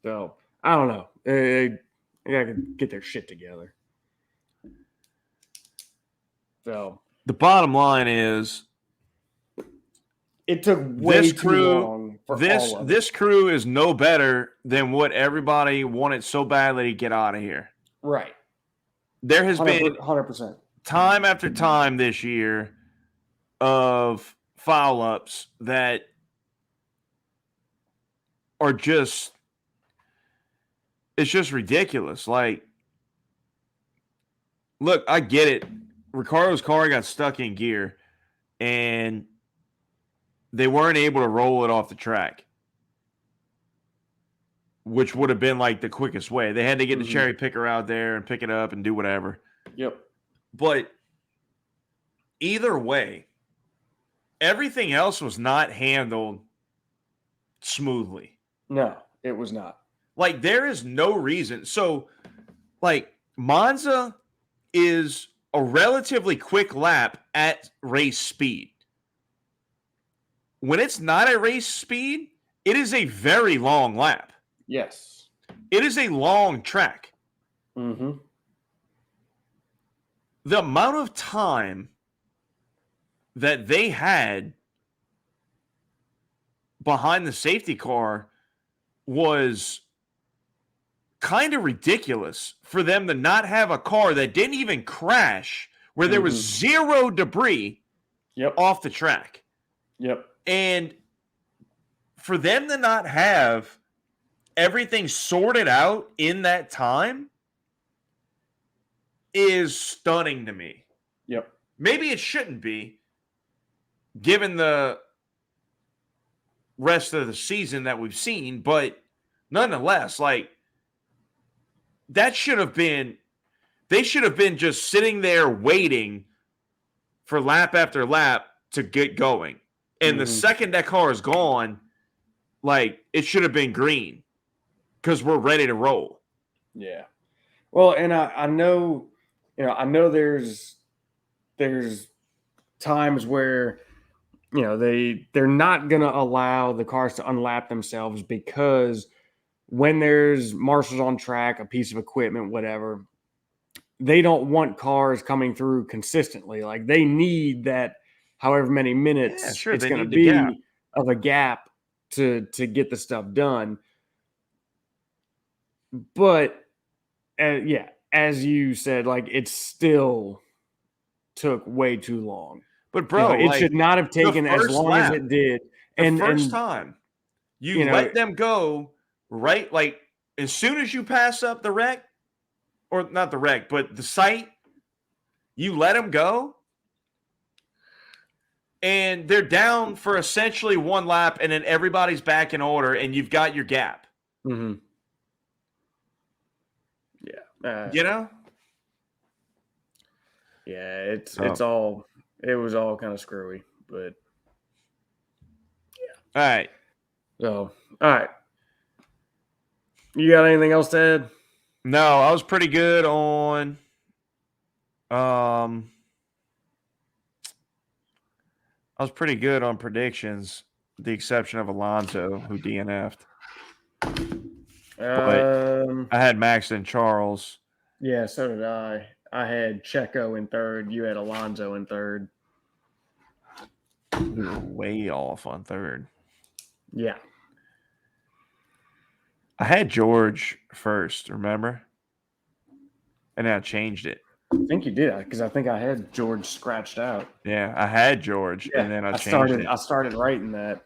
So I don't know. They gotta get their shit together. So the bottom line is, it took way too long for all of this crew is no better than what everybody wanted so badly to get out of here. Right. There has been 100% time after time this year of foul ups that are just, it's just ridiculous. Like, look, I get it. Ricciardo's car got stuck in gear and they weren't able to roll it off the track, which would have been like the quickest way. They had to get the cherry picker out there and pick it up and do whatever. Yep. But either way, everything else was not handled smoothly. No, it was not. Like, there is no reason. So, like, Monza is a relatively quick lap at race speed. When it's not at race speed, it is a very long lap. Yes. It is a long track. Mm-hmm. The amount of time that they had behind the safety car was kind of ridiculous for them to not have a car that didn't even crash, where there was zero debris off the track. Yep. And for them to not have everything sorted out in that time is stunning to me. Yep. Maybe it shouldn't be, given the rest of the season that we've seen, but nonetheless, like, that should have been, they should have been just sitting there waiting for lap after lap to get going. And the second that car is gone, like, it should have been green because we're ready to roll. Yeah. Well, and I know, I know there's times where, they're not going to allow the cars to unlap themselves because when there's marshals on track, a piece of equipment, whatever, they don't want cars coming through consistently. Like, they need that however many minutes it's going to be of a gap to get the stuff done. But as you said, like, it still took way too long. But bro, it should not have taken as long as it did. And first time you let them go, right? Like, as soon as you pass up the wreck, or not the wreck, but the site, you let them go. And they're down for essentially one lap, and then everybody's back in order, and you've got your gap. Mm-hmm. Yeah. Yeah, it was all kind of screwy, but yeah. All right. So, all right. You got anything else to add? No, I was pretty good on predictions, with the exception of Alonso, who DNF'd. But I had Max and Charles. Yeah, so did I. I had Checo in third. You had Alonso in third. We were way off on third. Yeah. I had George first, remember? And then I changed it. I think you did, because I think I had George scratched out. Yeah, I had George, and then I changed it. I started writing that.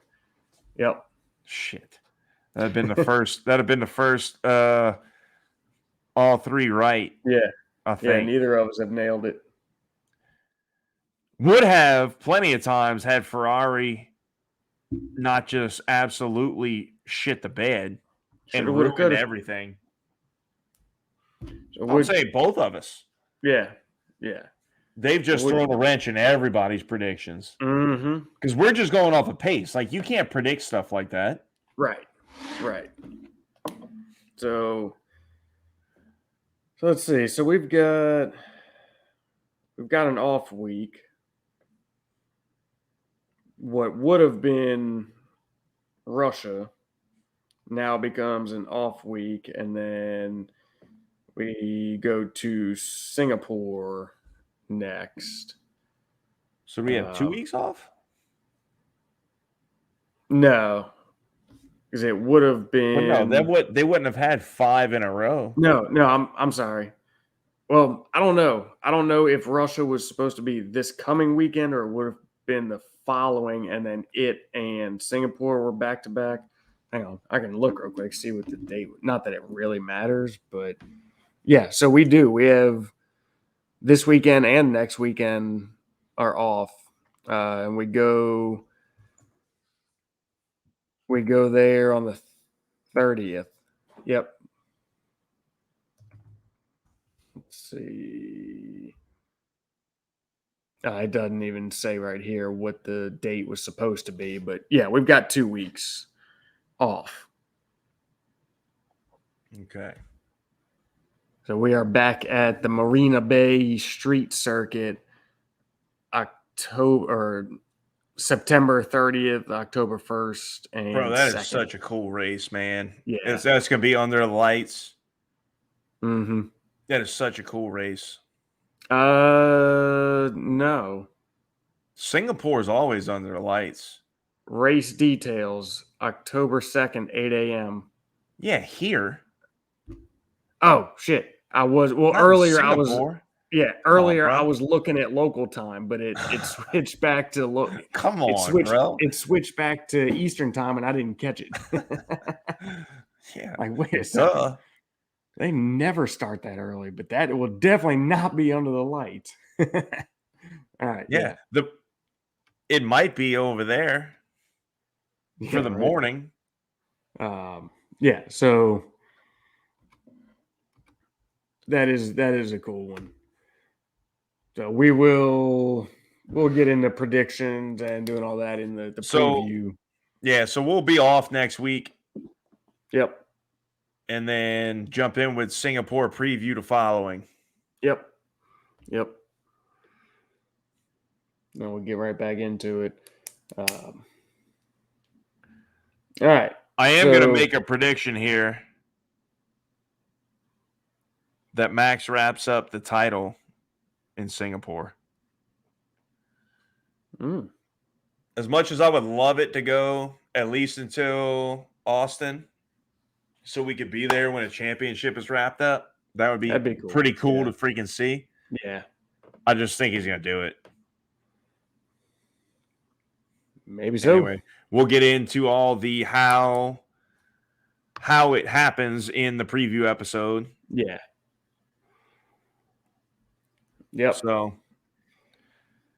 Yep. Shit. That'd have been the first. That'd have been the first. All three right. Yeah. I think. Yeah. Neither of us have nailed it. Would have plenty of times had Ferrari not just absolutely shit the bed and ruined everything. So I'd say both of us. Yeah. Yeah. They've just thrown a wrench in everybody's predictions. Mm-hmm. Because we're just going off a pace. Like, you can't predict stuff like that. Right. Right. So let's see. So we've got an off week. What would have been Russia now becomes an off week, and then we go to Singapore next. So we have 2 weeks off? No, because it would have been. Well, no, they wouldn't have had 5 in a row. No, I'm sorry. Well, I don't know. I don't know if Russia was supposed to be this coming weekend or it would have been the following, and then it and Singapore were back to back. Hang on, I can look real quick, see what the date. Not that it really matters, but yeah. So we do. We have this weekend and next weekend are off, and we go there on the 30th. Yep. Let's see. It doesn't even say right here what the date was supposed to be, but yeah, we've got 2 weeks off. Okay. So we are back at the Marina Bay Street Circuit, September 30th, October 1st, and bro, that 2nd. is such a cool race, man. Yeah, that's gonna be under the lights. Mm-hmm. That is such a cool race. No. Singapore is always under the lights. Race details, October 2nd, 8 a.m. Yeah, here. Oh, shit. Earlier I was looking at local time, but it switched back to Come on, bro. It switched back to Eastern time, and I didn't catch it. Yeah. Like, wait a second. They never start that early, but that will definitely not be under the light. All right. Yeah. It might be over there for the morning. Yeah. So that is a cool one. So we'll get into predictions and doing all that in the preview. Yeah. So we'll be off next week. Yep. And then jump in with Singapore preview to following. Yep. Then we'll get right back into it. All right. I am going to make a prediction here that Max wraps up the title in Singapore. As much as I would love it to go at least until Austin, so we could be there when a championship is wrapped up, that'd be cool. Pretty cool to freaking see. Yeah. I just think he's going to do it. Maybe so. Anyway, we'll get into all the how it happens in the preview episode. Yeah. Yep. So,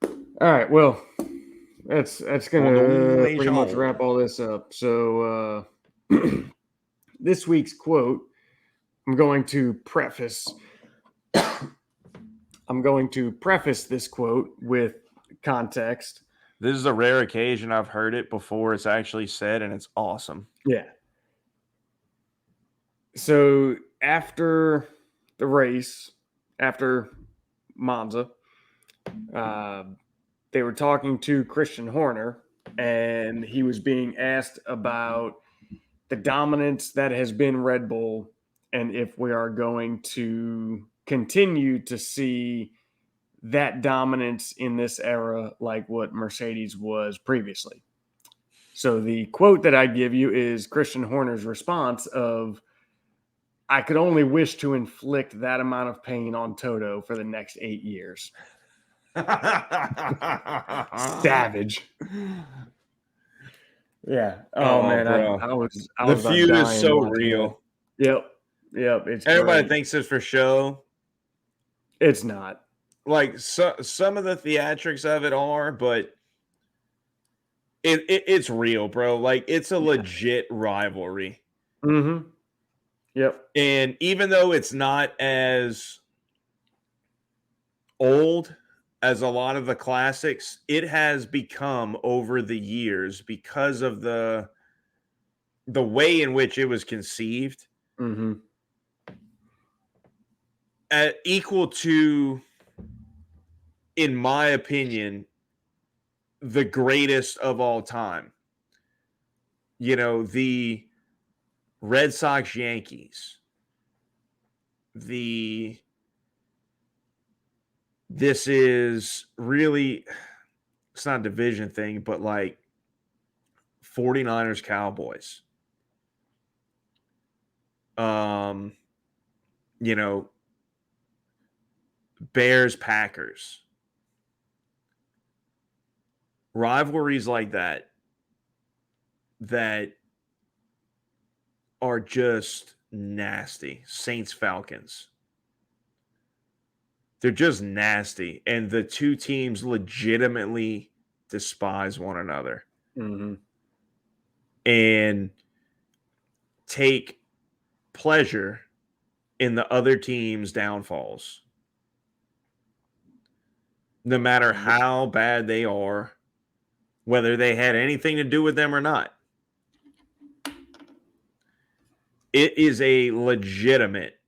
all right. Well, that's gonna pretty much wrap all this up. So, this week's quote, I'm going to preface this quote with context. This is a rare occasion I've heard it before it's actually said, and it's awesome. Yeah. So after the race, after Monza, they were talking to Christian Horner, and he was being asked about the dominance that has been Red Bull, and if we are going to continue to see that dominance in this era like what Mercedes was previously. So the quote that I give you is Christian Horner's response of, I could only wish to inflict that amount of pain on Toto for the next 8 years. Savage. Yeah. Oh man, bro. I was the feud is so real. Yep. It's everybody great. thinks it's for show. It's not. Like some of the theatrics of it are, but it's real, bro. Like it's a legit rivalry. Mm-hmm. Yep. And even though it's not as old as a lot of the classics, it has become over the years because of the way in which it was conceived, equal to, in my opinion, the greatest of all time. You know, the Red Sox Yankees, this is really, it's not a division thing, but like 49ers Cowboys. You know, Bears Packers. Rivalries like that are just nasty. Saints Falcons. They're just nasty. And the two teams legitimately despise one another. And take pleasure in the other team's downfalls. No matter how bad they are, whether they had anything to do with them or not. It is a legitimate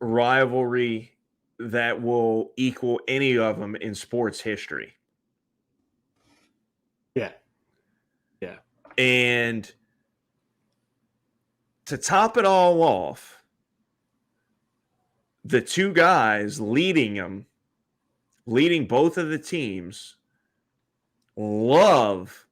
rivalry that will equal any of them in sports history. Yeah. And to top it all off, the two guys leading both of the teams, love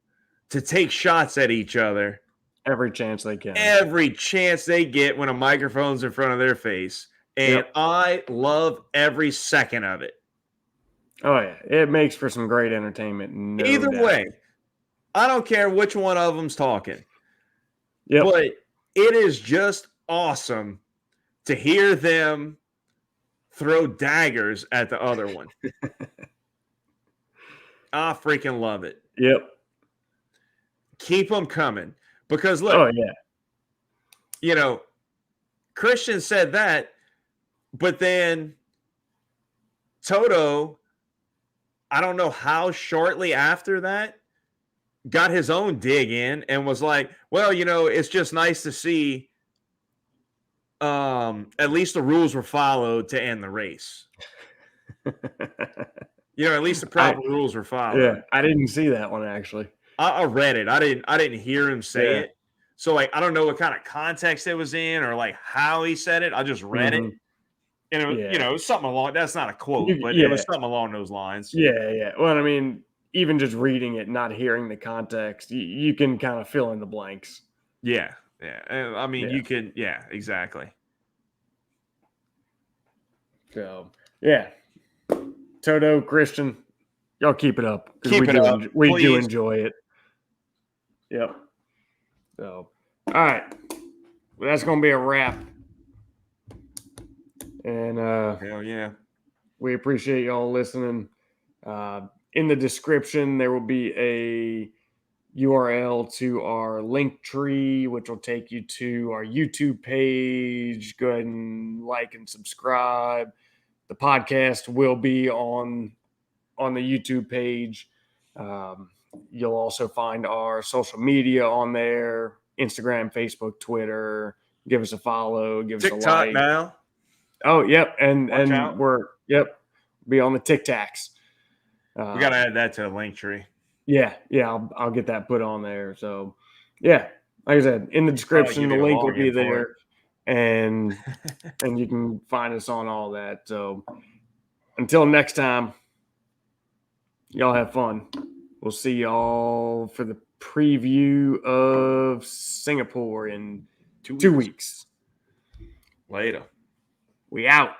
to take shots at each other every chance they can. Every chance they get when a microphone's in front of their face. And I love every second of it. Oh, yeah. It makes for some great entertainment. Either way, I don't care which one of them's talking. Yep. But it is just awesome to hear them throw daggers at the other one. I freaking love it. Yep. Keep them coming. Because look. Oh, yeah. You know, Christian said that, but then Toto, I don't know how shortly after that, got his own dig in and was like, well, you know, it's just nice to see at least the rules were followed to end the race. You know, at least the proper rules were followed. Yeah, I didn't see that one actually. I read it. I didn't hear him say it. So like I don't know what kind of context it was in or like how he said it. I just read it. And it was, you know, something along, that's not a quote, but it was something along those lines. Yeah. Well, I mean, even just reading it, not hearing the context, you can kind of fill in the blanks. Yeah. I mean, you can, exactly. So, yeah. Toto, Christian, y'all keep it up. Keep it up. We do enjoy it. Yep. So, all right. Well, that's going to be a wrap. And hell yeah. We appreciate y'all listening. In the description, there will be a URL to our link tree, which will take you to our YouTube page. Go ahead and like and subscribe. The podcast will be on the YouTube page. You'll also find our social media on there: Instagram, Facebook, Twitter. Give us a follow. Give us a like. TikTok now. Oh, yep, and we're be on the TikToks. We gotta add that to the link tree. Yeah, I'll get that put on there. So, yeah, Like I said, in the description, the link will be there, and you can find us on all that. So until next time, y'all have fun. We'll see y'all for the preview of Singapore in 2 weeks. Later. We out.